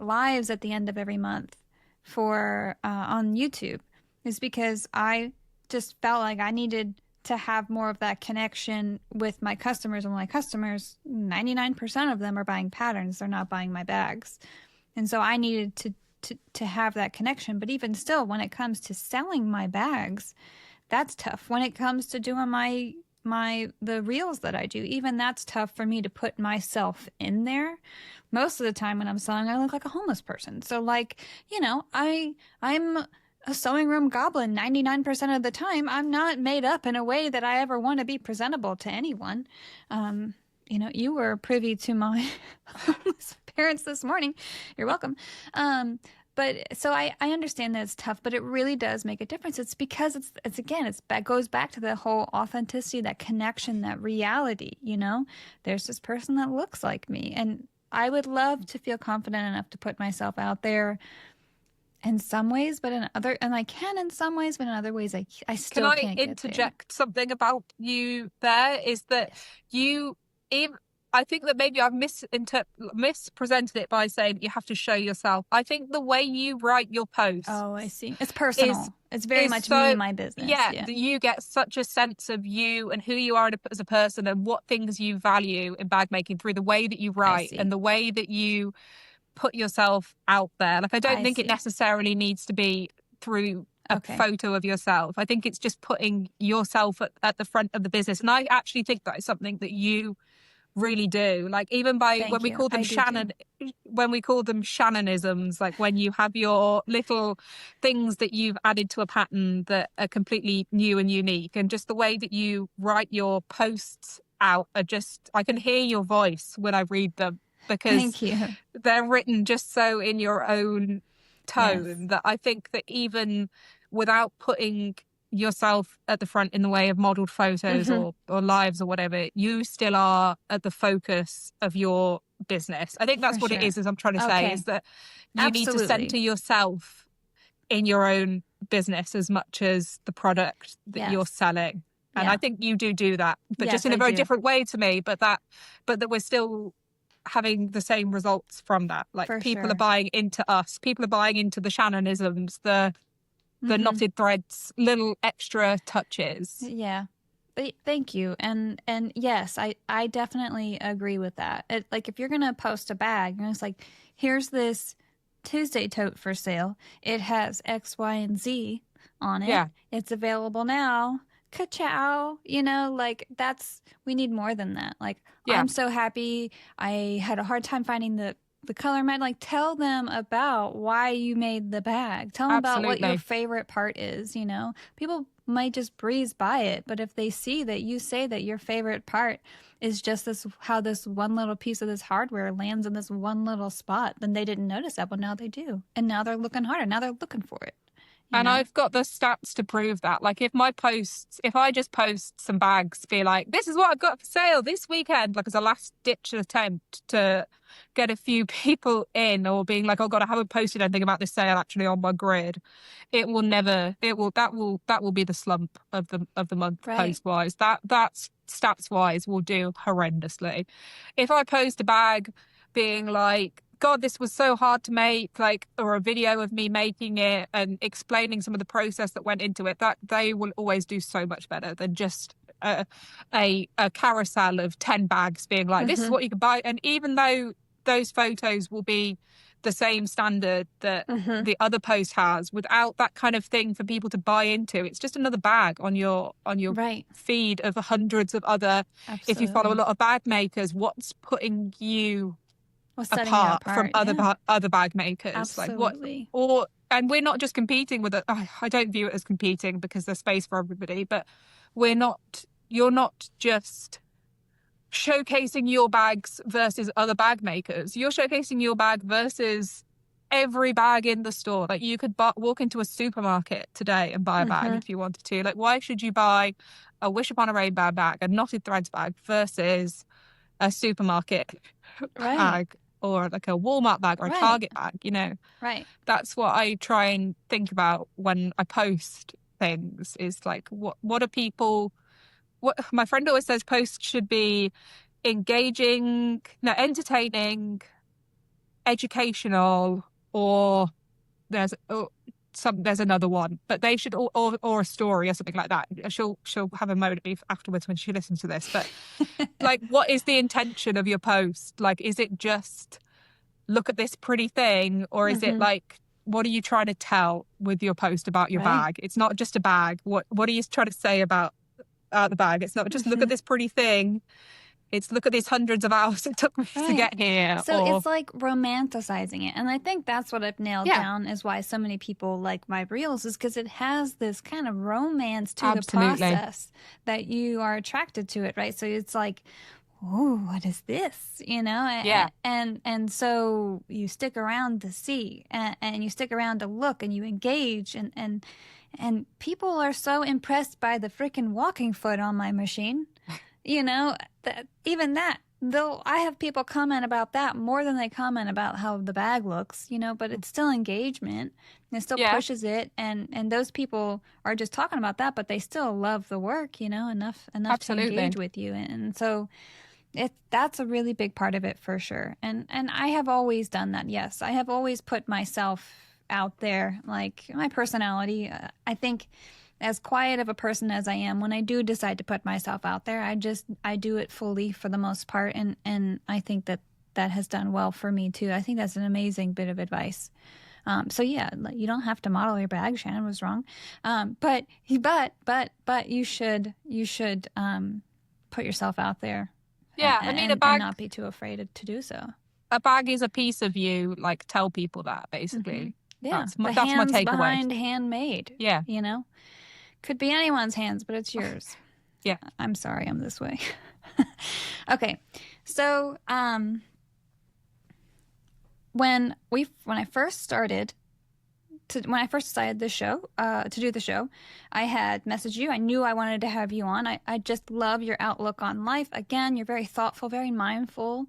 lives at the end of every month for, on YouTube is because I just felt like I needed to have more of that connection with my customers. And my customers, 99% of them are buying patterns. They're not buying my bags. And so I needed to have that connection. But even still, when it comes to selling my bags, that's tough. When it comes to doing the reels that I do, even that's tough for me to put myself in there. Most of the time when I'm selling, I look like a homeless person. So like, you know, I'm a sewing room goblin 99% of the time. I'm not made up in a way that I ever want to be presentable to anyone. You know, you were privy to my homeless parents this morning. You're welcome. But so I understand that it's tough, but it really does make a difference. It's because it's again, it goes back to the whole authenticity, that connection, that reality, you know, there's this person that looks like me. And I would love to feel confident enough to put myself out there in some ways, but and I can in some ways, but in other ways, I Can still I can't get there. interject something about you there? Is that Yes. you, even I think that maybe I've mispresented it by saying you have to show yourself. I think the way you write your posts Oh, I see. It's is personal. It's very much so, me, my business. yeah, Yeah. you get such a sense of you and who you are as a person and what things you value in bag making through the way that you I write see. and the way that you put yourself out there. Like, I don't I think it see. necessarily needs to be through a Okay. photo of yourself. I think it's just putting yourself at the front of the business. And I actually think that is something that you really do. Like, even by when Thank we you. call them I do too. Shannonisms, like when you have your little things that you've added to a pattern that are completely new and unique, and just the way that you write your posts out are just, I can hear your voice when I read them because Thank you. they're written just so in your own Yes. tone that I think that even without putting yourself at the front in the way of modeled photos Mm-hmm. or lives or whatever, you still are at the focus of your business. I think For that's what it sure. is, as I'm trying to say, is Okay. that you need to center Absolutely. yourself in your own business as much as the product that you're Yes. selling. And I Yeah. think you do that, but just Yes, in a I very do. different way to me, but that we're still having the same results from that. Like, For people are sure. buying into us, people are buying into the Shannonisms, the Mm-hmm. knotted threads, little extra touches. Yeah. Thank you. And yes, I definitely agree with that. Like if you're gonna post a bag, and it's like, here's this Tuesday tote for sale. It has X, Y, and Z on it. Yeah, It's available now. Ka-chow. Like we need more than that. Like yeah, I'm so happy. I had a hard time finding the color mat. Like tell them about why you made the bag. Tell them about what your absolutely. favorite part is. People might just breeze by it, but if they see that you say that your favorite part is just how this one little piece of this hardware lands in this one little spot, then they didn't notice that. Well, now they do. And now they're looking harder. Now they're looking for it, you And know? I've got the stats to prove that. Like, if I just post some bags, be like, this is what I've got for sale this weekend, like as a last ditch attempt to get a few people in, or being like, oh God, I haven't posted anything about this sale actually on my grid. That will be the slump of the month Right. post wise. That's stats wise will do horrendously. If I post a bag being like, God, this was so hard to make, like, or a video of me making it and explaining some of the process that went into it, that they will always do so much better than just a carousel of 10 bags being like, this is Mm-hmm. what you can buy. And even though those photos will be the same standard that Mm-hmm. the other post has, without that kind of thing for people to buy into, it's just another bag on your Right. feed of hundreds of other. If you follow a Absolutely. lot of bag makers, what's putting you Well, setting you apart from apart. Yeah. other bag makers? Like, what? Absolutely. Or and we're not just competing with it. I don't view it as competing because there's space for everybody, but we're not. You're not just showcasing your bags versus other bag makers. You're showcasing your bag versus every bag in the store. Like, you could walk into a supermarket today and buy a bag Mm-hmm. if you wanted to. Like, why should you buy a Wish Upon a Rainbow bag, a knotted threads bag, versus a supermarket Right. bag, or like a Walmart bag or a Right. Target bag? Right. That's what I try and think about when I post things, is like, what are people, what my friend always says, posts should be engaging, no, entertaining, educational, or there's there's another one, but they should, or a story or something like that. She'll have a moan at me afterwards when she listens to this, but like, what is the intention of your post? Like, is it just look at this pretty thing, or is it Mm-hmm. like, what are you trying to tell with your post about your Right. bag? It's not just a bag. What are you trying to say about the bag? It's not just look Mm-hmm. at this pretty thing. It's look at these hundreds of hours it took me to Right. get here. So Or it's like romanticizing it. And I think that's what I've nailed yeah, down is why so many people like my reels, is because it has this kind of romance to the absolutely. process that you are attracted to it, right? So it's like, oh, what is this? Yeah, And so you stick around to see, and you stick around to look, and you engage, and people are so impressed by the freaking walking foot on my machine. That even that, though, I have people comment about that more than they comment about how the bag looks, but it's still engagement. It still yeah, pushes it, and those people are just talking about that, but they still love the work, enough to absolutely. engage with you. And so That's a really big part of it for sure. And I have always done that. Yes, I have always put myself out there, like my personality. I think as quiet of a person as I am, when I do decide to put myself out there, I do it fully for the most part, and I think that has done well for me too. I think that's an amazing bit of advice. So yeah, you don't have to model your bag. Shannon was wrong, but you should put yourself out there, Yeah, I mean, and not be too afraid to do so. a bag is a piece of you. Like, tell people that basically. Yeah, That's the my hands takeaway. behind handmade. Yeah. You know, could be anyone's hands, but it's yours. Yeah. I'm sorry, I'm this way. Okay, so when I first started when I first decided to do the show, I had messaged you. I knew I wanted to have you on. I just love your outlook on life. Again, you're very thoughtful, very mindful,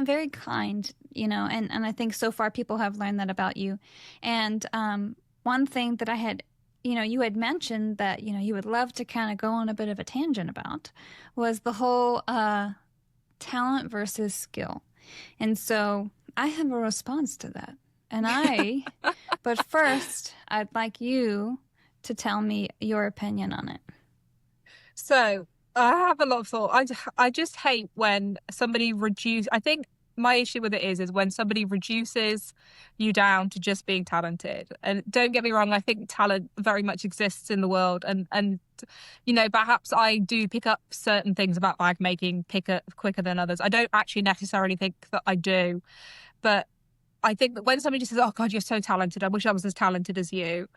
very kind, you know, and I think so far people have learned that about you. And one thing that I had, you know, you had mentioned that, you know, you would love to kind of go on a bit of a tangent about was the whole talent versus skill. And so I have a response to that. But first, I'd like you to tell me your opinion on it. So I have a lot of thought. I just hate when somebody I think my issue with it is when somebody reduces you down to just being talented. And don't get me wrong, I think talent very much exists in the world. And you know, perhaps I do pick up certain things about bag making quicker than others. I don't actually necessarily think that I do. But I think that when somebody just says, oh God, you're so talented, I wish I was as talented as you,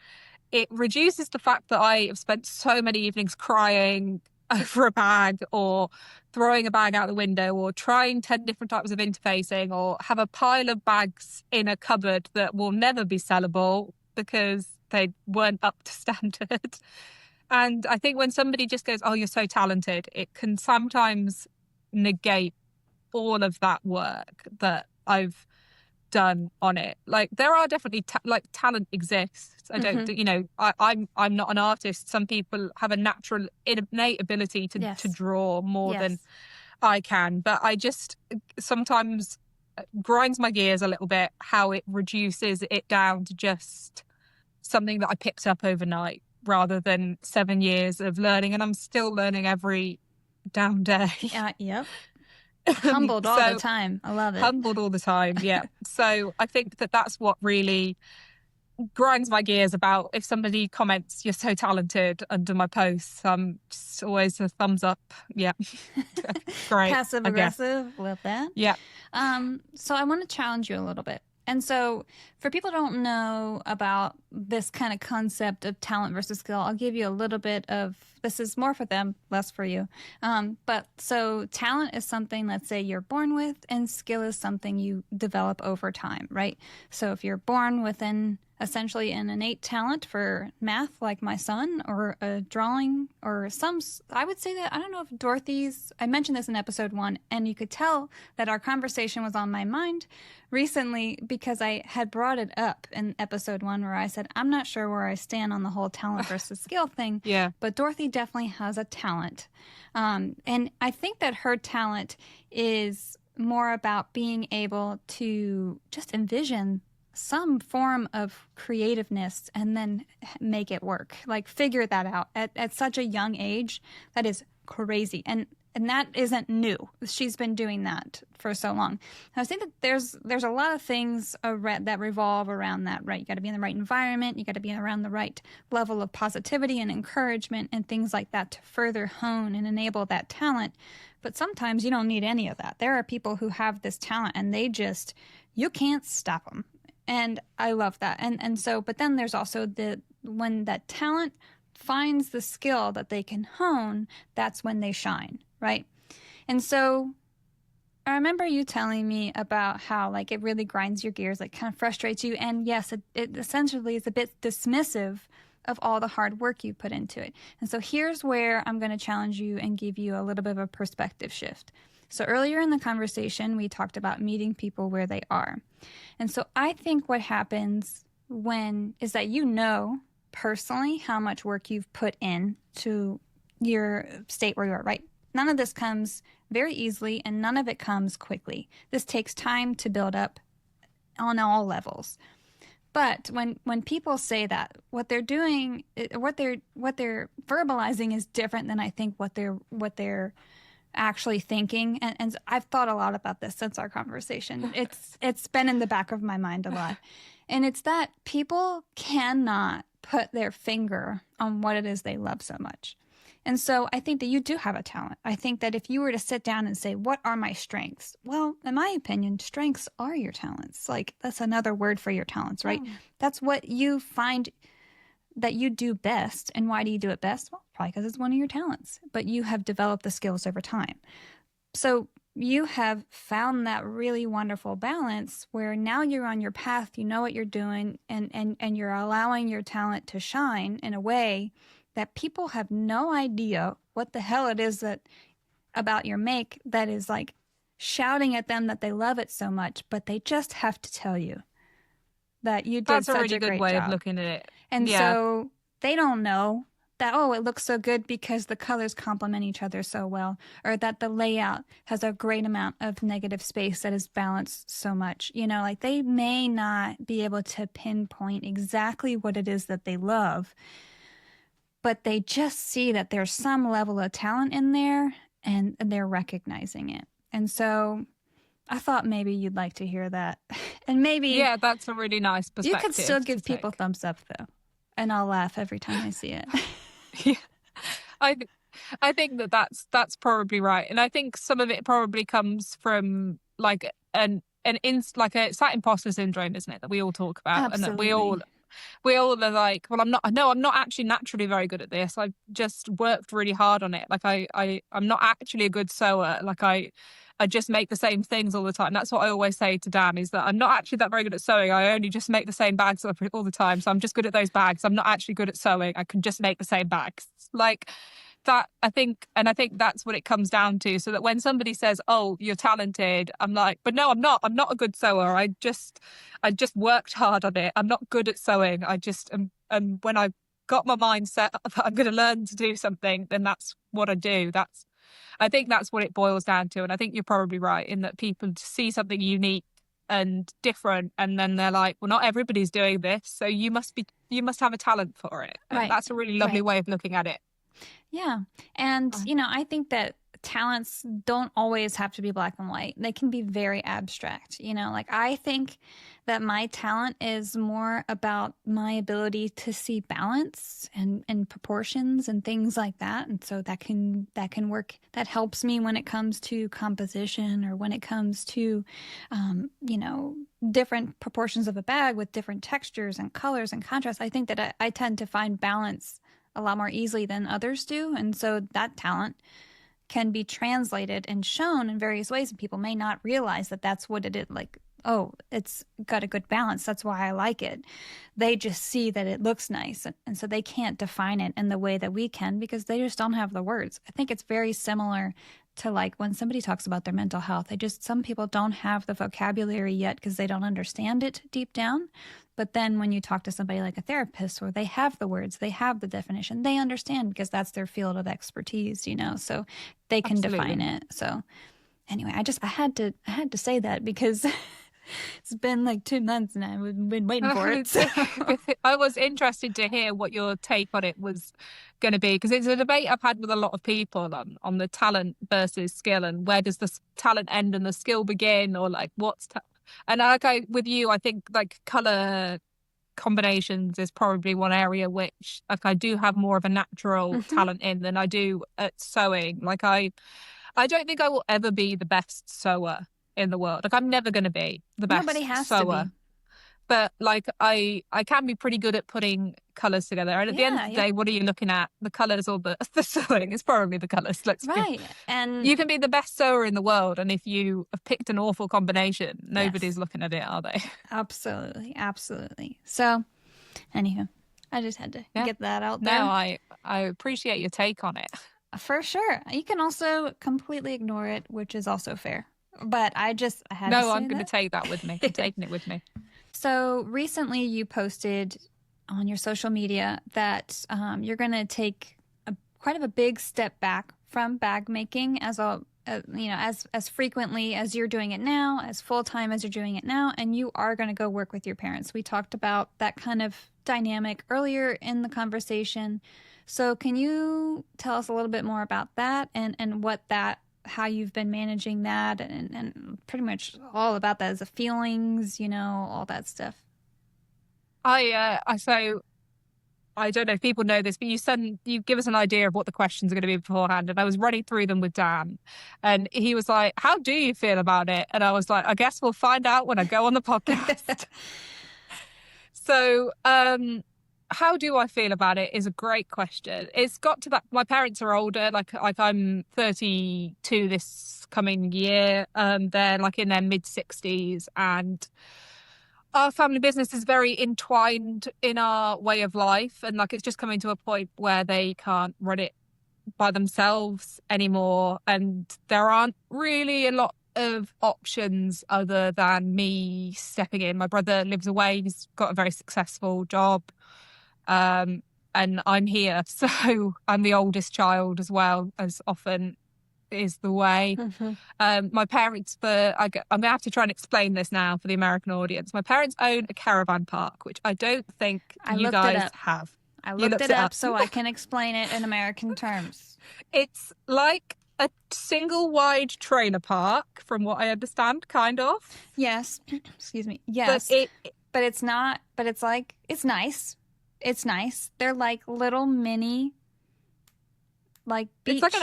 it reduces the fact that I have spent so many evenings crying over a bag or throwing a bag out the window or trying 10 different types of interfacing or have a pile of bags in a cupboard that will never be sellable because they weren't up to standard. And I think when somebody just goes, oh, you're so talented, it can sometimes negate all of that work that I've done on it. Like, there are definitely talent exists. I don't, you know, I'm not an artist. Some people have a natural innate ability to draw more than I can, but I just sometimes grinds my gears a little bit how it reduces it down to just something that I picked up overnight rather than 7 years of learning, and I'm still learning every damn day. Yep. Humbled all the time. I love it. Humbled all the time, yeah. So I think that's what really grinds my gears about if somebody comments, you're so talented under my posts. Just always a thumbs up. Yeah. Great. Passive aggressive. Love that. Yeah. So I want to challenge you a little bit. And so for people who don't know about this kind of concept of talent versus skill, I'll give you a little bit of, this is more for them, less for you. But so talent is something, let's say, you're born with, and skill is something you develop over time, right? So if you're born with essentially an innate talent for math, like my son, or a drawing, or I would say that, I don't know if I mentioned this in episode 1, and you could tell that our conversation was on my mind recently because I had brought it up in episode 1 where I said, I'm not sure where I stand on the whole talent versus skill thing. Yeah. But Dorothy definitely has a talent. And I think that her talent is more about being able to just envision some form of creativeness and then make it work, like figure that out at such a young age. That is crazy. And that isn't new. She's been doing that for so long. I think that there's a lot of things that revolve around that, right? You got to be in the right environment. You got to be around the right level of positivity and encouragement and things like that to further hone and enable that talent. But sometimes you don't need any of that. There are people who have this talent and you can't stop them. And I love that. And so, but then there's also when that talent finds the skill that they can hone, that's when they shine, right? And so I remember you telling me about how, like, it really grinds your gears, like kind of frustrates you. And yes, it essentially is a bit dismissive of all the hard work you put into it. And so here's where I'm going to challenge you and give you a little bit of a perspective shift. So earlier in the conversation, we talked about meeting people where they are. And so I think what happens is that you know personally how much work you've put in to your state where you are, right? None of this comes very easily, and none of it comes quickly. This takes time to build up on all levels. But when people say that, what they're doing, what they're verbalizing is different than I think what they're actually thinking. And I've thought a lot about this since our conversation. It's been in the back of my mind a lot. And it's that people cannot put their finger on what it is they love so much. And so I think that you do have a talent. I think that if you were to sit down and say, what are my strengths? Well, in my opinion, strengths are your talents. Like, that's another word for your talents, right? Oh. That's what you find that you do best. And why do you do it best? Well, probably because it's one of your talents, but you have developed the skills over time. So you have found that really wonderful balance where now you're on your path, you know what you're doing, and you're allowing your talent to shine in a way that people have no idea what the hell it is that about your make that is like shouting at them that they love it so much, but they just have to tell you that you did such a great job. That's a really good way of looking at it. And so they don't know that, oh, it looks so good because the colors complement each other so well, or that the layout has a great amount of negative space that is balanced so much. You know, like they may not be able to pinpoint exactly what it is that they love, but they just see that there's some level of talent in there and they're recognizing it. And so I thought maybe you'd like to hear that. And maybe... Yeah, that's a really nice perspective. You could still give people thumbs up, though. And I'll laugh every time I see it. Yeah, I think that's probably right. And I think some of it probably comes from like like it's that imposter syndrome, isn't it? That we all talk about. Absolutely. And that we all are like, well, I'm not actually naturally very good at this. I've just worked really hard on it. Like I'm not actually a good sewer. Like I just make the same things all the time. That's what I always say to Dan, is that I'm not actually that very good at sewing. I only just make the same bags all the time. So I'm just good at those bags. I'm not actually good at sewing. I can just make the same bags. Like that, I think that's what it comes down to. So that when somebody says, oh, you're talented, I'm like, but no, I'm not a good sewer. I just worked hard on it. I'm not good at sewing. I just am, when I got my mind set that I'm going to learn to do something, then that's what I do. I think that's what it boils down to. And I think you're probably right in that people see something unique and different, and then they're like, well, not everybody's doing this, so you must have a talent for it. And right. That's a really lovely way of looking at it. Yeah. And, I think that talents don't always have to be black and white. They can be very abstract. Like I think that my talent is more about my ability to see balance and proportions and things like that. And so that can work. That helps me when it comes to composition, or when it comes to, different proportions of a bag with different textures and colors and contrast. I think that I tend to find balance a lot more easily than others do. And so that talent can be translated and shown in various ways, and people may not realize that that's what it is. Like, oh, it's got a good balance, that's why I like it. They just see that it looks nice, and so they can't define it in the way that we can because they just don't have the words. I think it's very similar to like when somebody talks about their mental health. Some people don't have the vocabulary yet because they don't understand it deep down. But then when you talk to somebody like a therapist, where they have the words, they have the definition, they understand because that's their field of expertise, so they can define it. So anyway, I had to say that because it's been like 2 months and I've been waiting for it. So. I was interested to hear what your take on it was going to be, because it's a debate I've had with a lot of people on the talent versus skill, and where does the talent end and the skill begin, or like and with you, I think like color combinations is probably one area which like I do have more of a natural talent in than I do at sewing. Like I don't think I will ever be the best sewer in the world. Like I'm never going to be the best Nobody has sewer. To be. But like I can be pretty good at putting colours together. And at the end of the day, what are you looking at? The colours or the sewing? It's probably the colours. And you can be the best sewer in the world, and if you have picked an awful combination, nobody's looking at it, are they? Absolutely, absolutely. So, anywho, I just had to get that out there. No, I appreciate your take on it. For sure. You can also completely ignore it, which is also fair. But I had to say I'm going to take that with me. I'm taking it with me. So recently you posted on your social media that you're going to take quite a big step back from bag making as a as frequently as you're doing it now, as full time as you're doing it now, and you are going to go work with your parents. We talked about that kind of dynamic earlier in the conversation. So can you tell us a little bit more about that and how you've been managing that and pretty much all about that as the feelings, all that stuff. So I don't know if people know this, but you give us an idea of what the questions are going to be beforehand. And I was running through them with Dan, and he was like, "How do you feel about it?" And I was like, "I guess we'll find out when I go on the podcast." So, how do I feel about it is a great question. It's got to that. My parents are older. Like I'm 32 this coming year. They're like in their mid-60s, and our family business is very entwined in our way of life, and like it's just coming to a point where they can't run it by themselves anymore, and there aren't really a lot of options other than me stepping in. My brother lives away, he's got a very successful job, and I'm here, so I'm the oldest child as well, as often is the way. My parents, I'm gonna have to try and explain this now for the American audience. My parents own a caravan park, which I don't think you guys have. I looked it up so I can explain it in American terms. It's like a single wide trailer park, from what I understand, kind of. Yes. Excuse me. Yes. But it's not, but it's like, it's nice. It's nice. They're like little mini, like beach. It's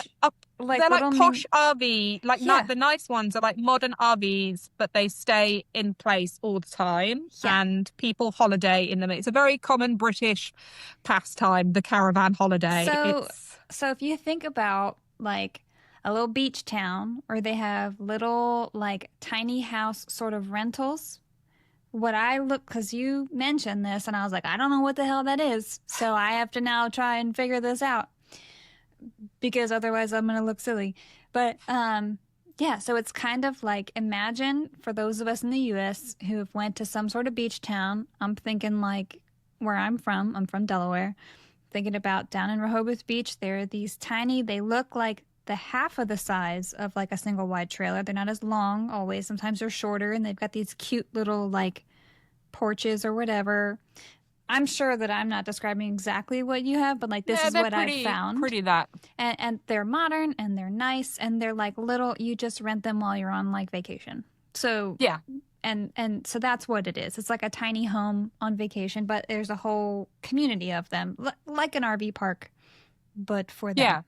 like they're like posh RV, like the nice ones are like modern RVs, but they stay in place all the time, and people holiday in them. It's a very common British pastime, the caravan holiday. So if you think about like a little beach town, or they have little like tiny house sort of rentals. Because you mentioned this, and I was like, I don't know what the hell that is, so I have to now try and figure this out, because otherwise I'm going to look silly. But so it's kind of like, imagine for those of us in the U.S. who have went to some sort of beach town. I'm thinking like where I'm from Delaware. Thinking about down in Rehoboth Beach, there are these tiny, they look like the half of the size of like a single wide trailer. They're not as long always. Sometimes they're shorter, and they've got these cute little like porches or whatever. I'm sure that I'm not describing exactly what you have, but like this is what I've found. Pretty that. And they're modern, and they're nice, and they're like little, you just rent them while you're on like vacation. So yeah. And so that's what it is. It's like a tiny home on vacation, but there's a whole community of them, like an RV park, but for them. Yeah.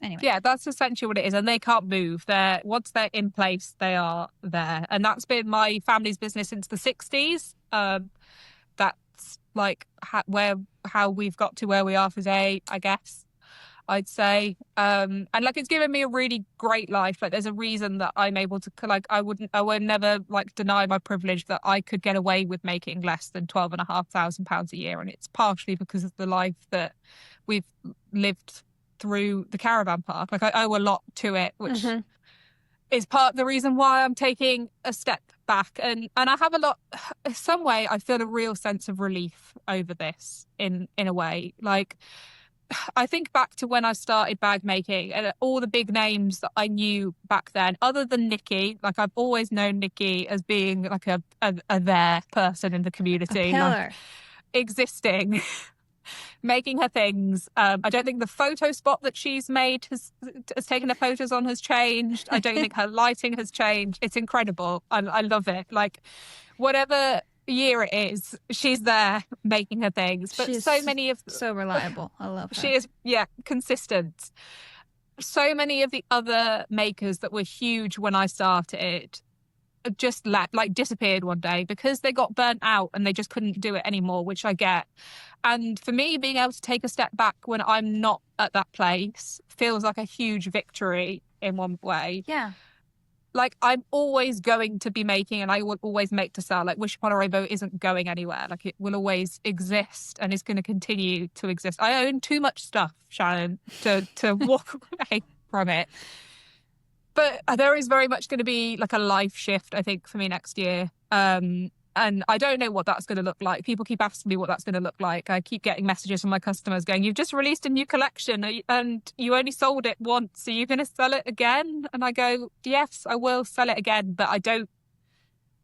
Anyway. Yeah, that's essentially what it is. And they can't move. Once they're in place, they are there. And that's been my family's business since the 60s. That's like how we've got to where we are today, I guess, I'd say. And like, it's given me a really great life. Like, there's a reason that I'm able to, like, I would never like deny my privilege that I could get away with making less than £12,500 a year. And it's partially because of the life that we've lived through the caravan park. Like, I owe a lot to it, which is part of the reason why I'm taking a step back. And I have in some way, I feel a real sense of relief over this in a way. Like, I think back to when I started bag making, and all the big names that I knew back then, other than Nikki. Like, I've always known Nikki as being like a there person in the community, a pillar. like, existing, making her things. I don't think the photo spot that she's made has taken her photos on has changed. I don't think her lighting has changed. It's incredible. I love it. Like, whatever year it is, she's there making her things. But she's so reliable. I love her. She is, consistent. So many of the other makers that were huge when I started just disappeared one day because they got burnt out and they just couldn't do it anymore, which I get. And for me, being able to take a step back when I'm not at that place feels like a huge victory in one way. Yeah. Like, I'm always going to be making, and I will always make to sell. Like, Wish Upon a Rainbow isn't going anywhere. Like, it will always exist and is going to continue to exist. I own too much stuff, Shannon, to walk away from it. But there is very much going to be like a life shift, I think, for me next year. And I don't know what that's going to look like. People keep asking me what that's going to look like. I keep getting messages from my customers going, "You've just released a new collection and you only sold it once. Are you going to sell it again?" And I go, "Yes, I will sell it again, but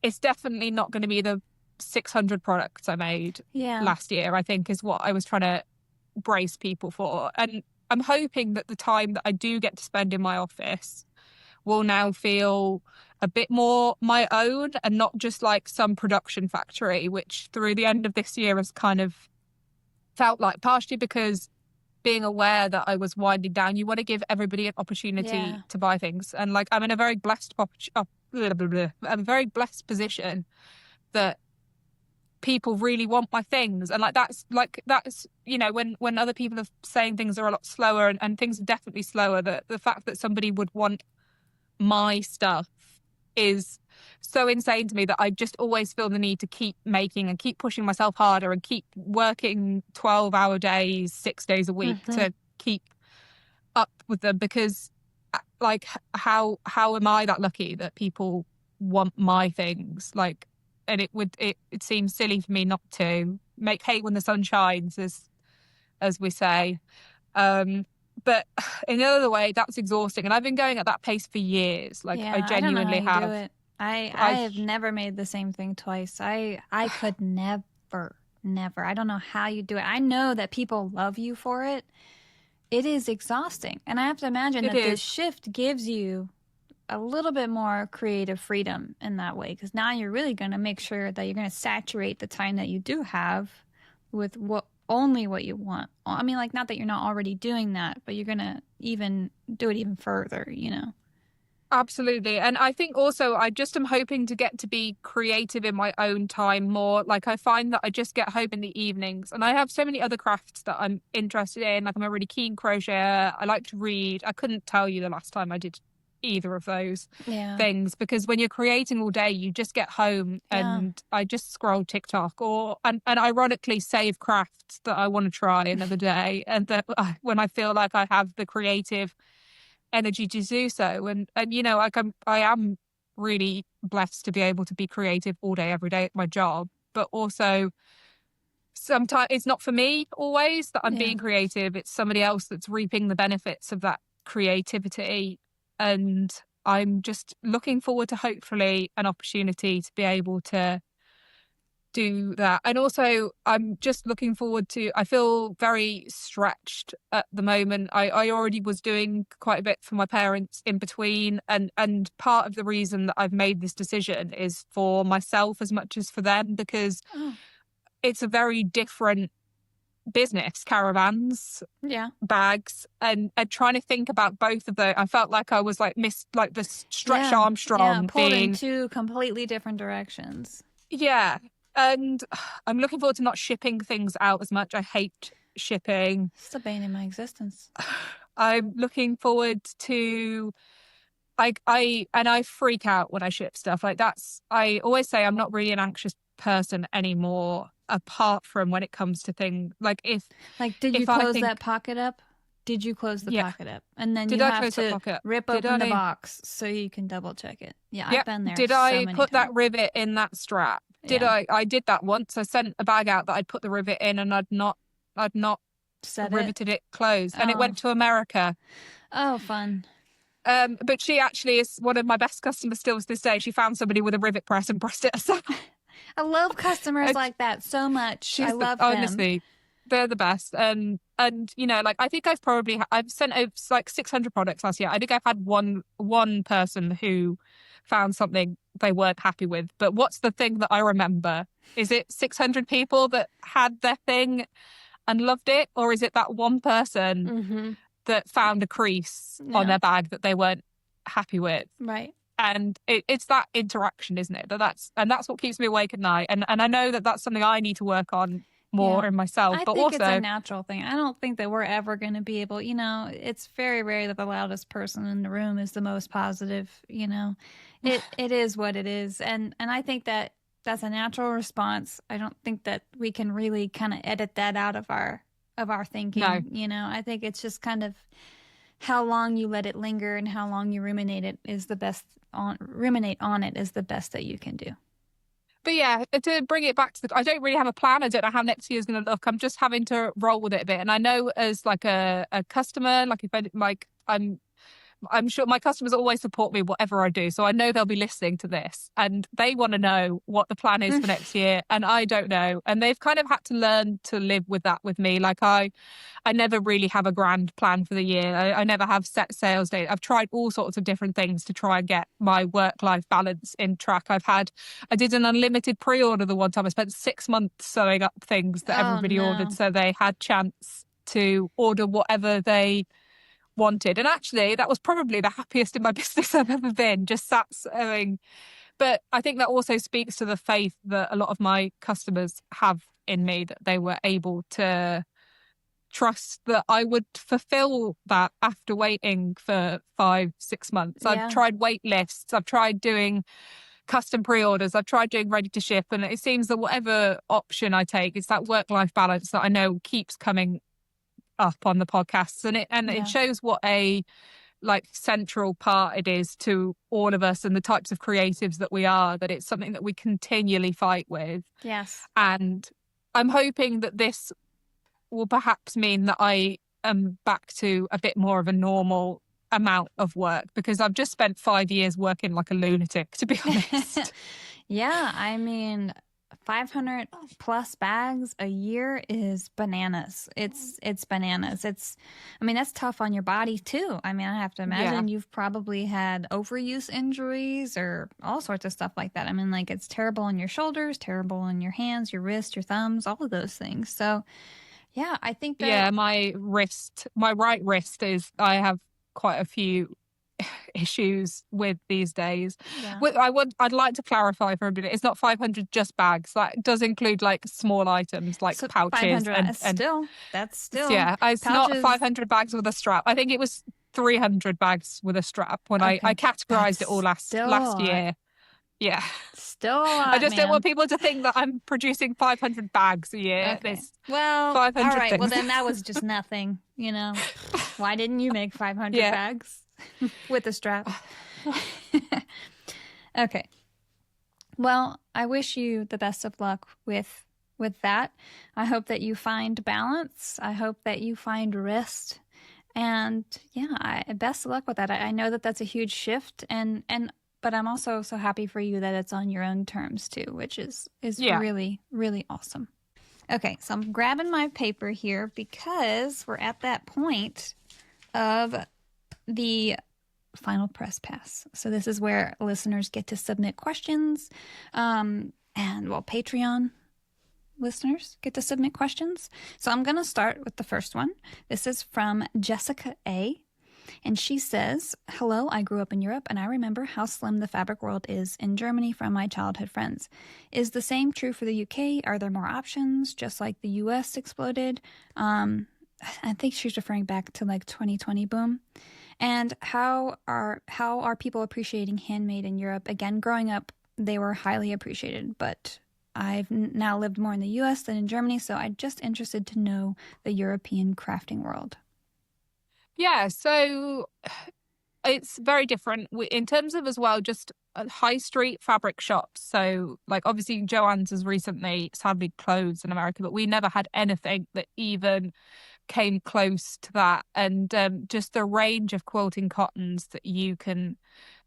it's definitely not going to be the 600 products I made last year," I think is what I was trying to brace people for. And I'm hoping that the time that I do get to spend in my office will now feel a bit more my own and not just like some production factory, which through the end of this year has kind of felt like, partially because being aware that I was winding down, you want to give everybody an opportunity to buy things. And like, I'm in a very blessed, I'm a very blessed position that people really want my things. And that's, you know, when other people are saying things are a lot slower and things are definitely slower, the fact that somebody would want my stuff is so insane to me that I just always feel the need to keep making and keep pushing myself harder and keep working 12-hour days, 6 days a week to keep up with them, because like how am I that lucky that people want my things? Like, and it seems silly for me not to make hay when the sun shines, as we say. But in the other way, that's exhausting. And I've been going at that pace for years. Like, I genuinely I don't know how have. you do it. I have never made the same thing twice. I could never. I don't know how you do it. I know that people love you for it. It is exhausting. And I have to imagine that this shift gives you a little bit more creative freedom in that way. Because now you're really going to make sure that you're going to saturate the time that you do have with only what you want. I mean, like, not that you're not already doing that, but you're going to even do it even further, you know? Absolutely. And I think also I just am hoping to get to be creative in my own time more. Like, I find that I just get home in the evenings and I have so many other crafts that I'm interested in. Like, I'm a really keen crocheter. I like to read. I couldn't tell you the last time I did either of those things, because when you're creating all day, you just get home and I just scroll TikTok and ironically save crafts that I want to try another day, and that when I feel like I have the creative energy to do so. And you know, like, I am really blessed to be able to be creative all day every day at my job, but also sometimes it's not for me always that I'm being creative. It's somebody else that's reaping the benefits of that creativity. And I'm just looking forward to hopefully an opportunity to be able to do that. And also I'm just looking forward to, I feel very stretched at the moment. I already was doing quite a bit for my parents in between. And part of the reason that I've made this decision is for myself as much as for them, because it's a very different business, caravans, bags, and trying to think about both of those. I felt like I was like the Stretch Armstrong pulled in two completely different directions. And I'm looking forward to not shipping things out as much. I hate shipping. It's the bane of my existence. I'm looking forward to I freak out when I ship stuff. Like, I always say I'm not really an anxious person anymore, apart from when it comes to things like did you close that pocket up? Did you close the pocket up? And then you have to rip open the box so you can double check it. Yeah, I've been there. Did I put that rivet in that strap? I did that once. I sent a bag out that I'd put the rivet in and I'd not riveted it closed, and it went to America. Oh, fun. But she actually is one of my best customers still to this day. She found somebody with a rivet press and pressed it herself. I love customers like that so much. I love them. Honestly, they're the best. And you know, like, I think I've sent over like 600 products last year. I think I've had one person who found something they weren't happy with. But what's the thing that I remember? Is it 600 people that had their thing and loved it? Or is it that one person that found a crease on their bag that they weren't happy with? Right. And it's that interaction, isn't it? That's what keeps me awake at night. And I know that that's something I need to work on more in myself. I think it's a natural thing. I don't think that we're ever going to be able, you know, it's very rare that the loudest person in the room is the most positive, you know. It is what it is. And I think that that's a natural response. I don't think that we can really kind of edit that out of our thinking. No. You know, I think it's just kind of how long you let it linger and how long you ruminate on it is the best that you can do. But yeah, to bring it back to I don't really have a plan. I don't know how next year's going to look. I'm just having to roll with it a bit. And I know as like a customer, like if I, like I'm sure my customers always support me whatever I do. So I know they'll be listening to this and they want to know what the plan is for next year. And I don't know. And they've kind of had to learn to live with that with me. Like I never really have a grand plan for the year. I never have set sales dates. I've tried all sorts of different things to try and get my work-life balance in track. I did an unlimited pre-order the one time. I spent 6 months sewing up things that everybody ordered. So they had chance to order whatever they wanted. And actually, that was probably the happiest in my business I've ever been, just sat sewing. But I think that also speaks to the faith that a lot of my customers have in me, that they were able to trust that I would fulfill that after waiting for 5-6 months. Yeah. I've tried wait lists. I've tried doing custom pre-orders. I've tried doing ready to ship. And it seems that whatever option I take, it's that work-life balance that I know keeps coming up on the podcasts, and it shows what a like central part it is to all of us and the types of creatives that we are, that it's something that we continually fight with. Yes. And I'm hoping that this will perhaps mean that I am back to a bit more of a normal amount of work, because I've just spent 5 years working like a lunatic, to be honest. Yeah, I mean, 500 plus bags a year is bananas. It's bananas. I mean, that's tough on your body too. I mean, I have to imagine you've probably had overuse injuries or all sorts of stuff like that. I mean, like it's terrible on your shoulders, terrible on your hands, your wrists, your thumbs, all of those things. So yeah, I think that. Yeah, my right wrist I have quite a few issues with these days. Yeah. I'd like to clarify for a minute, it's not 500 just bags. That does include like small items like So pouches 500, and that's still yeah, it's pouches. not 500 bags with a strap. I think it was 300 bags with a strap when I categorized it all last year. Yeah. Still a lot, I just don't want people to think that I'm producing 500 bags a year. Okay. Well, 500 all right. things. Well, then that was just nothing, you know. Why didn't you make 500 bags with a strap? Okay. Well, I wish you the best of luck with that. I hope that you find balance. I hope that you find rest. And yeah, best of luck with that. I know that that's a huge shift, but I'm also so happy for you that it's on your own terms too, which is really, really awesome. Okay, so I'm grabbing my paper here because we're at that point of the final press pass. So this is where listeners get to submit questions, and Patreon listeners get to submit questions. So I'm going to start with the first one. This is from Jessica A. And she says, "Hello, I grew up in Europe and I remember how slim the fabric world is in Germany from my childhood friends. Is the same true for the UK? Are there more options, just like the US exploded?" I think she's referring back to like 2020 boom. And how are people appreciating handmade in Europe? Again, growing up, they were highly appreciated, but I've now lived more in the US than in Germany, so I'm just interested to know the European crafting world. Yeah, so it's very different in terms of as well just high street fabric shops. So like obviously Joann's has recently sadly closed in America, but we never had anything that even came close to that. And just the range of quilting cottons that you can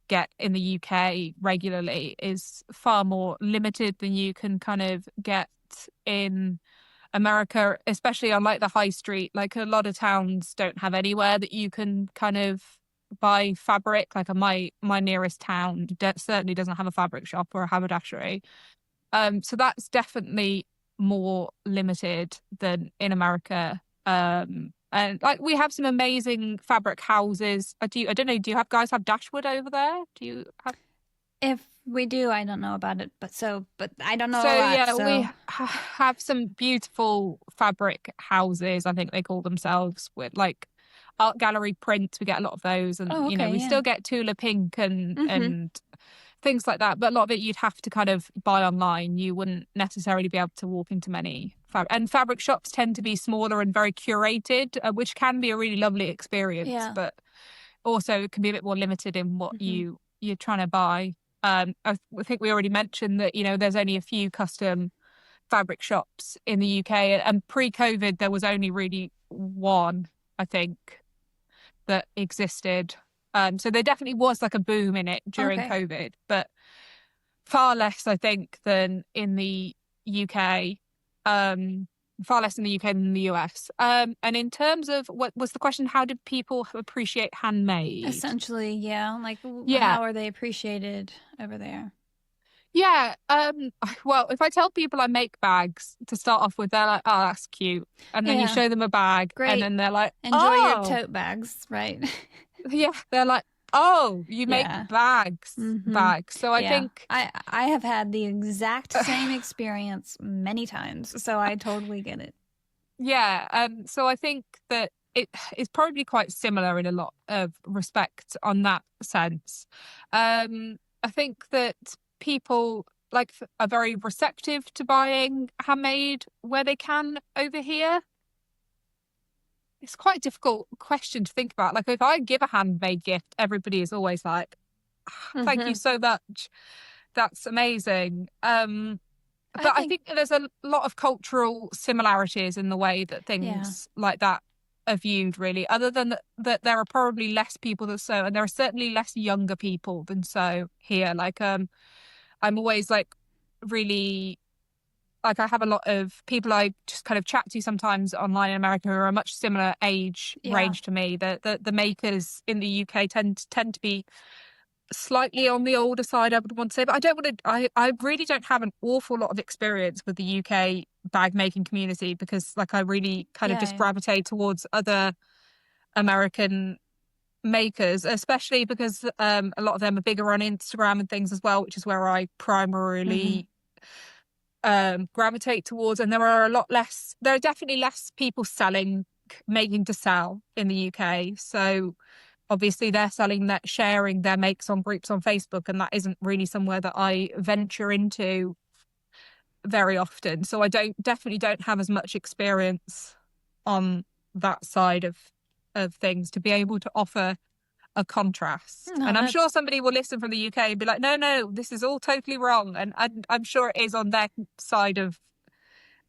get in the UK regularly is far more limited than you can kind of get in America, especially on like the high street. Like a lot of towns don't have anywhere that you can kind of buy fabric. Like my nearest town certainly doesn't have a fabric shop or a haberdashery. So that's definitely more limited than in America. And like we have some amazing fabric houses. I don't know. Do you guys have Dashwood over there? Do you have? If we do, I don't know about it, but I don't know. We have some beautiful fabric houses. I think they call themselves, with like art gallery prints. We get a lot of those, and we still get Tula Pink and things like that. But a lot of it you'd have to kind of buy online. You wouldn't necessarily be able to walk into many fabric shops tend to be smaller and very curated, which can be a really lovely experience. Yeah. But also it can be a bit more limited in what you're trying to buy. I think we already mentioned that, there's only a few custom fabric shops in the UK, and pre-COVID there was only really one, I think, that existed. So there definitely was like a boom in it during Okay. COVID, but far less, I think, than in the UK. Far less in the UK than in the US. And in terms of what was the question, how did people appreciate handmade? Essentially, yeah. Like, Yeah, how are they appreciated over there? yeah. Well, if I tell people I make bags to start off with, they're like, "Oh, that's cute," and then you Yeah. show them a bag, and Great. then they're like, Enjoy your "Oh." tote bags, right? Yeah, they're like, "Oh, you make Yeah. Mm-hmm. bags." So I Yeah. think, I have had the exact same experience many times, so I totally get it. yeah, so I think that it is probably quite similar in a lot of respects on that sense. I think that people like are very receptive to buying handmade where they can over here. It's quite a difficult question to think about. Like if I give a handmade gift, everybody is always like, "Ah, thank you Hmm. so much. That's amazing." I But I think, think there's a lot of cultural similarities in the way that yeah. things like that are viewed, really, other than that there are probably less people that sew, and there are certainly less younger people than sew here. Like, I'm always like really like I have a lot of people I just kind of chat to sometimes online in America who are a much similar age Yeah. range to me. The makers in the UK tend to be slightly on the older side, I would want to say, but I don't want to. I really don't have an awful lot of experience with the UK bag making community because, like, I really kind of just Yeah. gravitate towards other American makers, especially because a lot of them are bigger on Instagram and things as well, which is where I Hmm. primarily gravitate towards. And there are definitely less people selling, making to sell in the UK. So obviously they're selling that, sharing their makes on groups on Facebook, and that isn't really somewhere that I venture into very often. So I definitely don't have as much experience on that side of things to be able to offer a contrast. No, And I'm that sure somebody will listen from the UK and be like, no, this is all totally wrong. And I'm sure it is on their side of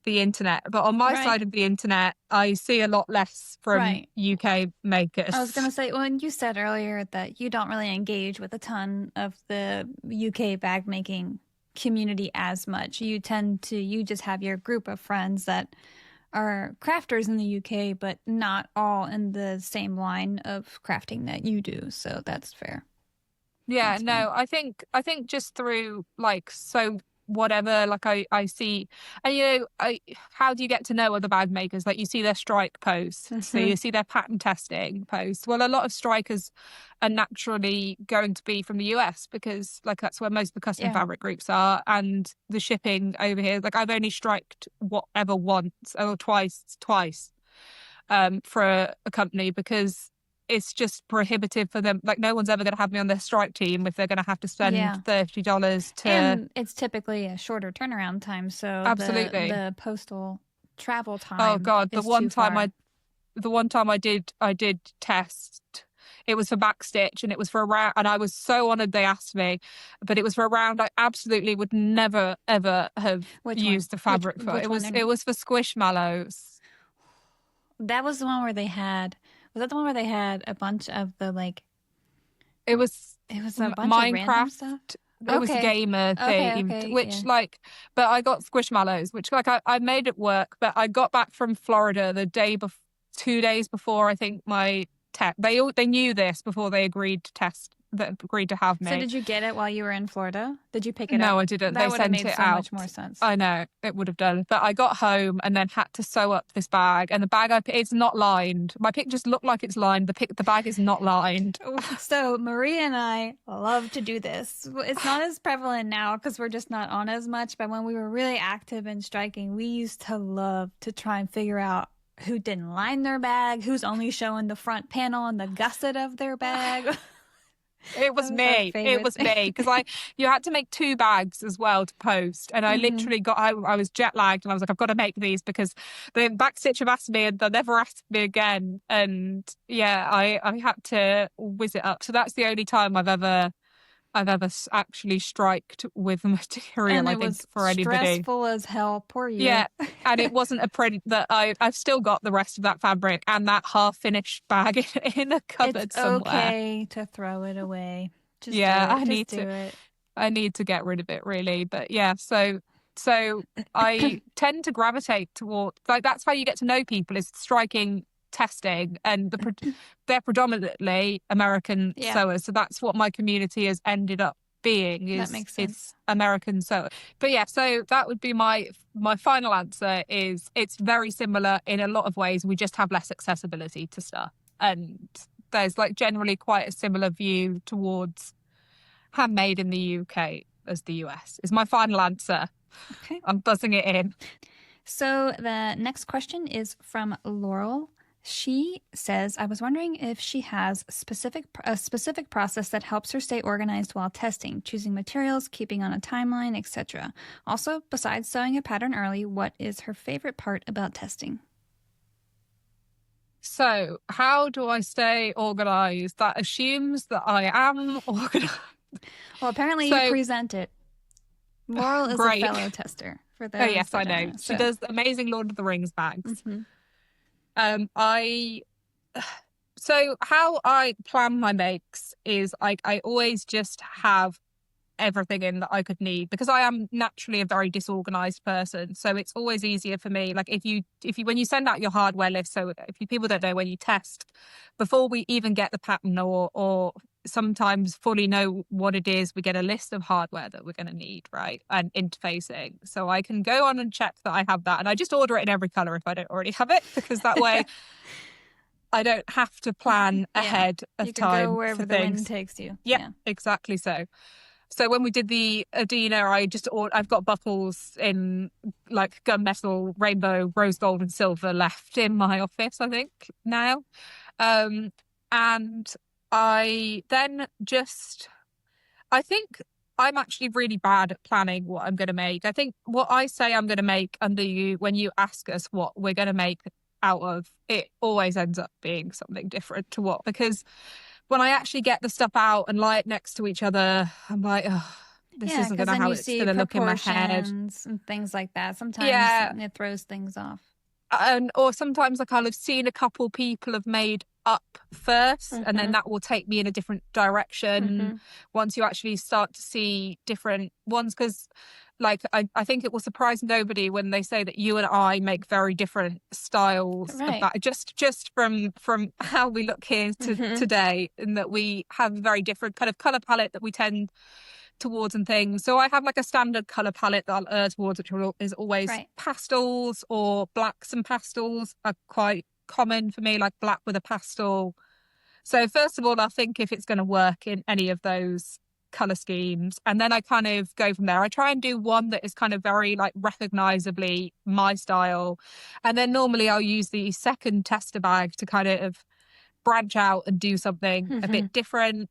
the internet. But on my right. side of the internet, I see a lot less from Right. UK I was makers. gonna say, when you said earlier that you don't really engage with a ton of the UK bag making community as much, you just have your group of friends that are crafters in the UK, but not all in the same line of crafting that you do. So that's fair. Yeah, That's fine. no, I think just through like so whatever, like I see, and how do you get to know other bag makers? Like you see their strike posts, so Hmm. you see their pattern testing posts. Well, a lot of strikers are naturally going to be from the US because like that's where most of the custom Yeah. fabric groups are, and the shipping over here. Like I've only striked whatever once or twice for a company because it's just prohibitive for them. Like no one's ever going to have me on their strike team if they're going to have to spend Yeah. $30 to. And it's typically a shorter turnaround time, so Absolutely. the postal travel Oh time God, is too far. the one time I did test. It was for backstitch and it was for a round, and I was so honored they asked me, but it was for a round I absolutely would never ever have Which one? used the fabric for. Which one? It was for squishmallows. That was the one where they had, was that the one where they had a bunch of the like, It was it was a bunch of random Minecraft. stuff? It was Okay. gamer Okay, themed, okay, yeah. which like, but I got squishmallows, which like I made it work. But I got back from Florida the day before, 2 days before I think my test. They knew this before they agreed to test, that agreed to have So me. did you get it while you were in Florida? Did you pick it up? No, I didn't. They That would have sent made it so out. much more sense. I know it would have done, but I got home and then had to sew up this bag. And the bag it's not lined. My pictures look like it's lined. The bag is not lined. So Maria and I love to do this. It's not as prevalent now because we're just not on as much, but when we were really active in striking, we used to love to try and figure out who didn't line their bag, who's only showing the front panel and the gusset of their bag. It was That was our me. It favorite was thing. me because you had to make two bags as well to post, and I Hmm. literally I was jet lagged, and I was like, I've got to make these because the backstitch have asked me, and they'll never ask me again. And yeah, I had to whiz it up. So that's the only time I've ever I've ever actually striked with material, And I it think, was for anybody. stressful as hell. Poor you. Yeah. And it wasn't a print that I've still got the rest of that fabric and that half finished bag in a It's cupboard somewhere. okay to throw it away. Just do Yeah, it. Just do it. I need to get rid of it really. But yeah, so I tend to gravitate toward like that's how you get to know people is striking testing and they're predominantly American Yeah, sewers. So that's what my community has ended up being that is makes it's sense. American sewers. But yeah, so that would be my final answer is it's very similar in a lot of ways. We just have less accessibility to stuff. And there's like generally quite a similar view towards handmade in the UK as the US is my final answer. Okay. I'm buzzing it in. So the next question is from Laurel. She says, I was wondering if she has a specific process that helps her stay organized while testing, choosing materials, keeping on a timeline, etc. Also, besides sewing a pattern early, what is her favorite part about testing? So, how do I stay organized? That assumes that I am organized. Well, apparently you So, present it. Laurel is a great. fellow tester, for Oh, those yes, I that don't know. know. She So, does amazing Lord of the Rings bags. mhm. I so how I plan my makes is I always just have everything in that I could need because I am naturally a very disorganized person. So it's always easier for me. Like if you when you send out your hardware list, so if people don't know when you test, before we even get the pattern or sometimes fully know what it is, we get a list of hardware that we're going to need, right? And interfacing. So I can go on and check that I have that. And I just order it in every color if I don't already have it, because that way I don't have to plan Yeah, ahead you of can go time wherever for the wind things. takes you. Yep, Yeah. exactly so. So when we did the Adina, I've got buckles in like gunmetal, rainbow, rose gold, and silver left in my office, I think now. And I then just, I think I'm actually really bad at planning what I'm going to make. I think what I say I'm going to make under you, when you ask us what we're going to make out of, it always ends up being something different to what, because when I actually get the stuff out and lie it next to each other, I'm like, oh, this Yeah, isn't because gonna then how you it's see gonna look in my head. proportions and things like that. Sometimes Yeah, it throws things off. and or sometimes like I'll have seen a couple people have made up first, and then Mm-hmm. that will take me in a different direction Mm-hmm. once you actually start to see different ones. Because like I think it will surprise nobody when they say that you and I make very different styles of Right. that, just from how we look here Mm-hmm. today, and that we have a very different kind of color palette that we tend towards and things. So I have like a standard color palette that I'll err towards, which is always Right. pastels, or blacks and pastels are quite common for me, like black with a pastel. So first of all, I'll think if it's going to work in any of those color schemes, and then I kind of go from there. I try and do one that is kind of very like recognizably my style, and then normally I'll use the second tester bag to kind of branch out and do something a Mm-hmm. bit different.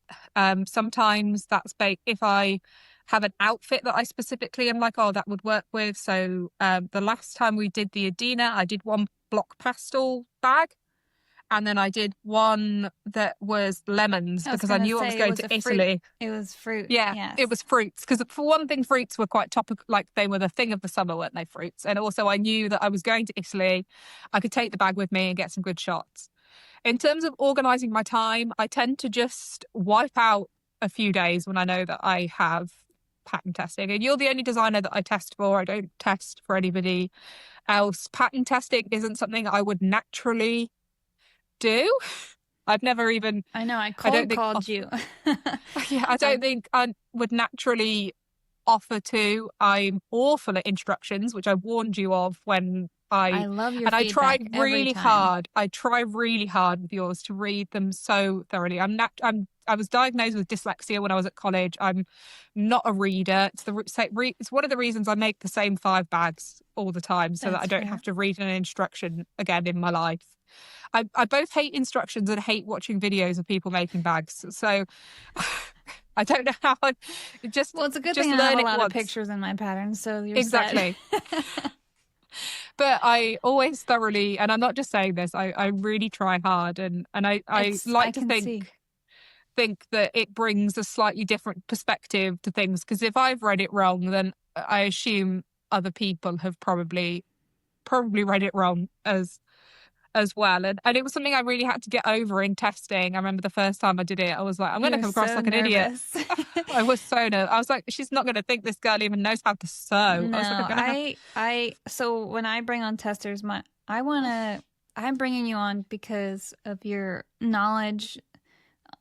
Sometimes that's if I have an outfit that I specifically am like, oh, that would work with. So the last time we did the Adina, I did one block pastel bag. And then I did one that was lemons I was because I gonna knew I was say it going was to a fruit. Italy. It was fruit. Yeah, it Yes. was fruits. Because for one thing, fruits were quite topical, like they were the thing of the summer, weren't they, fruits? And also I knew that I was going to Italy. I could take the bag with me and get some good shots. In terms of organizing my time, I tend to just wipe out a few days when I know that I have pattern testing. And you're the only designer that I test for. I don't test for anybody else. Pattern testing isn't something I would naturally do. I've never even, I know. I I don't cold think, called you. yeah, I don't think I would naturally offer to. I'm awful at instructions, which I warned you of when I love your and I feedback tried every really time. hard. I try really hard with yours to read them so thoroughly. I was diagnosed with dyslexia when I was at college. I'm not a reader. It's one of the reasons I make the same 5 bags all the time, so that I That's don't fair. have to read an instruction again in my life. I both hate instructions and hate watching videos of people making bags. So I don't know how I Well, it's a good just thing I have learn a it lot of once. pictures in my pattern, so you're set. Exactly. But I always thoroughly, and I'm not just saying this, I really try hard, and I It's I like to can see. think think that it brings a slightly different perspective to things. Because if I've read it wrong, then I assume other people have probably read it wrong as well. And it was something I really had to get over in testing. I remember the first time I did it, I was like, I'm going to You're come across so like an idiot. nervous. I was so nervous. I was like, she's not going to think this girl even knows how to sew. I was like, No, I'm gonna have... so when I bring on testers, I'm bringing you on because of your knowledge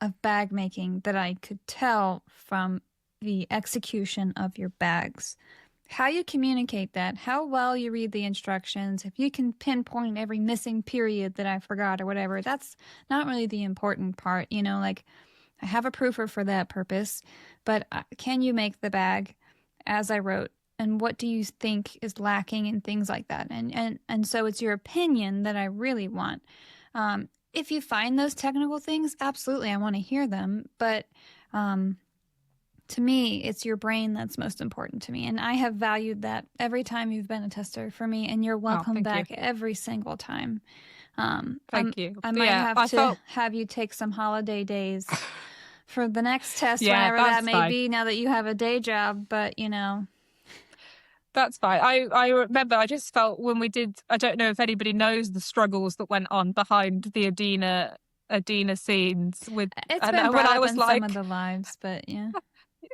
of bag making that I could tell from the execution of your bags. How you communicate that, how well you read the instructions, if you can pinpoint every missing period that I forgot or whatever, that's not really the important part, like I have a proofer for that purpose, but can you make the bag as I wrote? And what do you think is lacking and things like that? And so it's your opinion that I really want. If you find those technical things, absolutely, I want to hear them. But to me, it's your brain that's most important to me. And I have valued that every time you've been a tester for me. And you're welcome back every single time. Thank you. I might have to have you take some holiday days for the next test, whenever that may be, now that you have a day job. But, That's fine. I remember I just felt when we did, I don't know if anybody knows the struggles that went on behind the Adina scenes with... It's been brought up in some of the lives, but yeah.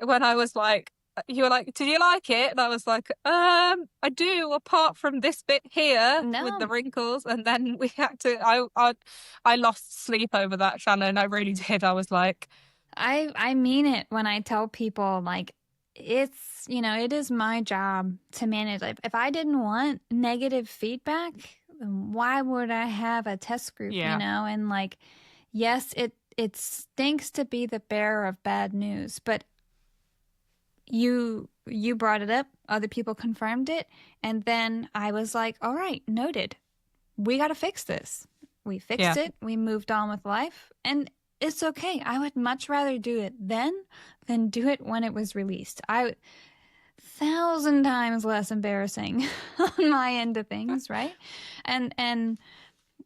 When I was like, you were like, did you like it? And I was like, I do, apart from this bit here with the wrinkles. And then we had to, I lost sleep over that, Shannon. I really did. I was like... I mean it when I tell people, like, it's, it is my job to manage. Like, if I didn't want negative feedback, then why would I have a test group, And like, yes, it stinks to be the bearer of bad news, but you brought it up, other people confirmed it, and then I was like, all right, noted. We got to fix this. We fixed it. We moved on with life, and it's okay. I would much rather do it then than do it when it was released. 1,000 times less embarrassing on my end of things, right? And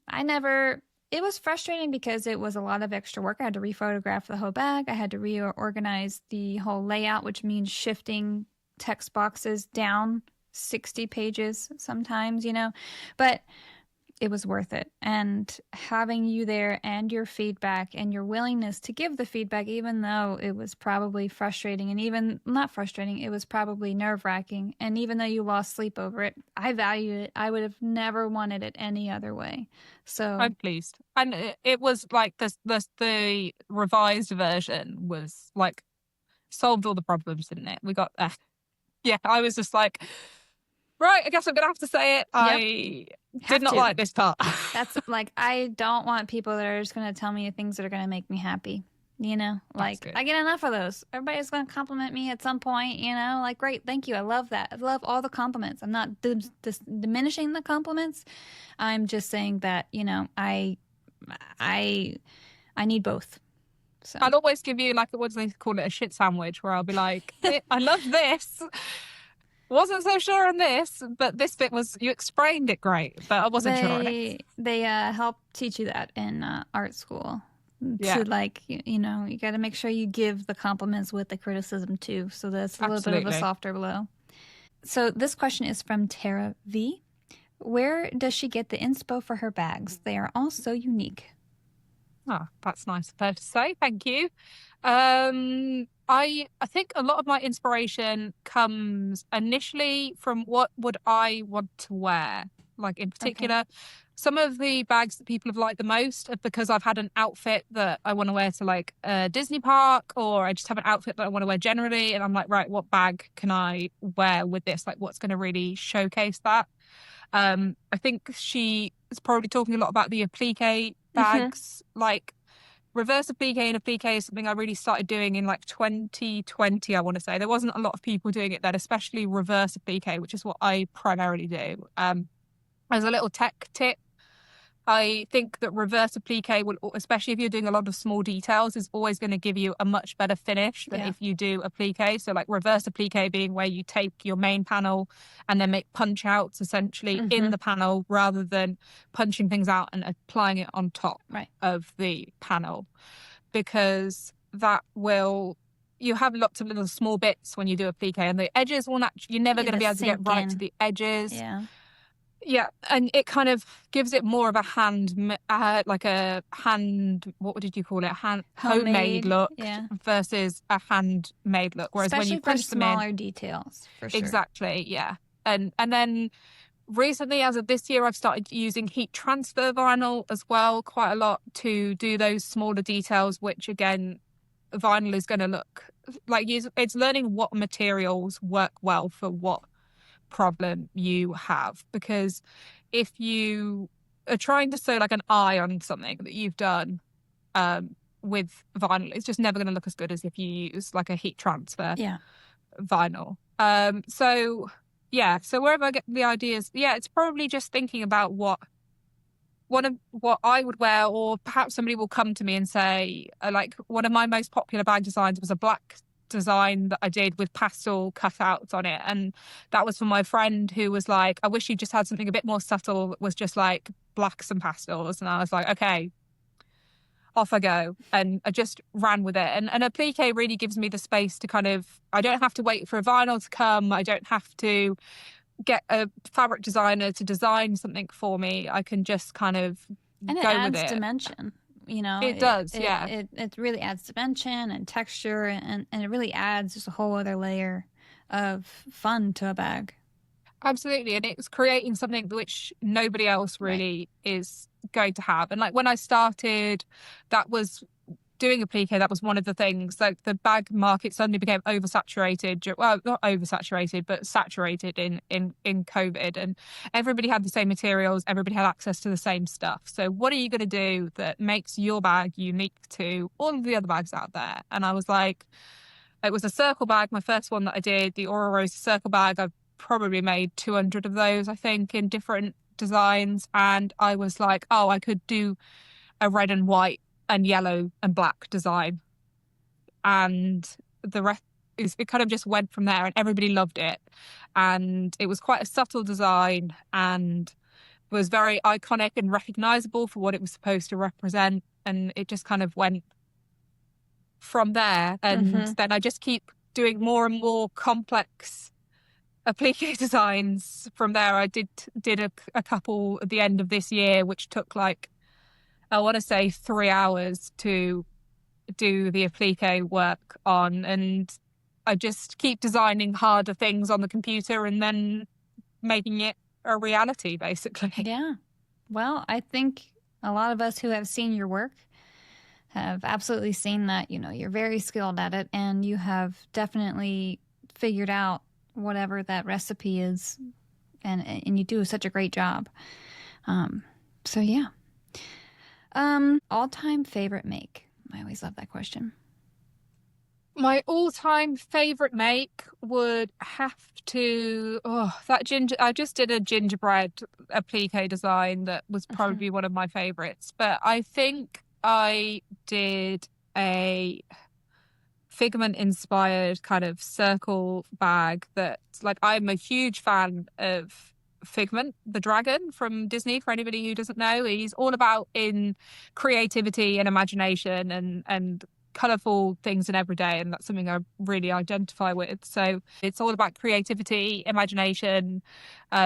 I never... It was frustrating because it was a lot of extra work. I had to rephotograph the whole bag. I had to reorganize the whole layout, which means shifting text boxes down 60 pages sometimes, But it was worth it. And having you there and your feedback and your willingness to give the feedback, even though it was probably frustrating and even not frustrating, it was probably nerve-wracking. And even though you lost sleep over it, I value it. I would have never wanted it any other way. So I'm pleased. And it was like the revised version was like solved all the problems, didn't it? We got there. Yeah, I was just like, right, I guess I'm going to have to say it. I did not like this part. That's like, I don't want people that are just going to tell me things that are going to make me happy. Like, I get enough of those. Everybody's going to compliment me at some point, like, great, thank you. I love that. I love all the compliments. I'm not diminishing the compliments. I'm just saying that, I need both. So I'd always give you, like, what do they call it, a shit sandwich, where I'll be like, I love this. Wasn't so sure on this, but this bit was, you explained it great, but I wasn't sure on it. They help teach you that in art school. To like, you got to make sure you give the compliments with the criticism too. So that's a little bit of a softer blow. So this question is from Tara V. Where does she get the inspo for her bags? They are all so unique. Oh, that's nice of her to say. Thank you. I think a lot of my inspiration comes initially from what would I want to wear. Like in particular, some of the bags that people have liked the most are because I've had an outfit that I want to wear to like a Disney park, or I just have an outfit that I want to wear generally. And I'm like, right, what bag can I wear with this? Like, what's going to really showcase that? I think she is probably talking a lot about the applique bags, like reverse applique and applique is something I really started doing in like 2020, I want to say. There wasn't a lot of people doing it then, especially reverse applique, which is what I primarily do. As a little tech tip, I think that reverse applique will, especially if you're doing a lot of small details, is always going to give you a much better finish than if you do applique. So like reverse applique being where you take your main panel and then make punch outs essentially in the panel rather than punching things out and applying it on top of the panel. Because that will, you have lots of little small bits when you do applique, and the edges will naturally, you're never going to be able to get right to the edges. Yeah. Yeah, and it kind of gives it more of a what did you call it? Homemade look versus a handmade look. Whereas especially when you punch for them in, smaller details, for sure. exactly, yeah. And then recently, as of this year, I've started using heat transfer vinyl as well quite a lot to do those smaller details, which again, vinyl is going to look like it's learning what materials work well for what problem you have. Because if you are trying to sew like an eye on something that you've done with vinyl, it's just never going to look as good as if you use like a heat transfer vinyl. So wherever I get the ideas, it's probably just thinking about what I would wear, or perhaps somebody will come to me and say, like, one of my most popular bag designs was a black design that I did with pastel cutouts on it, and that was for my friend who was like, I wish you just had something a bit more subtle that was just like blacks and pastels. And I was like, okay, off I go, and I just ran with it. And applique really gives me the space to kind of, I don't have to wait for a vinyl to come, I don't have to get a fabric designer to design something for me. I can just kind of and it go adds with it. Dimension. You know, it does. It really adds dimension and texture, and it really adds just a whole other layer of fun to a bag. Absolutely. And it's creating something which nobody else really is going to have. And like when I started, that was doing applique, that was one of the things. Like the bag market suddenly became oversaturated. Well, not oversaturated, but saturated in COVID. And everybody had the same materials. Everybody had access to the same stuff. So what are you going to do that makes your bag unique to all of the other bags out there? And I was like, it was a circle bag, my first one that I did, the Aura Rose circle bag. I've probably made 200 of those, I think, in different designs. And I was like, oh, I could do a red and white and yellow and black design, and the rest it kind of just went from there, and everybody loved it. And it was quite a subtle design and was very iconic and recognizable for what it was supposed to represent, and it just kind of went from there. And then I just keep doing more and more complex applique designs from there. I did a couple at the end of this year, which took like, I want to say 3 hours to do the applique work on. And I just keep designing harder things on the computer and then making it a reality, basically. Yeah. Well, I think a lot of us who have seen your work have absolutely seen that, you know, you're very skilled at it, and you have definitely figured out whatever that recipe is, and you do such a great job. So yeah. All-time favorite make. I always love that question. My all-time favorite make would have to, I just did a gingerbread applique design that was probably one of my favorites. But I think I did a Figment-inspired kind of circle bag that, like, I'm a huge fan of Figment, the dragon from Disney. For anybody who doesn't know, he's all about in creativity and imagination and colorful things in every day, and that's something I really identify with. So it's all about creativity, imagination,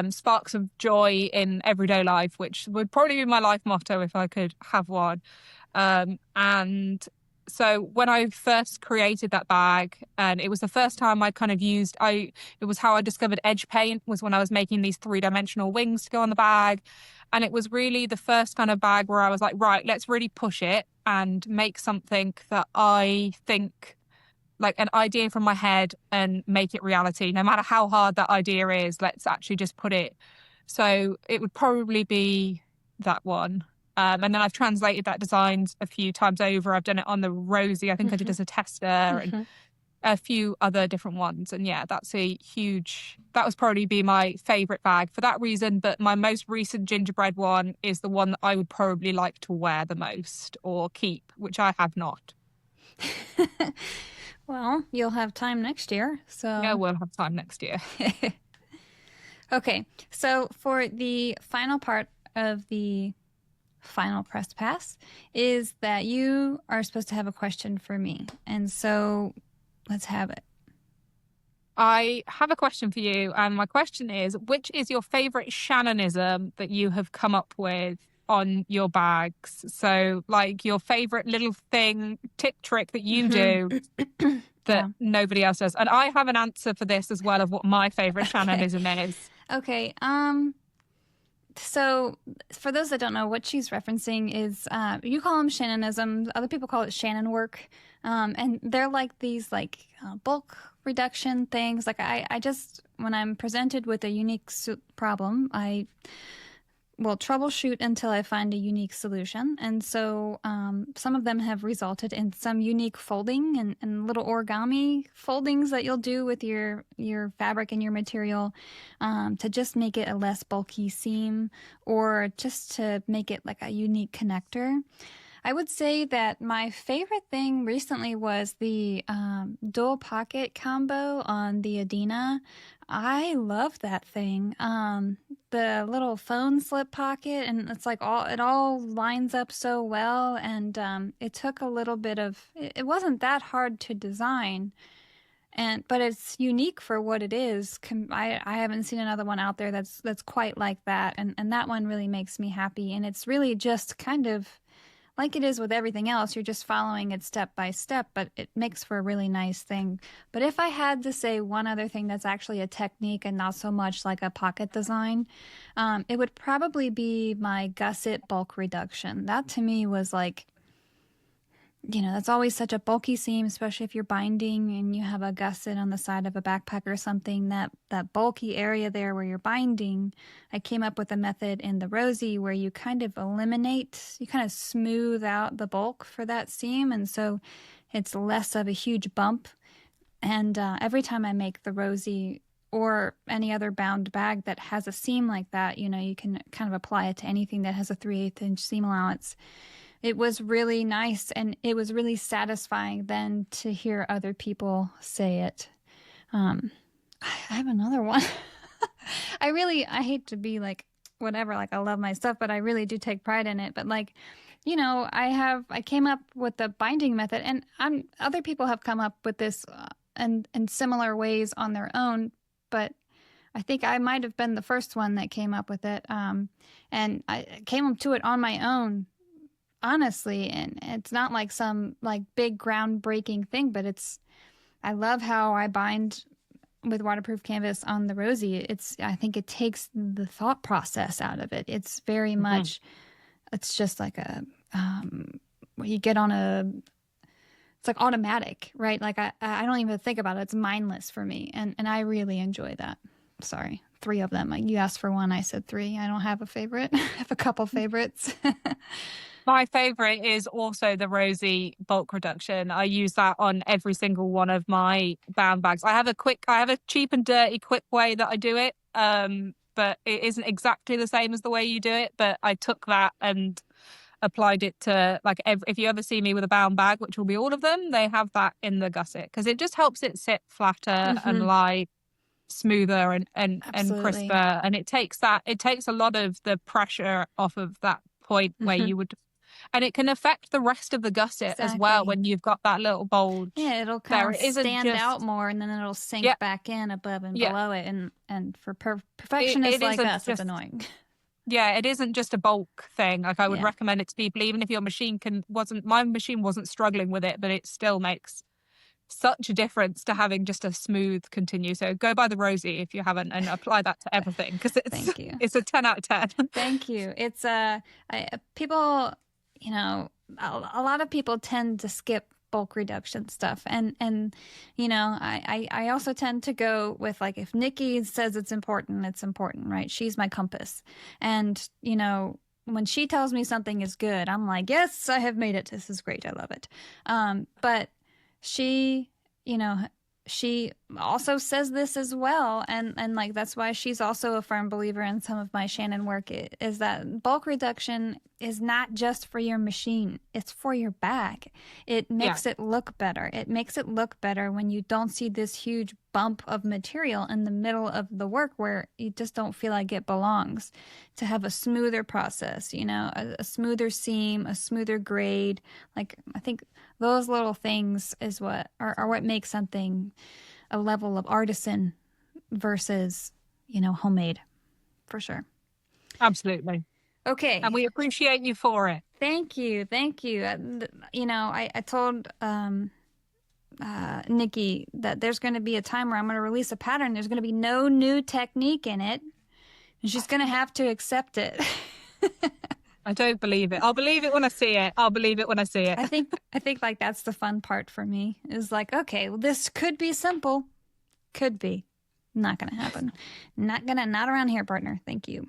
sparks of joy in everyday life, which would probably be my life motto if I could have one. And so when I first created that bag, and it was the first time I kind of used, it was how I discovered edge paint, was when I was making these 3-dimensional wings to go on the bag. And it was really the first kind of bag where I was like, right, let's really push it and make something that I think, like an idea from my head, and make it reality. No matter how hard that idea is, let's actually just put it. So it would probably be that one. And then I've translated that design a few times over. I've done it on the Rosie. I think I did as a tester, and a few other different ones. And yeah, that would probably be my favorite bag for that reason. But my most recent gingerbread one is the one that I would probably like to wear the most or keep, which I have not. Well, you'll have time next year. So yeah, we'll have time next year. Okay. So for the final part of the final press pass is that you are supposed to have a question for me. And so let's have it. I have a question for you, and my question is, which is your favorite Shannonism that you have come up with on your bags? So, like your favorite little thing, tip trick that you do that Yeah. nobody else does. And I have an answer for this as well of what my favorite Okay. Shannonism is. Okay. So for those that don't know, what she's referencing is you call them Shannonisms, other people call it Shannon work, and they're like these bulk reduction things. Like I just when I'm presented with a unique problem, I will troubleshoot until I find a unique solution. And so some of them have resulted in some unique folding and little origami foldings that you'll do with your fabric and your material to just make it a less bulky seam or just to make it like a unique connector. I would say that my favorite thing recently was the dual pocket combo on the Adina. I love that thing. The little phone slip pocket, and it's like it all lines up so well. And it took a little bit of, it wasn't that hard to design. But it's unique for what it is. I haven't seen another one out there that's quite like that. And that one really makes me happy. And it's really just kind of like it is with everything else, you're just following it step by step, but it makes for a really nice thing. But if I had to say one other thing that's actually a technique and not so much like a pocket design, it would probably be my gusset bulk reduction. That to me was like, that's always such a bulky seam, especially if you're binding and you have a gusset on the side of a backpack or something, that bulky area there where you're binding. I came up with a method in the Rosie where you kind of smooth out the bulk for that seam. And so it's less of a huge bump. And every time I make the Rosie or any other bound bag that has a seam like that, you can kind of apply it to anything that has a 3/8 inch seam allowance. It was really nice, and it was really satisfying then to hear other people say it. I have another one. I hate to be like, whatever, like I love my stuff, but I really do take pride in it. But I came up with the binding method, and other people have come up with this in similar ways on their own, but I think I might have been the first one that came up with it. And I came up to it on my own, honestly, and it's not like some like big groundbreaking thing, but I love how I bind with waterproof canvas on the Rosie. I think it takes the thought process out of it. It's very much, it's just like you get on it's like automatic, right? Like I don't even think about it. It's mindless for me. And I really enjoy that. Sorry, 3 of them. You asked for one, I said 3. I don't have a favorite. I have a couple favorites. My favorite is also the Rosie bulk reduction. I use that on every single one of my bound bags. I have a cheap and dirty quick way that I do it. But it isn't exactly the same as the way you do it. But I took that and applied it to if you ever see me with a bound bag, which will be all of them, they have that in the gusset because it just helps it sit flatter and lie smoother and crisper. And it takes a lot of the pressure off of that point where you would. And it can affect the rest of the gusset as well when you've got that little bulge. Yeah, it'll kind of stand out more, and then it'll sink back in above and below it. And for perfectionists like us, it's annoying. Yeah, it isn't just a bulk thing. Like I would recommend it to people, even if your machine my machine wasn't struggling with it, but it still makes such a difference to having just a smooth continue. So go buy the Rosie if you haven't, and apply that to everything because it's a 10 out of 10. Thank you. It's people. A lot of people tend to skip bulk reduction stuff. And I also tend to go with if Nikki says it's important, right? She's my compass. And, when she tells me something is good, I'm like, yes, I have made it. This is great. I love it. But she, she also says this as well, and like that's why she's also a firm believer in some of my Shannon work, is that bulk reduction is not just for your machine, it's for your bag. It Yeah, makes it look better. It makes it look better when you don't see this huge bump of material in the middle of the work where you just don't feel like it belongs. To have a smoother process, a smoother seam, a smoother grade. Like, I think those little things is what are what makes something a level of artisan versus, homemade, for sure. absolutely. And Okay. we appreciate you for it. Thank you. Thank you. I told Nikki that there's going to be a time where I'm going to release a pattern. There's going to be no new technique in it. And she's going to have to accept it. I don't believe it. I'll believe it when I see it. I'll believe it when I see it. I think like that's the fun part for me, is like, okay, well, this could be simple. Could be. Not going to happen. Not around here, partner. Thank you.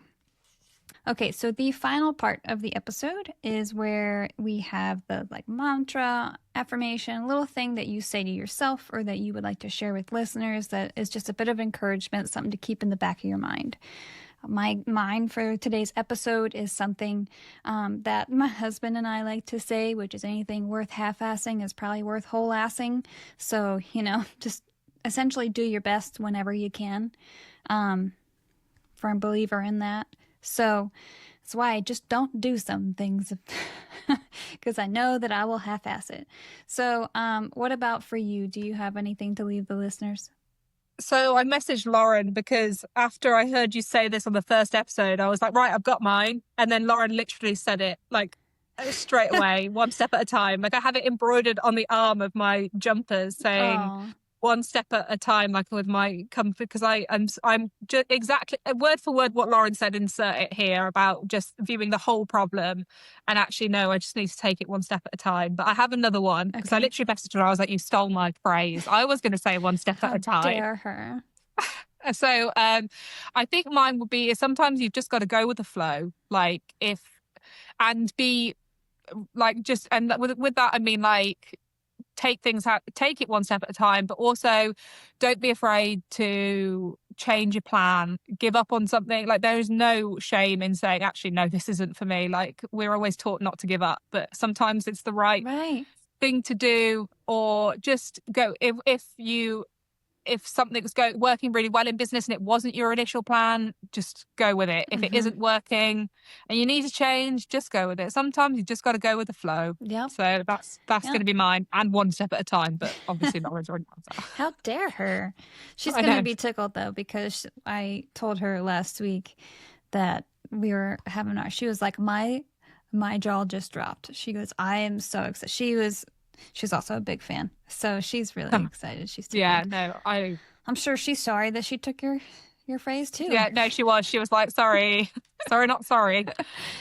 Okay, so the final part of the episode is where we have the like mantra, affirmation, little thing that you say to yourself or that you would like to share with listeners that is just a bit of encouragement, something to keep in the back of your mind. Mine for today's episode is something that my husband and I like to say, which is anything worth half-assing is probably worth whole-assing. So, just essentially do your best whenever you can. Firm believer in that. So that's why I just don't do some things because I know that I will half-ass it. So what about for you? Do you have anything to leave the listeners? So I messaged Lauren because after I heard you say this on the first episode, I was like, right, I've got mine. And then Lauren literally said it like straight away, one step at a time. Like I have it embroidered on the arm of my jumpers saying, Oh, one step at a time, like with my comfort, because I'm just exactly word for word what Lauren said. Insert it here about just viewing the whole problem, and actually no, I just need to take it one step at a time. But I have another one because I okay. literally messaged her. I was like, you stole my phrase. I was going to say one step at How a time. dare her? So I think mine would be sometimes you've just got to go with the flow, like and be like just and with that I mean like take it one step at a time, but also don't be afraid to change your plan, give up on something. Like there is no shame in saying, actually, no, this isn't for me. Like we're always taught not to give up, but sometimes it's the right Right. thing to do, or just go if something's working really well in business and it wasn't your initial plan, just go with it. If it isn't working and you need to change, just go with it. Sometimes you just got to go with the flow. Yep. So that's going to be mine, and one step at a time. But obviously, Laura's already done that. How dare her? She's I going to know. be tickled though, because I told her last week that we were having she was like, my jaw just dropped. She goes, I am so excited. She's also a big fan. So she's really excited. She's tickled. Yeah, no, I'm sure she's sorry that she took your phrase too. Yeah, no, she was like, sorry, sorry, not sorry.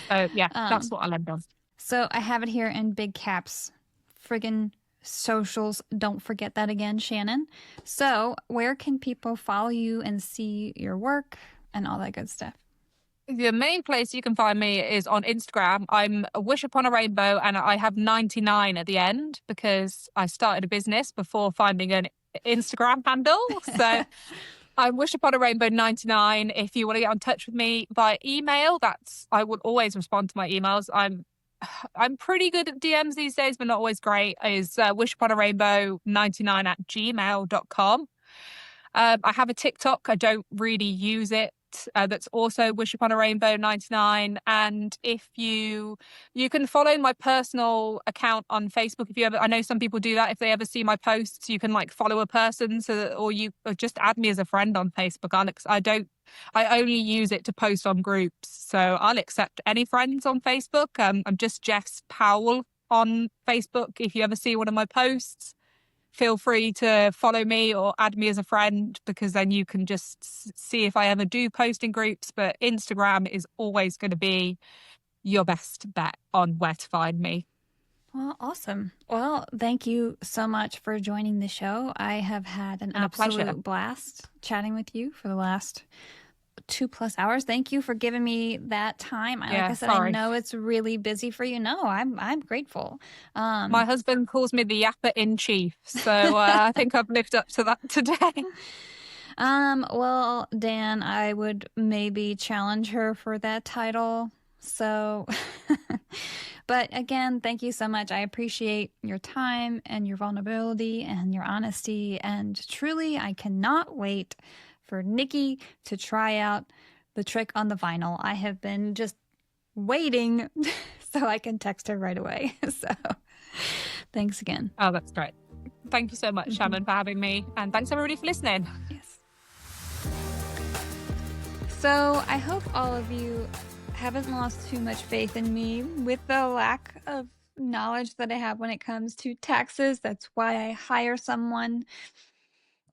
So yeah, that's what I'll end on. So I have it here in big caps. Friggin' socials. Don't forget that again, Shannon. So where can people follow you and see your work and all that good stuff? The main place you can find me is on Instagram. I'm a Wish Upon a Rainbow, and I have 99 at the end because I started a business before finding an Instagram handle. So I'm Wish Upon a Rainbow 99. If you want to get in touch with me via email, I will always respond to my emails. I'm pretty good at DMs these days, but not always great. Is Wish Upon a Rainbow 99 at gmail.com. I have a TikTok. I don't really use it. That's also Wish Upon a Rainbow 99. And if you can follow my personal account on Facebook. I know some people do that. If they ever see my posts, you can like follow a person, or just add me as a friend on Facebook. I only use it to post on groups. So I'll accept any friends on Facebook. I'm just Jess Powell on Facebook. If you ever see one of my posts, feel free to follow me or add me as a friend, because then you can just see if I ever do post in groups. But Instagram is always going to be your best bet on where to find me. Well, awesome. Well, thank you so much for joining the show. I have had an absolute blast chatting with you for the last 2+ hours. Thank you for giving me that time. Like I Yeah, said, I sorry. know it's really busy for you. No, I'm grateful. My husband calls me the yapper in chief, so I think I've lived up to that today. Well, Dan, I would maybe challenge her for that title. So, but again, thank you so much. I appreciate your time and your vulnerability and your honesty. And truly, I cannot wait for Nikki to try out the trick on the vinyl. I have been just waiting so I can text her right away. So, thanks again. Oh, that's great. Thank you so much, Shannon, for having me. And thanks everybody for listening. Yes. So I hope all of you haven't lost too much faith in me with the lack of knowledge that I have when it comes to taxes. That's why I hire someone.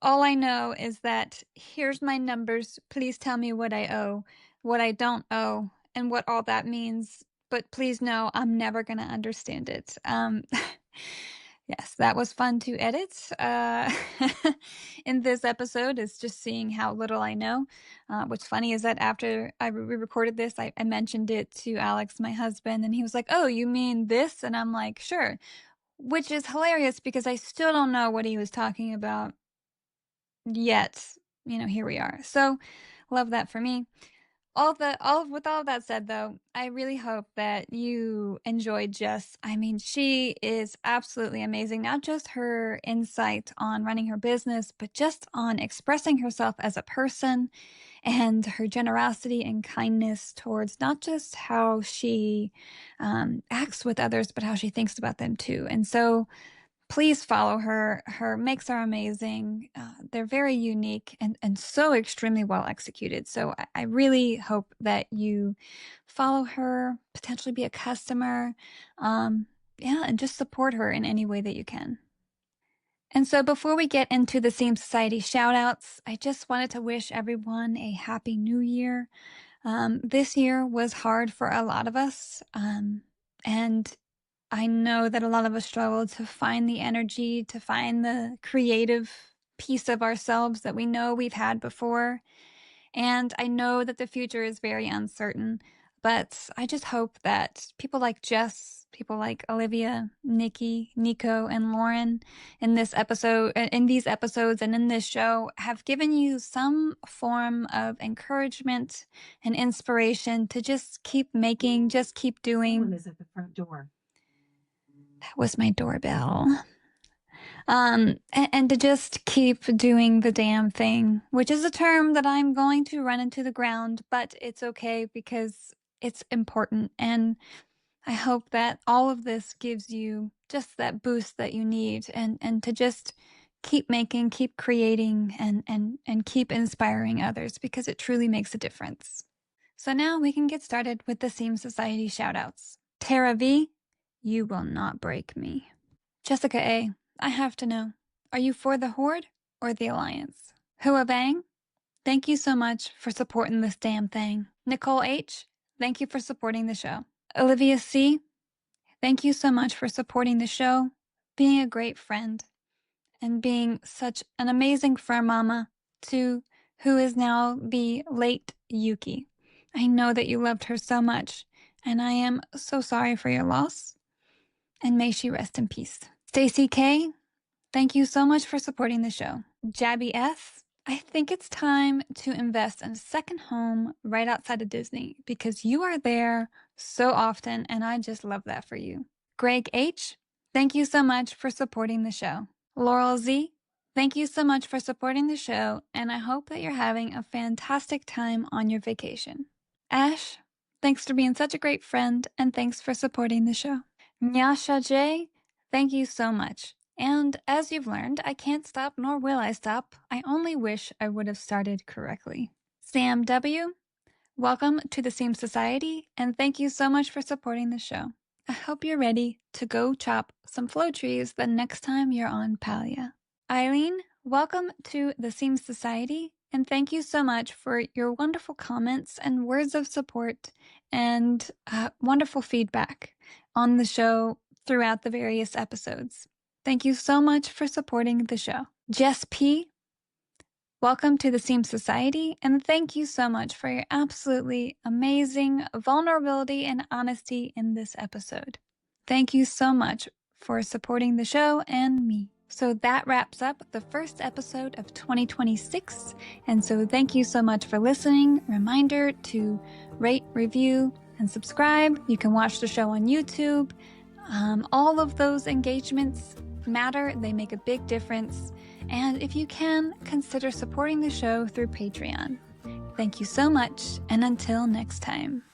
All I know is that here's my numbers. Please tell me what I owe, what I don't owe, and what all that means. But please know I'm never going to understand it. Yes, that was fun to edit. In this episode is just seeing how little I know. What's funny is that after I re-recorded this, I mentioned it to Alex, my husband, and he was like, "Oh, you mean this?" And I'm like, "Sure," which is hilarious because I still don't know what he was talking about yet. Here we are. So, love that for me. With all that said, though, I really hope that you enjoyed Jess. I mean, she is absolutely amazing. Not just her insight on running her business, but just on expressing herself as a person and her generosity and kindness towards not just how she acts with others, but how she thinks about them too. And so, please follow her. Her makes are amazing. They're very unique and so extremely well executed. So I really hope that you follow her, potentially be a customer, yeah, and just support her in any way that you can. And so before we get into the Seam Society shout outs, I just wanted to wish everyone a happy new year. This year was hard for a lot of us. And I know that a lot of us struggle to find the energy, to find the creative piece of ourselves that we know we've had before. And I know that the future is very uncertain, but I just hope that people like Jess, people like Olivia, Nikki, Nico, and Lauren in these episodes, and in this show have given you some form of encouragement and inspiration to just keep making, just keep doing. Someone is at the front door. That was my doorbell. And to just keep doing the damn thing, which is a term that I'm going to run into the ground, but it's okay because it's important. And I hope that all of this gives you just that boost that you need and to just keep making, keep creating, and keep inspiring others because it truly makes a difference. So now we can get started with the Seam Society shoutouts. Tara V, you will not break me. Jessica A, I have to know, are you for the Horde or the Alliance? Hua Bang, thank you so much for supporting this damn thing. Nicole H, thank you for supporting the show. Olivia C, thank you so much for supporting the show, being a great friend, and being such an amazing fur mama to who is now the late Yuki. I know that you loved her so much, and I am so sorry for your loss, and may she rest in peace. Stacy K, thank you so much for supporting the show. Jabby S, I think it's time to invest in a second home right outside of Disney because you are there so often, and I just love that for you. Greg H, thank you so much for supporting the show. Laurel Z, thank you so much for supporting the show, and I hope that you're having a fantastic time on your vacation. Ash, thanks for being such a great friend, and thanks for supporting the show. Nyasha J, thank you so much. And as you've learned, I can't stop nor will I stop. I only wish I would have started correctly. Sam W, welcome to the Seam Society, and thank you so much for supporting the show. I hope you're ready to go chop some flow trees the next time you're on Palia. Eileen, welcome to the Seam Society, and thank you so much for your wonderful comments and words of support and wonderful feedback on the show throughout the various episodes. Thank you so much for supporting the show. Jess P, Welcome to the Seam Society, and thank you so much for your absolutely amazing vulnerability and honesty in this episode. Thank you so much for supporting the show and me. So that wraps up the first episode of 2026, and so thank you so much for listening. Reminder to rate, review, and subscribe. You can watch the show on YouTube. All of those engagements matter. They make a big difference. And if you can, consider supporting the show through Patreon. Thank you so much, and until next time.